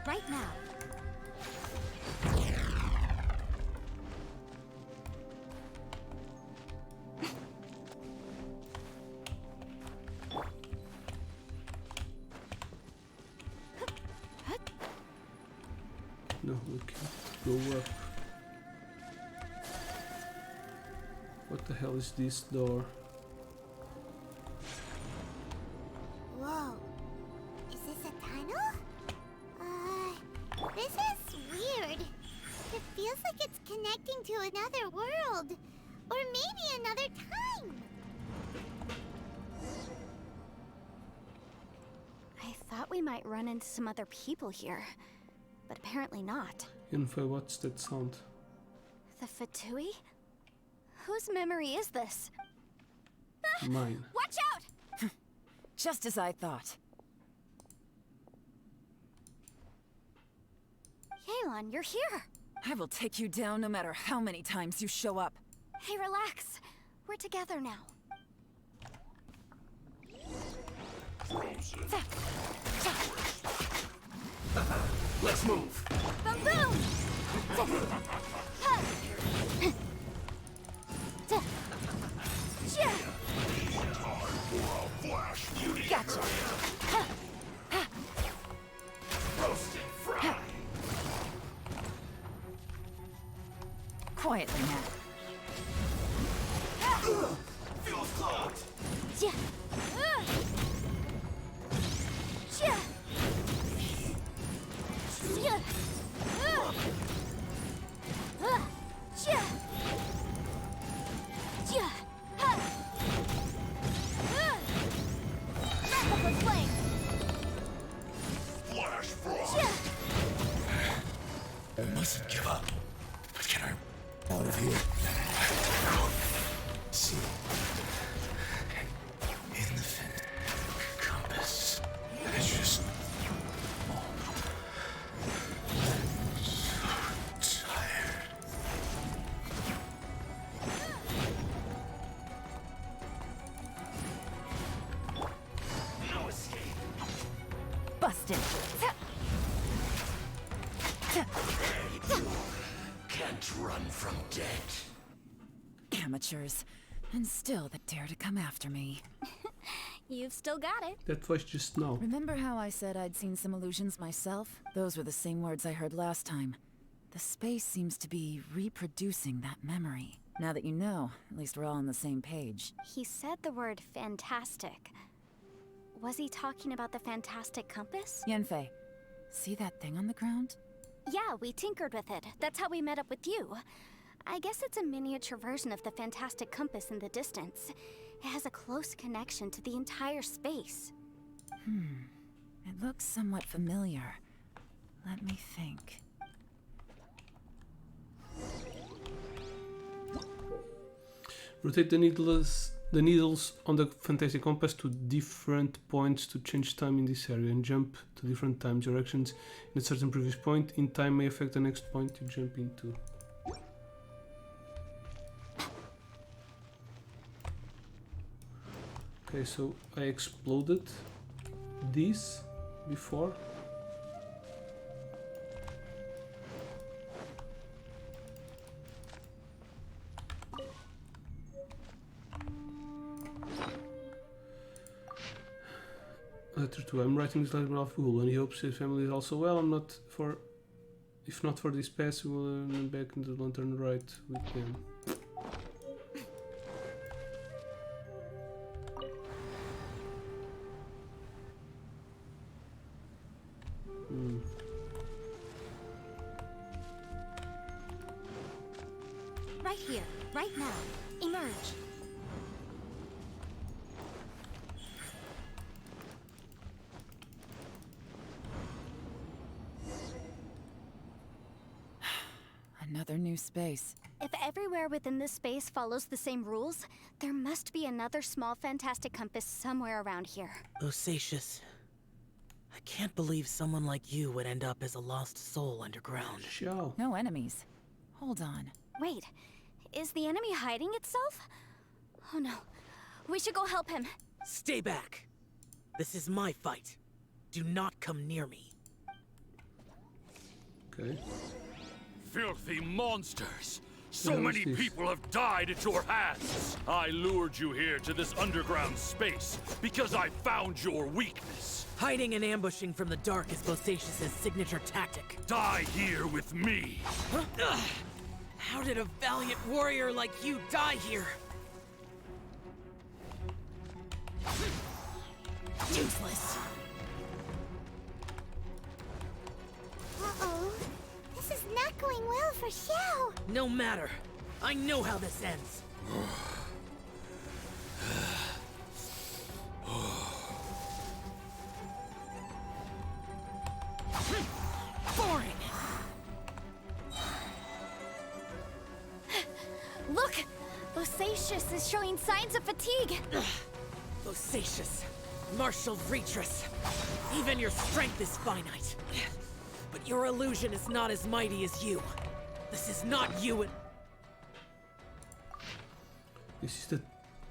Right now. No, we can't go up. What the hell is this door? Whoa. Is this a tunnel? This is weird. It feels like it's connecting to another world. Or maybe another time. I thought we might run into some other people here, but apparently not. Info, what's that sound? The Fatui? Whose memory is this? Mine. Watch out! Just as I thought. YEAHlan, you're here! I will take you down no matter how many times you show up. Hey, relax. We're together now. Let's move. Boom boom! Gotcha. Roasted fry. Quietly now. Feels clogged. Flash frost. I mustn't give up. But can I out of here? See. In the compass. It's just so tired. No escape. Busted. Can't run from death. Amateurs. And still they dare to come after me. You've still got it. That was just now. Remember how I said I'd seen some illusions myself? Those were the same words I heard last time. The space seems to be reproducing that memory. Now that you know, at least we're all on the same page. He said the word fantastic. Was he talking about the fantastic compass? Yanfei, see that thing on the ground? Yeah, we tinkered with it. That's how we met up with you. I guess it's a miniature version of the fantastic compass in the distance. It has a close connection to the entire space. It looks somewhat familiar. Let me think. Rotate the needles on the fantastic compass to different points to change time in this area and jump to different time directions in a certain previous point in time may affect the next point you jump into. Okay, so I exploded this before. Letter 2. I'm writing this letter of YEAHlan. He hopes his family is also well. If not for this pass, we will back into the lantern right with them. Right here, right now. Emerge. Another new space. If everywhere within this space follows the same rules, there must be another small fantastic compass somewhere around here. Bosacius. I can't believe someone like you would end up as a lost soul underground. Show. No enemies. Hold on. Wait, is the enemy hiding itself? Oh no, we should go help him. Stay back. This is my fight. Do not come near me. Okay. Filthy monsters! So Yeah, what's many this? people have died at your hands! I lured you here to this underground space because I found your weakness. Hiding and ambushing from the dark is Bosacius' signature tactic. Die here with me! Huh? Ugh. How did a valiant warrior like you die here? Useless. Uh-oh. This is not going well for Xiao. No matter. I know how this ends. Boring. Look! Bosacius is showing signs of fatigue. Bosacius. Martial Retris. Even your strength is finite. But your illusion is not as mighty as you. This is not you and... This is the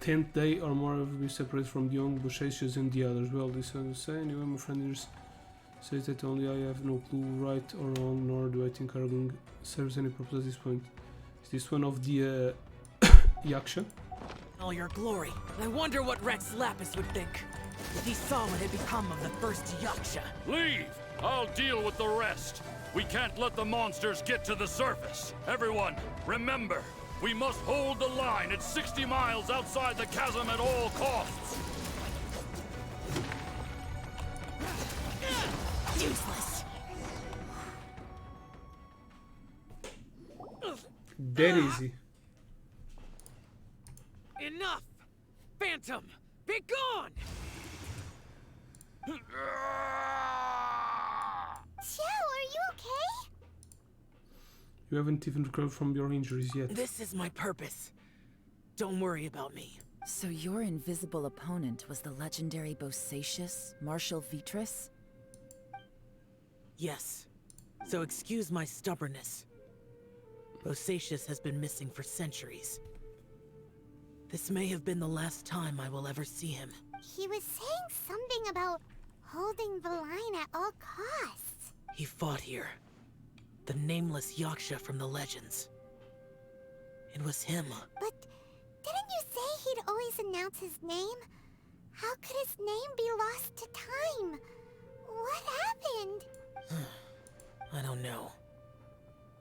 10th day or more of being separated from the young Bosacius and the others. Well, this is say anyway, my friend says that only I have no clue right or wrong, nor do I think arguing serves any purpose at this point. Is this one of the YEAHlan? all your glory. I wonder what Rex Lapis would think if he saw what had become of the first YEAHlan. Leave! I'll deal with the rest. We can't let the monsters get to the surface. Everyone, remember, we must hold the line at 60 miles outside the chasm at all costs. Useless. That easy. Enough! Phantom, be gone! Xiao, are you okay? You haven't even recovered from your injuries yet. This is my purpose. Don't worry about me. So your invisible opponent was the legendary Bosacius, Martial Vitris? Yes. So excuse my stubbornness. Bosacius has been missing for centuries. This may have been the last time I will ever see him. He was saying something about holding the line at all costs. He fought here. The nameless YEAHlan from the legends. It was him. But didn't you say he'd always announce his name? How could his name be lost to time? What happened? I don't know.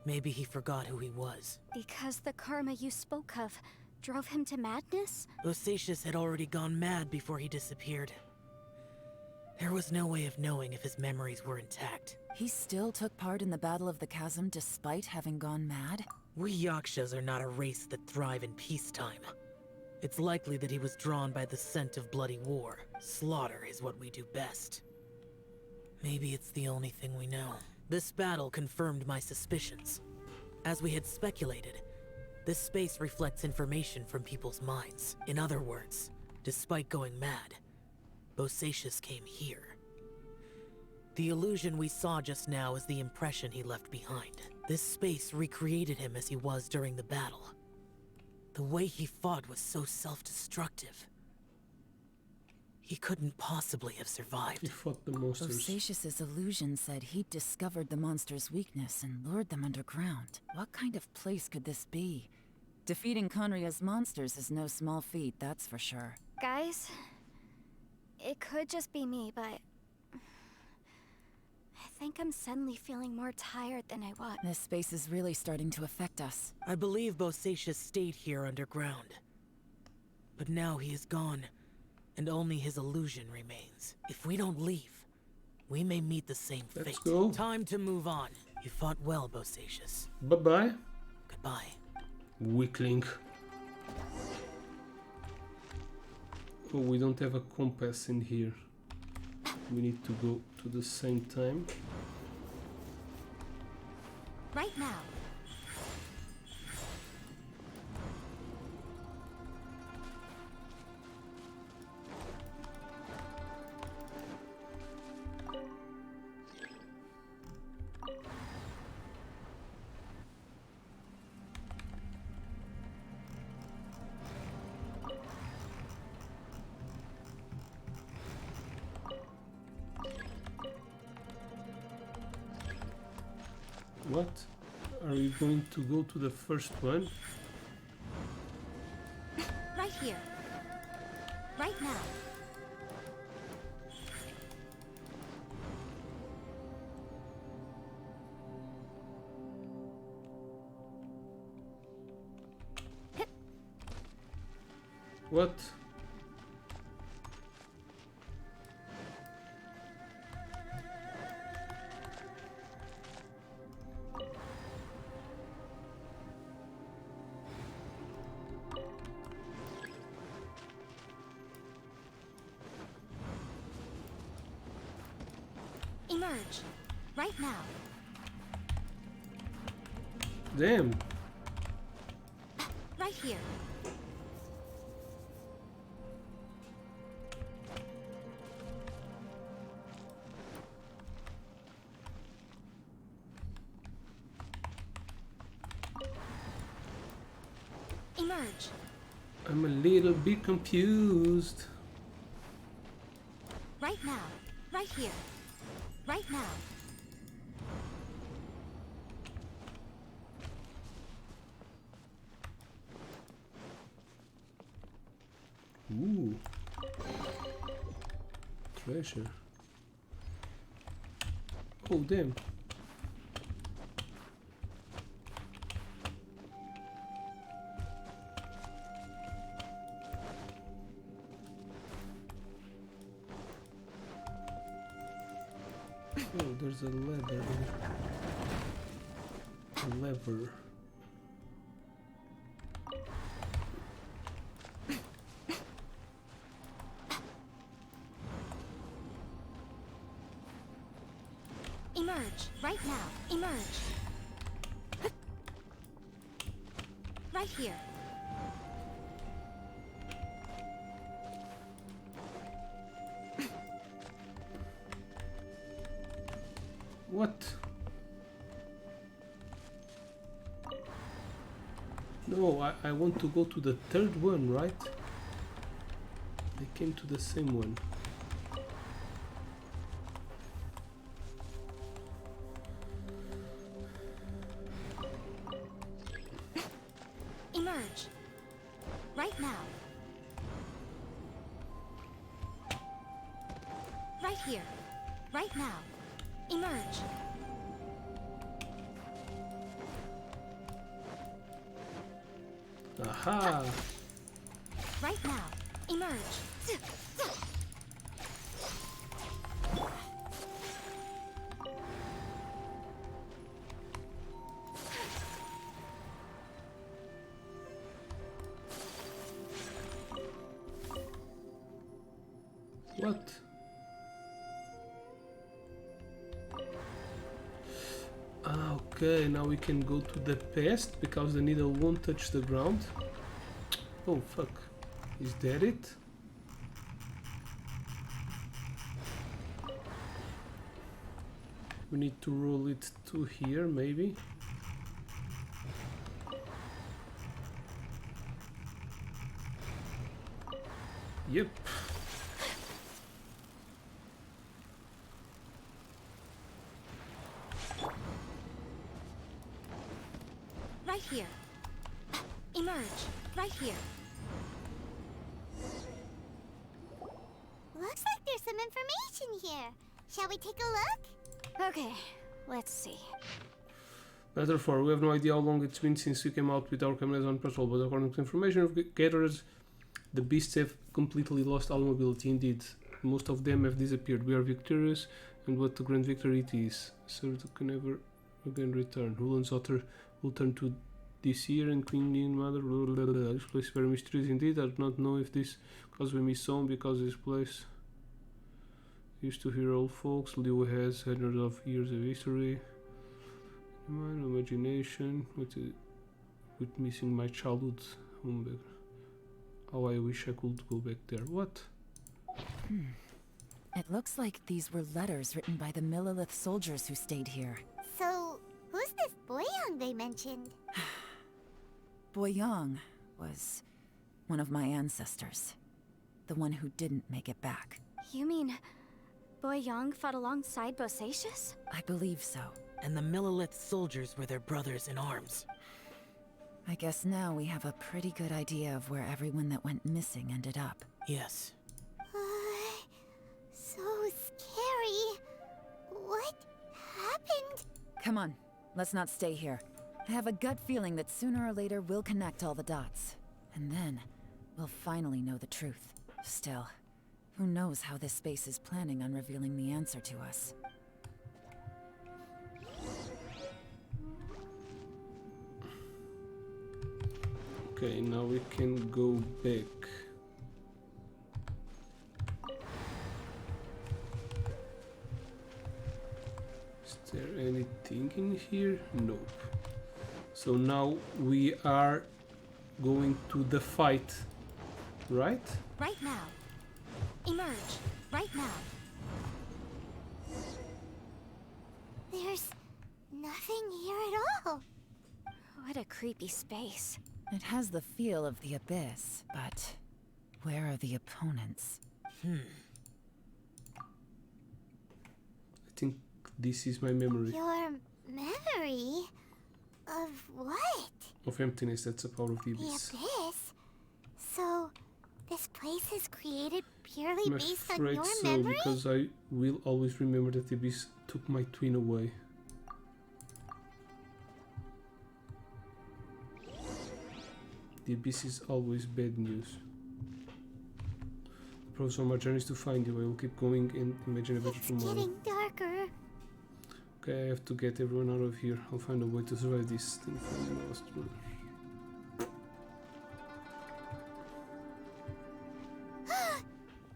Maybe he forgot who he was. Because the karma you spoke of drove him to madness? Bosacius had already gone mad before he disappeared. There was no way of knowing if his memories were intact. He still took part in the Battle of the Chasm despite having gone mad? We YEAHLans are not a race that thrive in peacetime. It's likely that he was drawn by the scent of bloody war. Slaughter is what we do best. Maybe it's the only thing we know. This battle confirmed my suspicions. As we had speculated, this space reflects information from people's minds. In other words, despite going mad, Bosacius came here. The illusion we saw just now is the impression he left behind. This space recreated him as he was during the battle. The way he fought was so self-destructive. He couldn't possibly have survived. He fought the monsters. Bosacius's illusion said he'd discovered the monster's weakness and lured them underground. What kind of place could this be? Defeating Conria's monsters is no small feat, that's for sure. Guys, it could just be me, but I think I'm suddenly feeling more tired than I was. This space is really starting to affect us. I believe Bosacius stayed here underground. But now he is gone, and only his illusion remains. If we don't leave, we may meet the same fate. Let's go. Time to move on. You fought well, Bosacius. Bye-bye. Goodbye. Weakling. Oh, we don't have a compass in here. We need to go to the same time. Right now. What? Are we going to go to the first one? Right here. Right now. What? Emerge. Right now. Damn. Right here. Emerge. I'm a little bit confused. Right now. Right here. Right now. Ooh. Treasure. Oh, damn. Oh, there's a lever. A lever. Emerge. Right now. Emerge. Right here. What? No, I want to go to the third one, right? They came to the same one. Emerge. Right now. Right here. Right now. Emerge. Aha! Right now. Emerge. What? Okay, now we can go to the past because the needle won't touch the ground. Oh fuck. Is that it? We need to roll it to here, maybe. Yep. Right here. Emerge. Right here. Looks like there's some information here. Shall we take a look? Okay, let's see. Letter 4. We have no idea how long it's been since we came out with our cameras on patrol, but according to information we've gathered, the beasts have completely lost all mobility. Indeed, most of them have disappeared. We are victorious, and what a grand victory it is. Sir, can never again return. Hulan's otter will turn to this year, and Queen Indian Mother. This place is very mysterious indeed. I do not know if this because we miss home, because this place used to hear old folks. Liu has hundreds of years of history. My imagination with missing my childhood home back. How I wish I could go back there. What? It looks like these were letters written by the Millelith soldiers who stayed here. So, who's this Boyang they mentioned? Boyang was one of my ancestors. The one who didn't make it back. You mean Boyang fought alongside Bosacius? I believe so. And the Millelith soldiers were their brothers in arms. I guess now we have a pretty good idea of where everyone that went missing ended up. Yes. So scary. What happened? Come on, let's not stay here. I have a gut feeling that sooner or later we'll connect all the dots. And then, we'll finally know the truth. Still, who knows how this space is planning on revealing the answer to us. Okay, now we can go back. Is there anything in here? Nope. So now we are going to the fight, right? Right now. Emerge. Right now. There's nothing here at all. What a creepy space. It has the feel of the abyss, but where are the opponents? I think this is my memory. Your memory? Of what? Of emptiness, that's a power of the The abyss. abyss? So, this place is created purely I'm based on afraid your so, memory? because I will always remember that the abyss took my twin away. The abyss is always bad news. The purpose of my journey is to find you. I will keep going and imagine a better It's tomorrow. getting darker. Okay, I have to get everyone out of here. I'll find a way to survive this thing. Find my lost brother.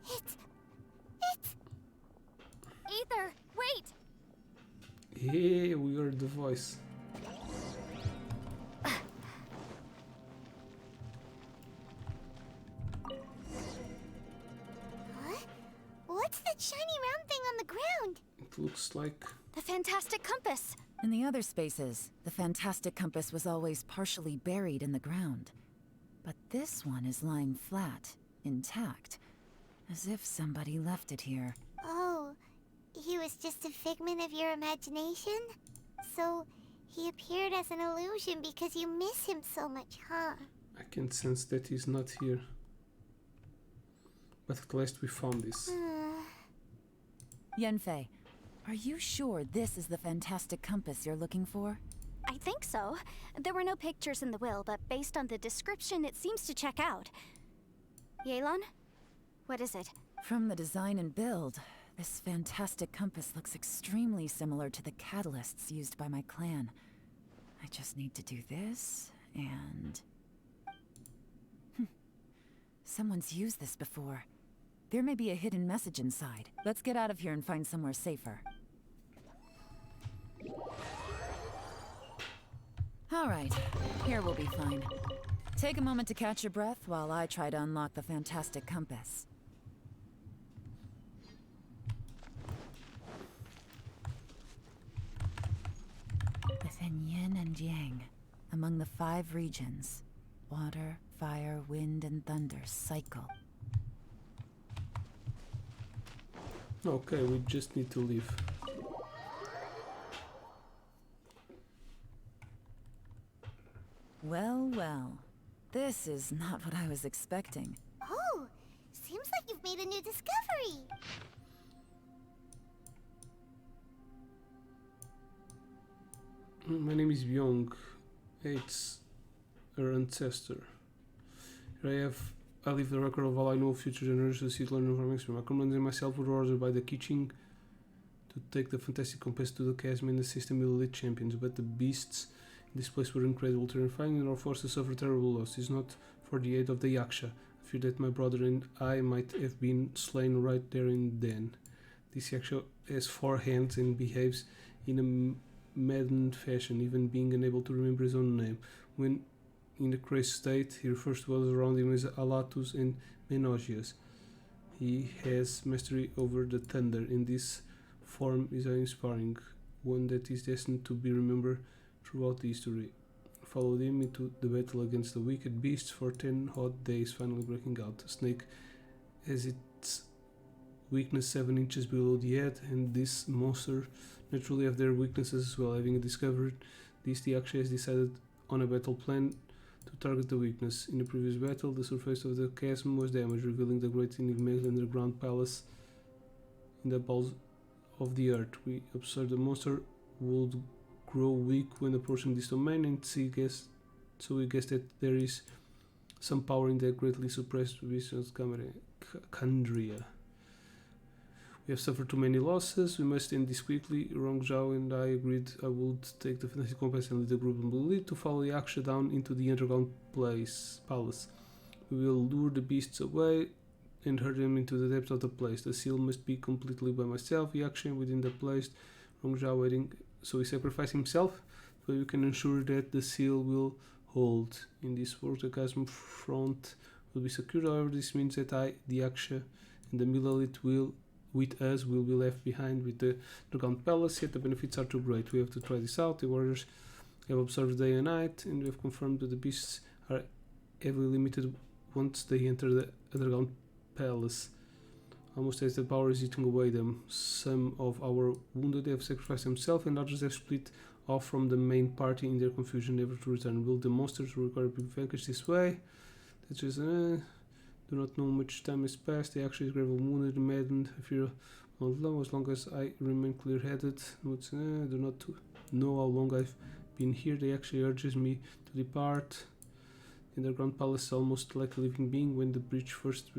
It's... Aether, wait! Hey, we heard the voice. What? What's that shiny round thing on the ground? It looks like... The fantastic compass! In the other spaces, the fantastic compass was always partially buried in the ground. But this one is lying flat, intact, as if somebody left it here. Oh, he was just a figment of your imagination? So, he appeared as an illusion because you miss him so much, huh? I can sense that he's not here. But at last we found this. Yenfei, are you sure this is the fantastic compass you're looking for? I think so. There were no pictures in the will, but based on the description, it seems to check out. YEAHlan? What is it? From the design and build, this fantastic compass looks extremely similar to the catalysts used by my clan. I just need to do this, and... Someone's used this before. There may be a hidden message inside. Let's get out of here and find somewhere safer. All right, here we'll be fine. Take a moment to catch your breath while I try to unlock the fantastic compass. Within yin and yang, among the 5 regions, water, fire, wind, and thunder cycle. Okay, we just need to leave. Well, well. This is not what I was expecting. Oh, seems like you've made a new discovery. My name is Byung. It's her ancestor. Here I leave the record of all I know of future generations to learn from experience. My comrades and myself were ordered by the Kiching to take the fantastic compass to the chasm and assist the elite champions, but the beasts in this place were incredible, terrifying, and our forces suffered terrible loss. It is not for the aid of the Yaksha. I fear that my brother and I might have been slain right there and then. This Yaksha has 4 hands and behaves in a maddened fashion, even being unable to remember his own name. When in a crazed state, he refers to others around him as Alatus and Menogias. He has mastery over the thunder, and this form is inspiring, one that is destined to be remembered throughout history. Followed him into the battle against the wicked beasts for 10 hot days, finally breaking out. The snake has its weakness 7 inches below the head, and this monster naturally have their weaknesses as well. Having discovered this, the Aksha has decided on a battle plan to target the weakness. In the previous battle, the surface of the chasm was damaged, revealing the great enigmatic underground palace in the bowels of the earth. We observed the monster would grow weak when approaching this domain, and so we guessed that there is some power in that greatly suppressed vision's Kandria. We have suffered too many losses. We must end this quickly. Rong Zhao and I agreed I would take the fantastic compass and lead the group and believe to follow the Yaksha down into the underground palace. We will lure the beasts away and herd them into the depths of the place. The seal must be completely by myself, Yaksha within the place, Rong Zhao waiting. So he sacrificed himself, so we can ensure that the seal will hold. In this world, the chasm front will be secured. However, this means that I, the Yaksha, and the Milalit will be left behind with the underground palace, yet the benefits are too great. We have to try this out. The warriors have observed day and night, and we have confirmed that the beasts are heavily limited once they enter the underground palace. Almost as the power is eating away them. Some of our wounded have sacrificed themselves, and others have split off from the main party in their confusion, never to return. Will the monsters require to be vanquished this way? That's just do not know much time has passed. They actually is gravely wounded and maddened. I fear not long, as long as I remain clear-headed. Do not know how long I've been here. They actually urges me to depart. In the underground palace, almost like a living being when the breach first.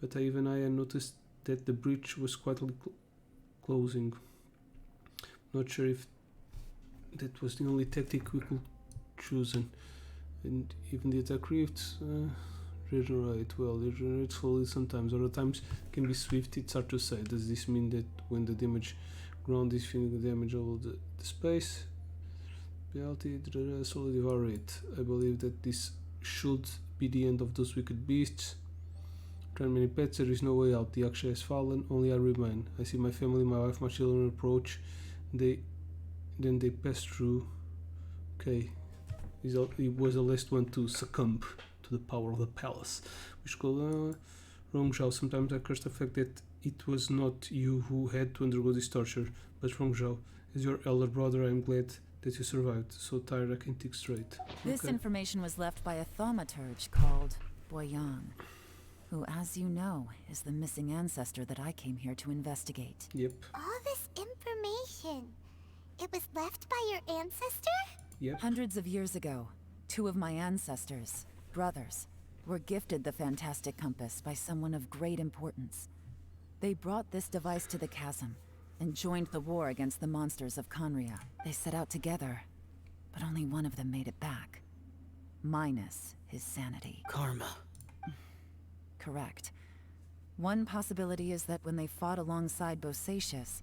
But even I noticed that the breach was quietly closing. Not sure if that was the only tactic we could choose, and even the attack rifts regenerate. Well, they regenerate slowly sometimes, other times can be swift. It's hard to say. Does this mean that when the damage ground is feeling the damage over the space? Reality, slowly devour it. I believe that this should be the end of those wicked beasts. Trying many pets, there is no way out. The Yaksha has fallen, only I remain. I see my family, my wife, my children approach. Then they pass through. Okay, he was the last one to succumb to the power of the palace. Which called Rong Zhao. Sometimes I curse the fact that it was not you who had to undergo this torture, but Rong Zhao. As your elder brother, I am glad that you survived. So tired I can't think straight. This information was left by a thaumaturge called YEAHlan, who, as you know, is the missing ancestor that I came here to investigate. Yep. All this information, it was left by your ancestor? Yep. Hundreds of years ago, 2 of my ancestors, brothers, were gifted the fantastic compass by someone of great importance. They brought this device to the chasm and joined the war against the monsters of Kandria. They set out together, but only one of them made it back, minus his sanity. Karma. Correct. One possibility is that when they fought alongside Bosacius,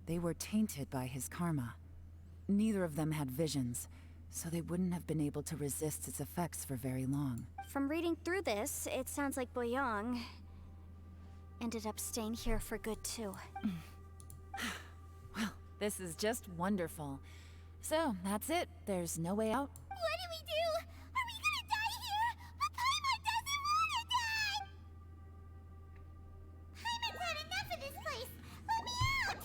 they were tainted by his karma. neither of them had visions, so they wouldn't have been able to resist its effects for very long. From reading through this, it sounds like Boyang ended up staying here for good too. Well, this is just wonderful. So, that's it. There's no way out. What do we do? Are we gonna die here? But Paimon doesn't wanna die! Paimon's had enough of this place! Let me out!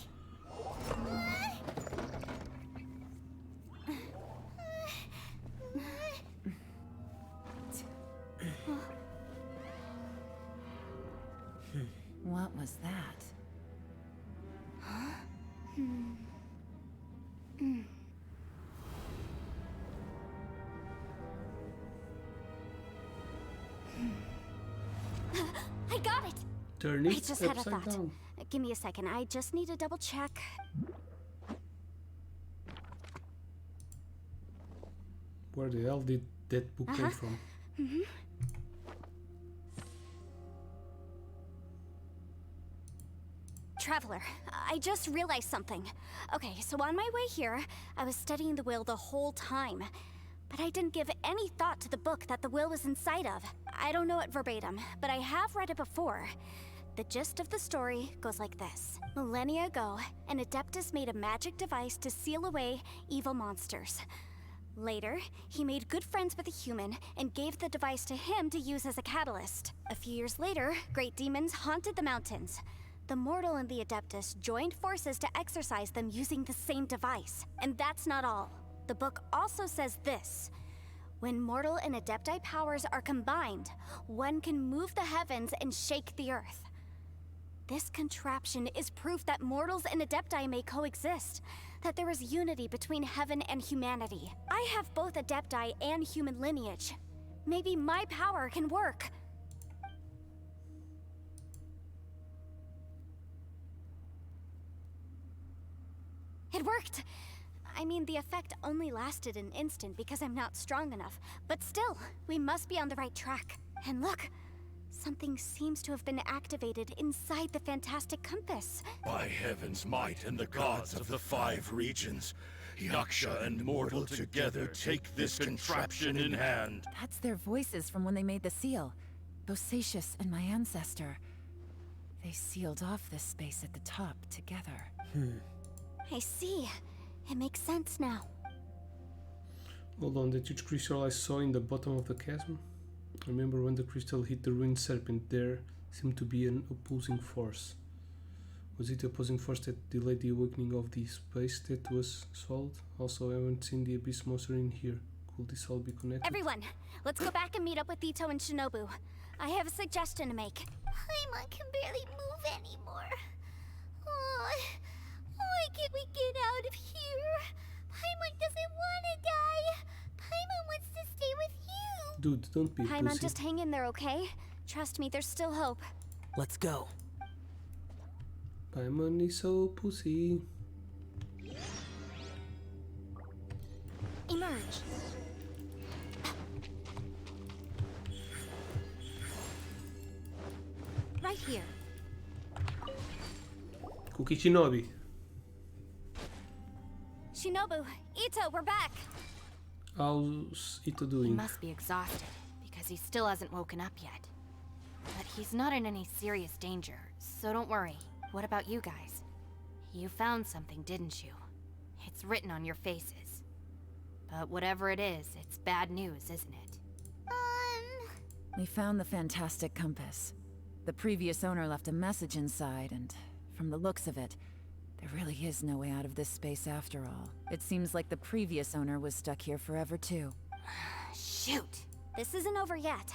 What was that? I got it! Turn I it just had a upside thought. down. Give me a second, I just need to double check. Where the hell did that book come from? Traveler, I just realized something. Okay, so on my way here, I was studying the will the whole time. But I didn't give any thought to the book that the will was inside of. I don't know it verbatim, but I have read it before. The gist of the story goes like this. Millennia ago, an Adeptus made a magic device to seal away evil monsters. Later, he made good friends with a human and gave the device to him to use as a catalyst. A few years later, great demons haunted the mountains. The mortal and the Adeptus joined forces to exorcise them using the same device. And that's not all. The book also says this. When mortal and Adepti powers are combined, one can move the heavens and shake the earth. This contraption is proof that mortals and Adepti may coexist, that there is unity between heaven and humanity. I have both Adepti and human lineage. Maybe my power can work. It worked! I mean, the effect only lasted an instant because I'm not strong enough. But still, we must be on the right track. And look, something seems to have been activated inside the fantastic compass. By heaven's might and the gods of the 5 regions, Yaksha and mortal together take this contraption in hand. That's their voices from when they made the seal. Bosacius and my ancestor. They sealed off this space at the top together. I see. It makes sense now. Hold on, that huge crystal I saw in the bottom of the chasm? I remember when the crystal hit the ruined serpent, there seemed to be an opposing force. Was it the opposing force that delayed the awakening of the space that was swallowed? Also, I haven't seen the abyss monster in here. Could this all be connected? Everyone, let's go back and meet up with Ito and Shinobu. I have a suggestion to make. Paimon can barely move anymore. Oh, why can't we get out of here? Paimon doesn't want to die. Paimon wants to stay with you. Dude, don't be a Paimon, pussy. just hang in there, okay? Trust me, there's still hope. Let's go. Paimon is so pussy. Emerge. Right here. Cookie Shinobi. Shinobu, Ito, we're back. How's Ito He doing? must be exhausted, because he still hasn't woken up yet. But he's not in any serious danger, so don't worry. What about you guys? You found something, didn't you? It's written on your faces. But whatever it is, it's bad news, isn't it? We found the fantastic compass. The previous owner left a message inside, and from the looks of it, there really is no way out of this space after all. It seems like the previous owner was stuck here forever too. Shoot! This isn't over yet.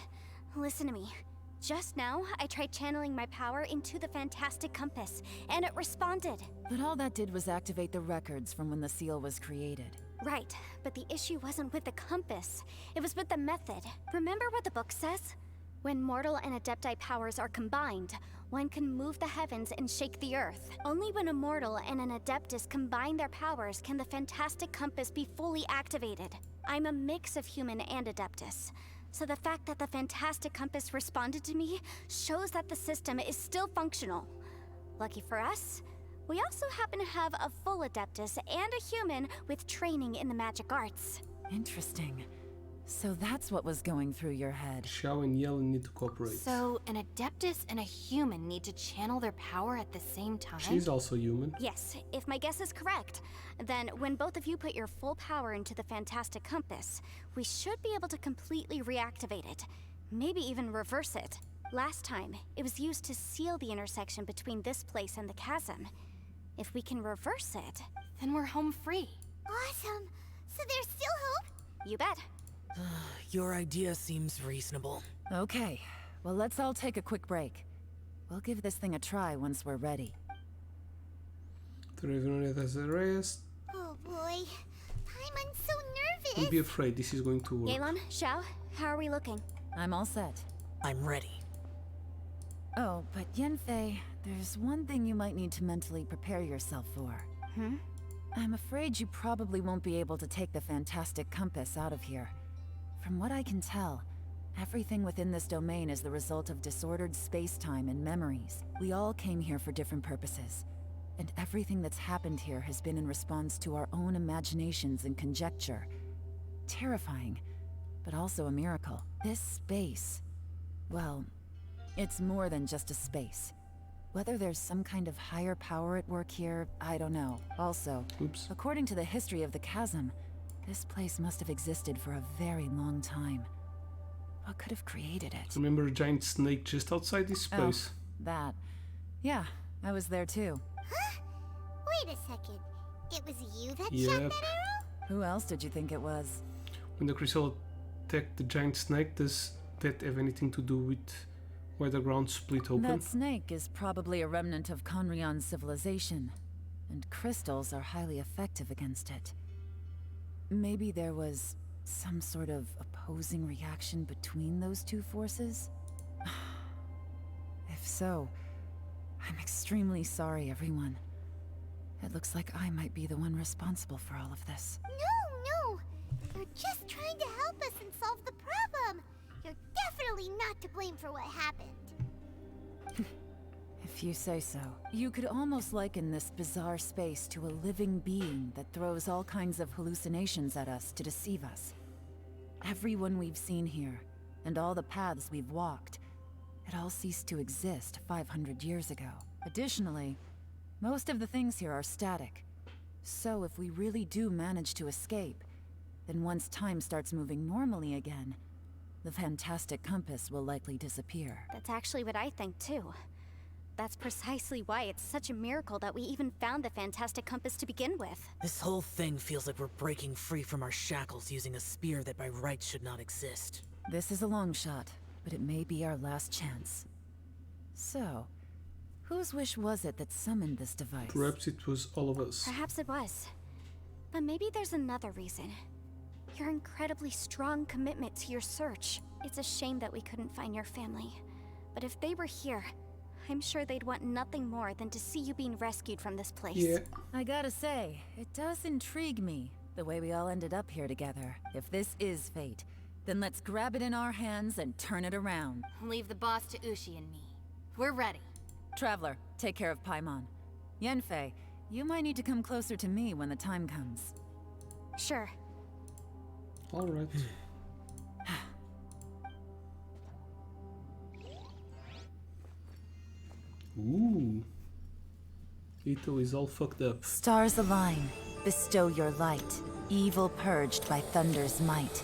Listen to me. Just now, I tried channeling my power into the fantastic compass, and it responded. But all that did was activate the records from when the seal was created. Right, but the issue wasn't with the compass. It was with the method. Remember what the book says? When mortal and Adepti powers are combined, one can move the heavens and shake the earth. Only when a mortal and an Adeptus combine their powers can the fantastic compass be fully activated. I'm a mix of human and Adeptus, so the fact that the fantastic compass responded to me shows that the system is still functional. Lucky for us, We also happen to have a full Adeptus and a human with training in the magic arts. Interesting. So that's what was going through your head. Xiao and YEAHlan need to cooperate. So, an Adeptus and a human need to channel their power at the same time? She's also human. Yes, if my guess is correct. Then, when both of you put your full power into the Fantastic Compass, we should be able to completely reactivate it. Maybe even reverse it. Last time, it was used to seal the intersection between this place and the chasm. If we can reverse it, then we're home free. Awesome. So there's still hope? You bet. Your idea seems reasonable. Okay, well let's all take a quick break. We'll give this thing a try once we're ready. The Ravenite has a rest. Oh boy. Paimon's so nervous. Don't be afraid, this is going to work. YEAHlan, Xiao, how are we looking? I'm all set. I'm ready. Oh, but Yanfei, there's one thing you might need to mentally prepare yourself for. I'm afraid you probably won't be able to take the Fantastic Compass out of here. From what I can tell, everything within this domain is the result of disordered space-time and memories. We all came here for different purposes, and everything that's happened here has been in response to our own imaginations and conjecture. Terrifying, but also a miracle. This space, well, it's more than just a space. Whether there's some kind of higher power at work here, I don't know. Also, according to the history of the chasm, this place must have existed for a very long time. What could have created it? Remember a giant snake just outside this space? Oh, that. Yeah, I was there too. Huh? Wait a second. It was you that shot that arrow? Who else did you think it was? When the crystal attacked the giant snake, does that have anything to do with where the ground split open? That snake is probably a remnant of Conrion's civilization, and crystals are highly effective against it. Maybe there was some sort of opposing reaction between those two forces? If so, I'm extremely sorry, everyone. It looks like I might be the one responsible for all of this. No! You're just trying to help us and solve the problem! You're definitely not to blame for what happened. If you say so. You could almost liken this bizarre space to a living being that throws all kinds of hallucinations at us to deceive us. Everyone we've seen here, and all the paths we've walked, it all ceased to exist 500 years ago. Additionally, most of the things here are static. So if we really do manage to escape, then once time starts moving normally again, the Fantastic Compass will likely disappear. That's actually what I think too. That's precisely why it's such a miracle that we even found the Fantastic Compass to begin with. This whole thing feels like we're breaking free from our shackles using a spear that by rights should not exist. This is a long shot, but it may be our last chance. So, whose wish was it that summoned this device? Perhaps it was all of us. Perhaps it was. But maybe there's another reason. Your incredibly strong commitment to your search. It's a shame that we couldn't find your family. But if they were here, I'm sure they'd want nothing more than to see you being rescued from this place. Yeah. I gotta say, it does intrigue me, the way we all ended up here together. If this is fate, then let's grab it in our hands and turn it around. Leave the boss to Ushi and me. We're ready. Traveler, take care of Paimon. Yanfei, you might need to come closer to me when the time comes. Sure. Alright. Ooh. Ito is all fucked up. Stars align, bestow your light. Evil purged by thunder's might.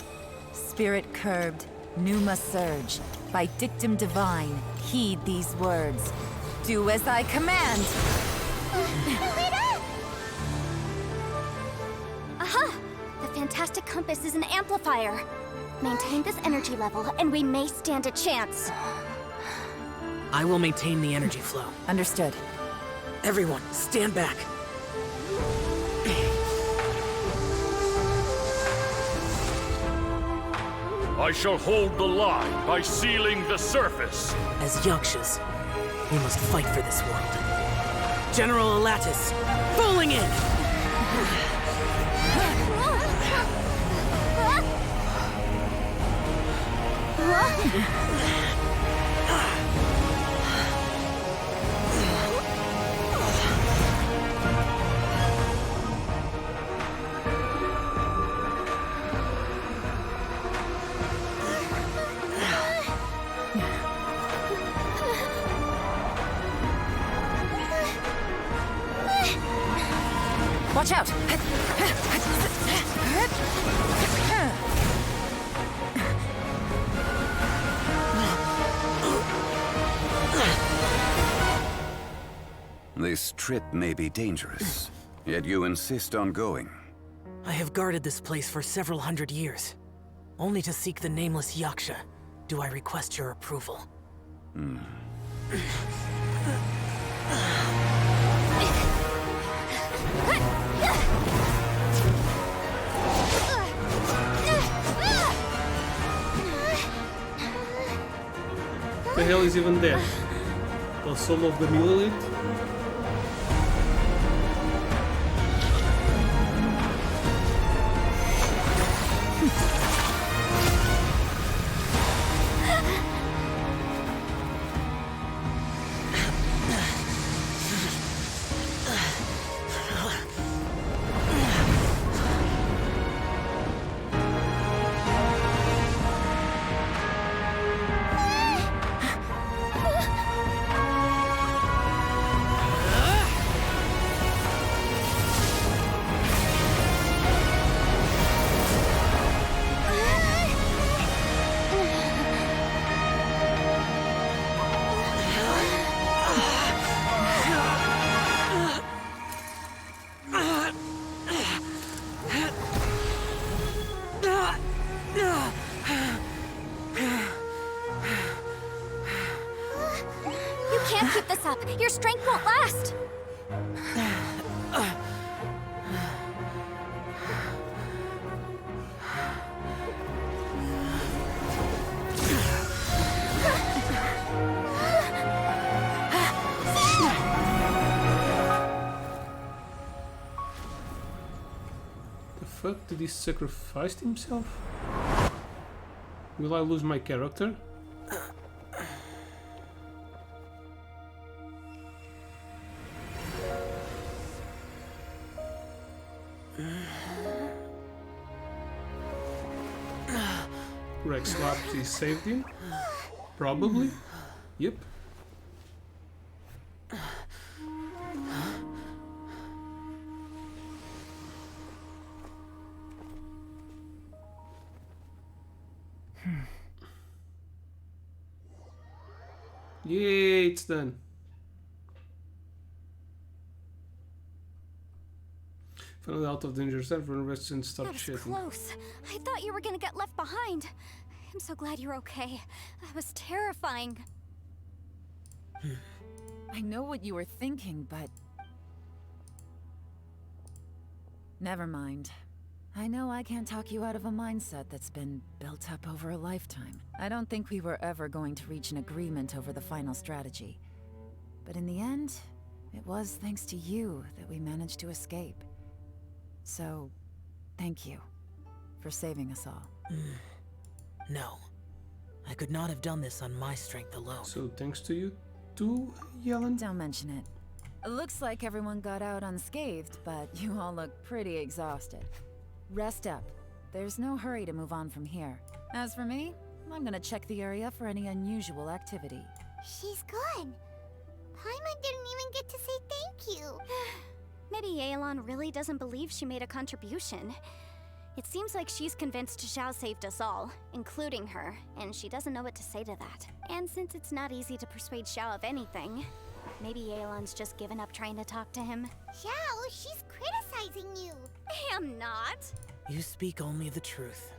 Spirit curbed, pneuma surge. By dictum divine, heed these words. Do as I command! Aha! The Fantastic Compass is an amplifier. Maintain this energy level, and we may stand a chance. I will maintain the energy flow. Understood. Everyone, stand back. I shall hold the line by sealing the surface. As Yakshas, we must fight for this world. General Elatus, falling in! Watch out! This trip may be dangerous, yet you insist on going. I have guarded this place for several hundred years, only to seek the nameless Yaksha. Do I request your approval? The hell is even there? The soul of the Millelith? Can't keep this up. Your strength won't last. The fuck? Did he sacrifice himself? Will I lose my character? Rex slapped, he saved him? Probably? Yep. Yay, it's done. Finally out of danger zone, rest and start That was shitting. close. I thought you were gonna get left behind. I'm so glad you're okay. That was terrifying. I know what you were thinking, but... Never mind. I know I can't talk you out of a mindset that's been built up over a lifetime. I don't think we were ever going to reach an agreement over the final strategy. But in the end, it was thanks to you that we managed to escape. So, thank you for saving us all. No. I could not have done this on my strength alone. So thanks to you too, YEAHlan? Don't mention it. It looks like everyone got out unscathed, but you all look pretty exhausted. Rest up. There's no hurry to move on from here. As for me, I'm gonna check the area for any unusual activity. She's gone. Paimon didn't even get to say thank you. Maybe YEAHlan really doesn't believe she made a contribution. It seems like she's convinced Xiao saved us all, including her, and she doesn't know what to say to that. And since it's not easy to persuade Xiao of anything, maybe YEAHlan's just given up trying to talk to him. Xiao, she's criticizing you. I am not. You speak only the truth.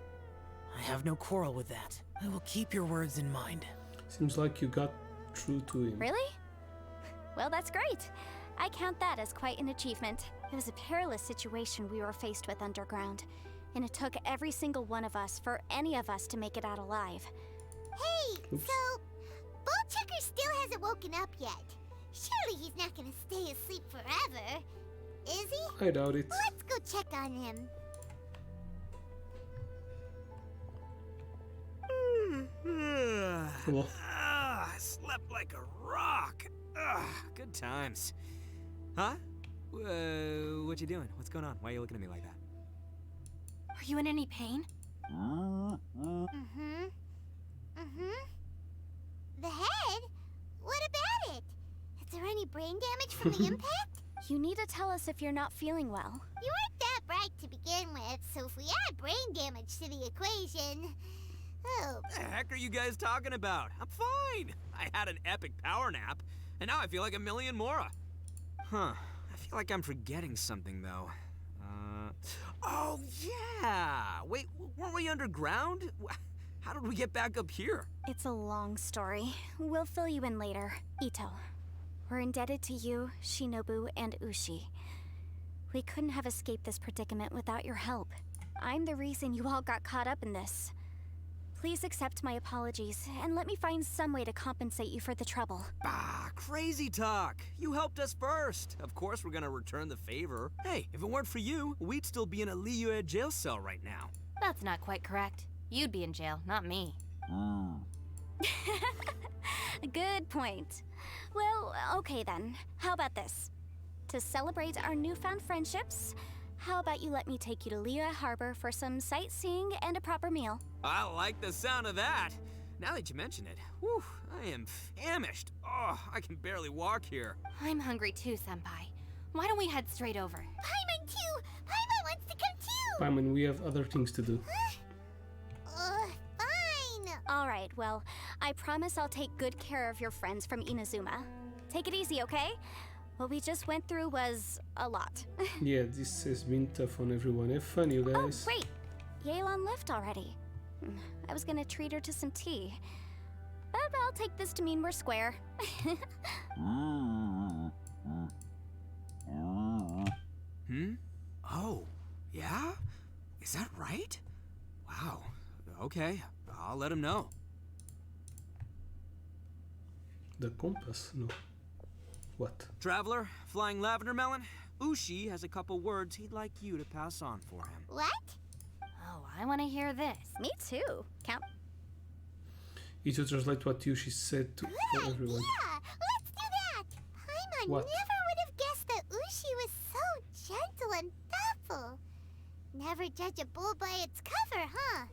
I have no quarrel with that. I will keep your words in mind. Seems like you got through to him. Really? Well, that's great. I count that as quite an achievement. It was a perilous situation we were faced with underground, and it took every single one of us for any of us to make it out alive. Hey, Oops. so Bullchecker still hasn't woken up yet. Surely he's not gonna stay asleep forever, is he? I doubt it. Let's go check on him. Well, I slept like a rock. Good times. Huh? What you doing? What's going on? Why are you looking at me like that? Are you in any pain? The head? What about it? Is there any brain damage from the impact? You need to tell us if you're not feeling well. You weren't that bright to begin with, so if we add brain damage to the equation... Oh. What the heck are you guys talking about? I'm fine. I had an epic power nap, and now I feel like a million more. Huh. I feel like I'm forgetting something, though. Oh, yeah! Wait, weren't we underground? How did we get back up here? It's a long story. We'll fill you in later. Ito, we're indebted to you, Shinobu, and Ushi. We couldn't have escaped this predicament without your help. I'm the reason you all got caught up in this. Please accept my apologies, and let me find some way to compensate you for the trouble. Bah, crazy talk. You helped us first. Of course we're gonna return the favor. Hey, if it weren't for you, we'd still be in a Liyue jail cell right now. That's not quite correct. You'd be in jail, not me. Good point. Well, okay then. How about this? To celebrate our newfound friendships, how about you let me take you to Liyue Harbor for some sightseeing and a proper meal? I like the sound of that. Now that you mention it, whew, I am famished. Oh, I can barely walk here. I'm hungry too, Senpai. Why don't we head straight over? Paimon too! Paimon wants to come too! Paimon, we have other things to do. Fine! Alright, well, I promise I'll take good care of your friends from Inazuma. Take it easy, okay? What we just went through was a lot. Yeah, this has been tough on everyone. Have fun, you guys. Oh, wait! YEAHlan left already. I was gonna treat her to some tea. But I'll take this to mean we're square. Oh, yeah? Is that right? Wow. Okay, I'll let him know. The compass? No. What? Traveler, flying lavender melon, Ushi has a couple words he'd like you to pass on for him. What? Oh, I want to hear this. Me too. Count. Ito translate what Yushi said to for everyone. Yeah, let's do that! Paimon What? never would have guessed that Ushi was so gentle and thoughtful. Never judge a bull by its cover, huh?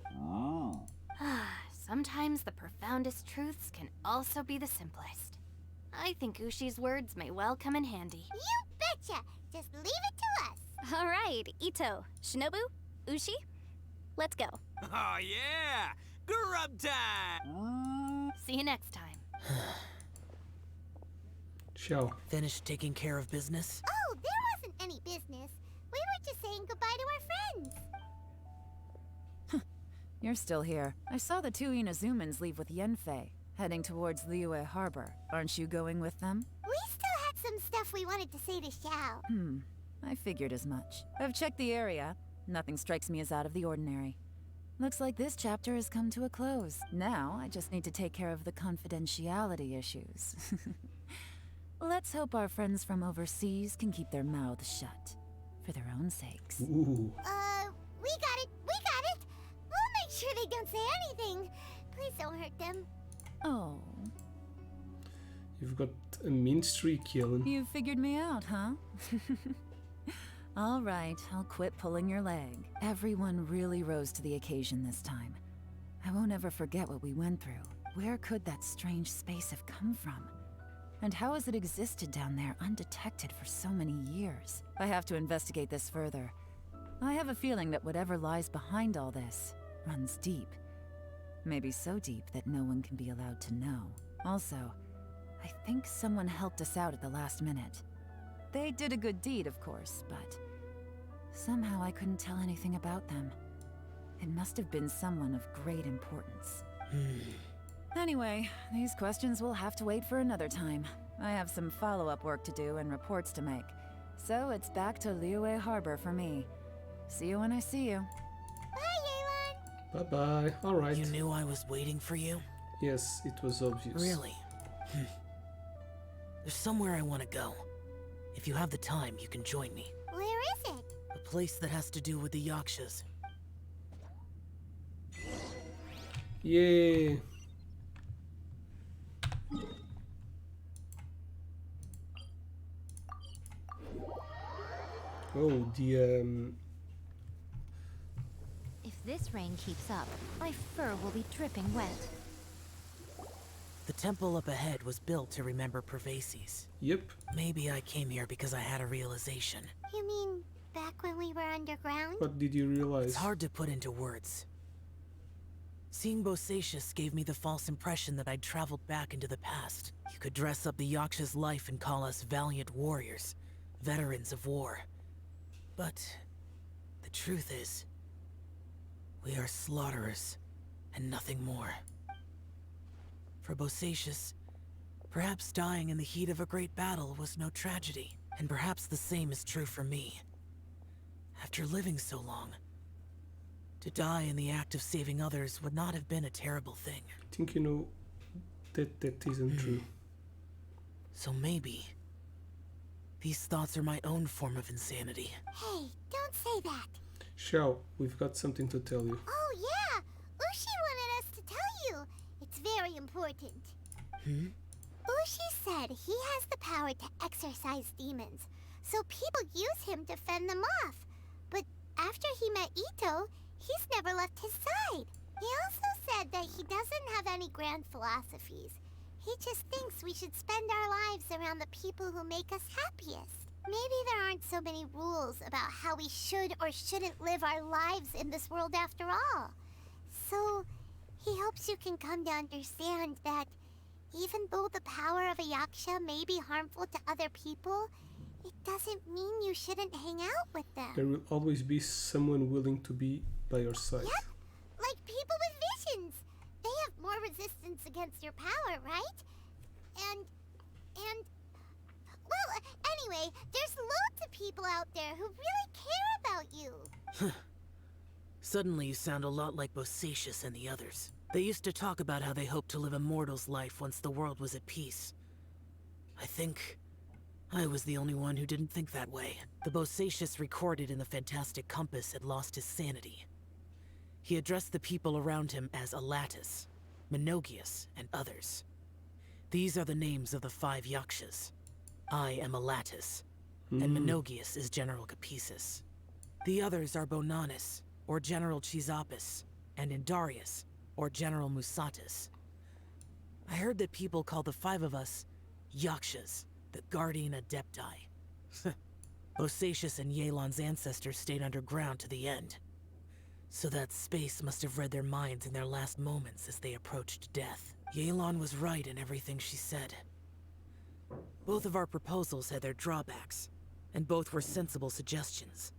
Sometimes the profoundest truths can also be the simplest. I think Ushi's words may well come in handy. You betcha! Just leave it to us! Alright, Ito, Shinobu, Ushi, let's go. Oh yeah! Grub time! See you next time. Ciao. Finished taking care of business? Oh, there wasn't any business. We were just saying goodbye to our friends. You're still here. I saw the two Inazumans leave with Yenfei, heading towards Liyue Harbor. Aren't you going with them? We still had some stuff we wanted to say to Xiao. I figured as much. I've checked the area. Nothing strikes me as out of the ordinary. Looks like this chapter has come to a close. Now, I just need to take care of the confidentiality issues. Let's hope our friends from overseas can keep their mouths shut. For their own sakes. Ooh. We got it! We got it! We'll make sure they don't say anything. Please don't hurt them. Oh. You've got a mean streak, YEAHlan. You figured me out, huh? All right, I'll quit pulling your leg. Everyone really rose to the occasion this time. I won't ever forget what we went through. Where could that strange space have come from? And how has it existed down there undetected for so many years? I have to investigate this further. I have a feeling that whatever lies behind all this runs deep. Maybe so deep that no one can be allowed to know. Also, I think someone helped us out at the last minute. They did a good deed, of course, but somehow I couldn't tell anything about them. It must have been someone of great importance. Anyway, these questions will have to wait for another time. I have some follow-up work to do and reports to make. So it's back to Liyue Harbor for me. See you when I see you. Bye, YEAHlan! Bye-bye. Alright. You knew I was waiting for you? Yes, it was obvious. Really? There's somewhere I want to go. If you have the time, you can join me. Where is it? A place that has to do with the Yakshas. Yay! Oh, If this rain keeps up, my fur will be dripping wet. The temple up ahead was built to remember Pervases. Yep. Maybe I came here because I had a realization. You mean back when we were underground? What did you realize? It's hard to put into words. Seeing Bosacius gave me the false impression that I'd traveled back into the past. You could dress up the Yaksha's life and call us valiant warriors, veterans of war. But the truth is, we are slaughterers and nothing more. For Bosacius, perhaps dying in the heat of a great battle was no tragedy, and perhaps the same is true for me. After living so long, to die in the act of saving others would not have been a terrible thing. I think you know that isn't true. So maybe these thoughts are my own form of insanity. Hey, don't say that. Xiao, we've got something to tell you. Oh yeah, Ushi wanted us to tell you. It's very important. Ushi said he has the power to exorcise demons, so people use him to fend them off. But after he met Ito, he's never left his side. He also said that he doesn't have any grand philosophies. He just thinks we should spend our lives around the people who make us happiest. Maybe there aren't so many rules about how we should or shouldn't live our lives in this world after all. So, he hopes you can come to understand that even though the power of a Yaksha may be harmful to other people, it doesn't mean you shouldn't hang out with them. There will always be someone willing to be by your side. Yep, like people with visions. They have more resistance against your power, right? And, well, anyway, there's loads of people out there who really care about you. Suddenly you sound a lot like Bosacius and the others. They used to talk about how they hoped to live a mortal's life once the world was at peace. I think I was the only one who didn't think that way. The Bosacius recorded in the Fantastic Compass had lost his sanity. He addressed the people around him as Alatus, Menogius, and others. These are the names of the 5 Yakshas. I am Alatus, and Menogius is General Capisis. The others are Bonanis, or General Chisapis, and Indarius, or General Musatus. I heard that people call the 5 of us Yakshas, the Guardian Adepti. Bosacius and YEAHlan's ancestors stayed underground to the end. So that space must have read their minds in their last moments as they approached death. YEAHlan was right in everything she said. Both of our proposals had their drawbacks, and both were sensible suggestions.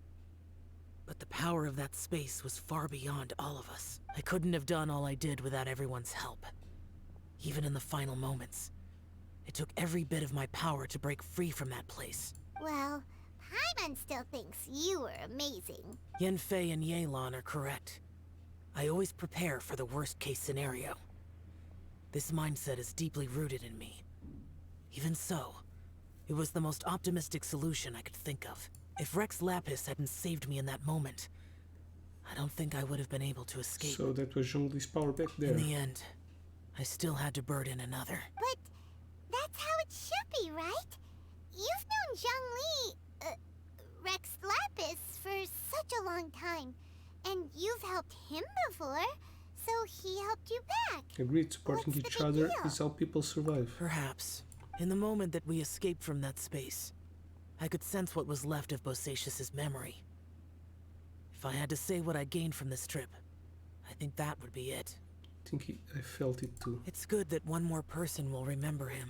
But the power of that space was far beyond all of us. I couldn't have done all I did without everyone's help. Even in the final moments, it took every bit of my power to break free from that place. Well, Paimon still thinks you were amazing. Yanfei and YEAHlan are correct. I always prepare for the worst-case scenario. This mindset is deeply rooted in me. Even so, it was the most optimistic solution I could think of. If Rex Lapis hadn't saved me in that moment, I don't think I would have been able to escape. So that was Zhongli's power back there. In the end, I still had to burden another. But that's how it should be, right? You've known Zhongli, Rex Lapis, for such a long time. And you've helped him before, so he helped you back. Agreed, supporting each other is how people survive. Perhaps. In the moment that we escaped from that space, I could sense what was left of Bosacius's memory. If I had to say what I gained from this trip, I think that would be it. I felt it too. It's good that one more person will remember him.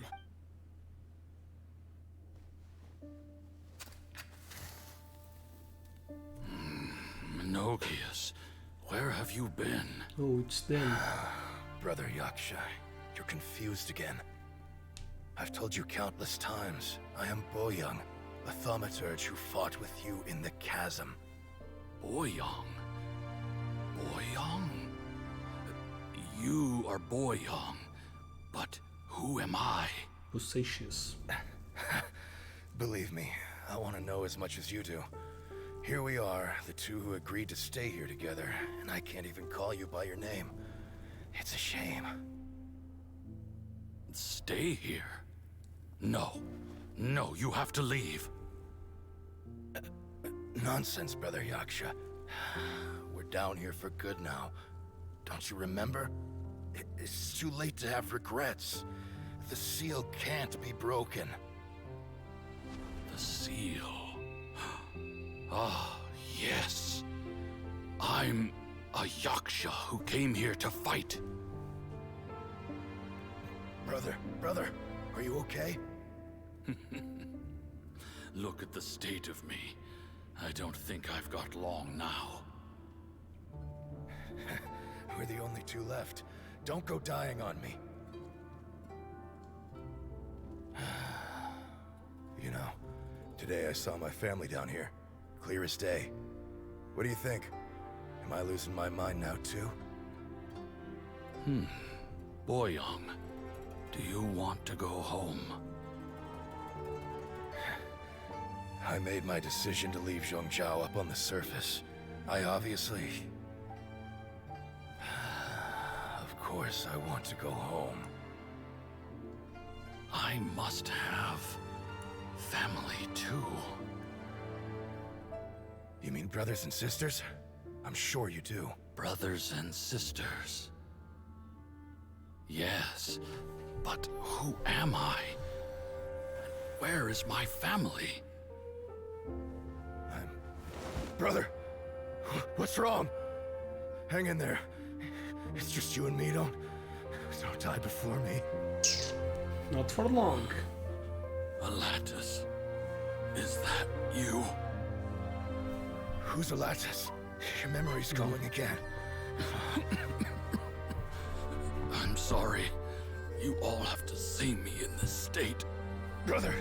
Menogius, where have you been? Oh, it's them. Brother Yaksha, you're confused again. I've told you countless times, I am Boyoung, a thaumaturge who fought with you in the chasm. Boyoung? Boyoung? You are Boyoung, but who am I? Bosacius. Believe me, I want to know as much as you do. Here we are, the two who agreed to stay here together, and I can't even call you by your name. It's a shame. Stay here? No. No, you have to leave. Nonsense, Brother Yaksha. We're down here for good now. Don't you remember? It's too late to have regrets. The seal can't be broken. The seal. Ah, yes. I'm a Yaksha who came here to fight. Brother, are you okay? Look at the state of me. I don't think I've got long now. We're the only two left. Don't go dying on me. You know, today I saw my family down here. Clear as day. What do you think? Am I losing my mind now too? Boyang, do you want to go home? I made my decision to leave Zhongzhou up on the surface. I obviously... Of course I want to go home. I must have family too. You mean brothers and sisters? I'm sure you do. Brothers and sisters. Yes, but who am I? And where is my family? Brother, what's wrong? Hang in there. It's just you and me. Don't die before me. Not for long. Alatus, is that you? Who's Alatus? Your memory's going again. I'm sorry. You all have to see me in this state. Brother!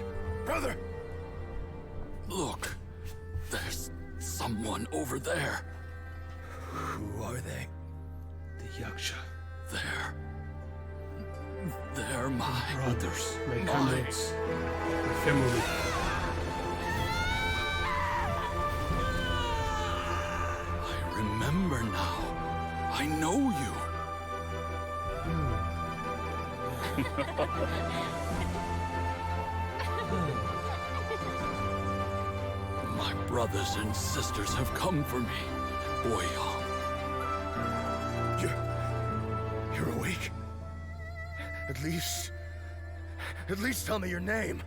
Look, there's someone over there. Who are they? The Yaksha. They're my brothers, my comrades, my family. I remember now. I know you. My brothers and sisters have come for me, Boyang. You're awake? At least tell me your name.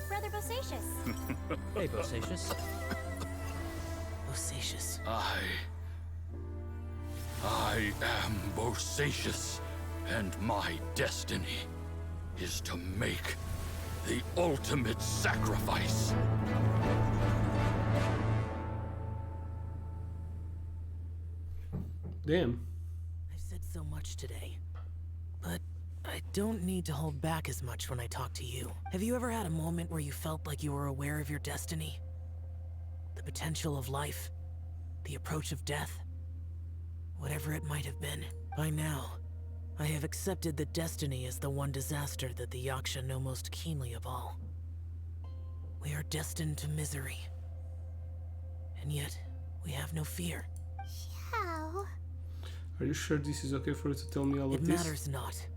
Brother Bosacius. Hey, Bosacius. Bosacius. I am Bosacius, and my destiny is to make the ultimate sacrifice. Damn. I've said so much today, but I don't need to hold back as much when I talk to you. Have you ever had a moment where you felt like you were aware of your destiny? The potential of life? The approach of death? Whatever it might have been. By now, I have accepted that destiny is the one disaster that the Yaksha know most keenly of all. We are destined to misery. And yet, we have no fear. How? Are you sure this is okay for you to tell me all of It this? matters not.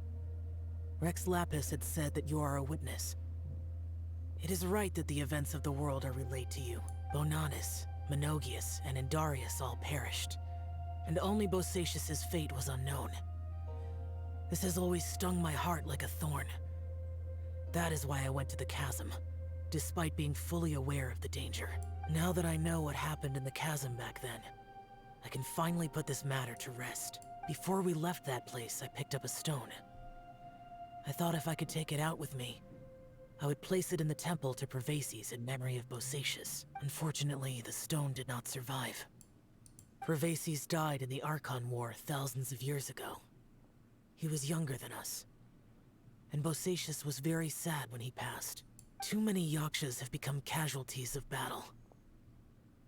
Rex Lapis had said that you are a witness. It is right that the events of the world are relayed to you. Bonanis, Menogius, and Indarius all perished, and only Bosacius's fate was unknown. This has always stung my heart like a thorn. That is why I went to the chasm, despite being fully aware of the danger. Now that I know what happened in the chasm back then, I can finally put this matter to rest. Before we left that place, I picked up a stone. I thought if I could take it out with me, I would place it in the temple to Pervases in memory of Bosacius. Unfortunately, the stone did not survive. Pervases died in the Archon War thousands of years ago. He was younger than us, and Bosacius was very sad when he passed. Too many Yakshas have become casualties of battle.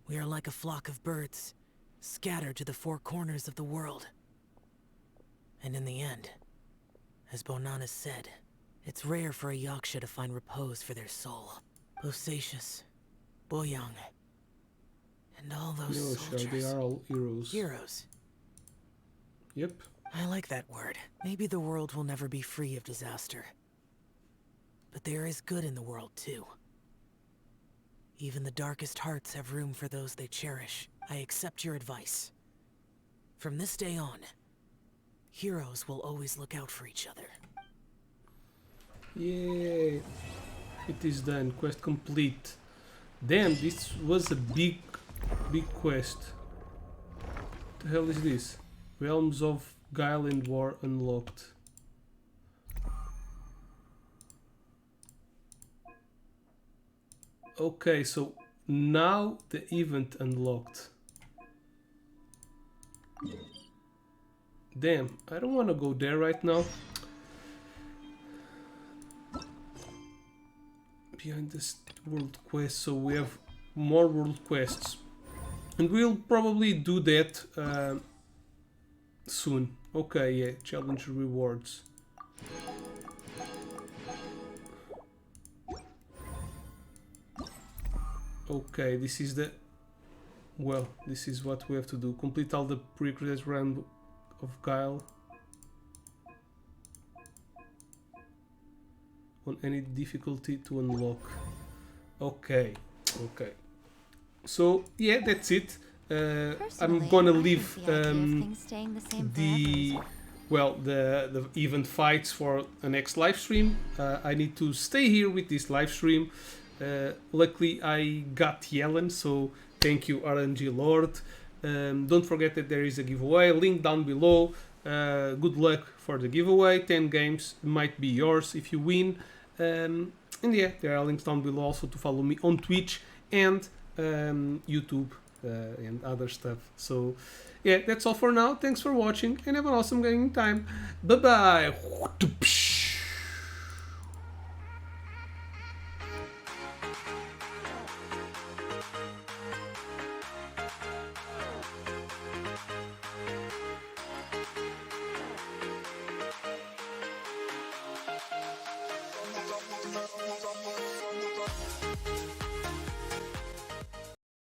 We are like a flock of birds, scattered to the four corners of the world. And in the end, as Bonanis said, it's rare for a Yaksha to find repose for their soul. Bosacius, Boyang, and all those soldiers. They are all heroes. Heroes. Yep. I like that word. Maybe the world will never be free of disaster. But there is good in the world, too. Even the darkest hearts have room for those they cherish. I accept your advice. From this day on, Heroes will always look out for each other. Yeah, it is done. Quest complete. Damn, this was a big quest. What the hell is this? Realms of Guile and War unlocked. Okay, so now the event unlocked. Damn, I don't want to go there right now. Behind this world quest, so we have more world quests. And we'll probably do that soon. Okay, yeah, challenge rewards. Okay, this is the... Well, this is what we have to do. Complete all the prerequisites round of Guile. On any difficulty to unlock. Okay, okay. So, yeah, that's it. I'm gonna leave the event fights for the next live stream. I need to stay here with this live stream. Luckily I got YEAHlan, so thank you RNG Lord. Don't forget that there is a giveaway, link down below. Good luck for the giveaway. 10 games might be yours if you win. And yeah, there are links down below also to follow me on Twitch and YouTube and other stuff. So yeah, that's all for now. Thanks for watching and have an awesome gaming time. Bye bye.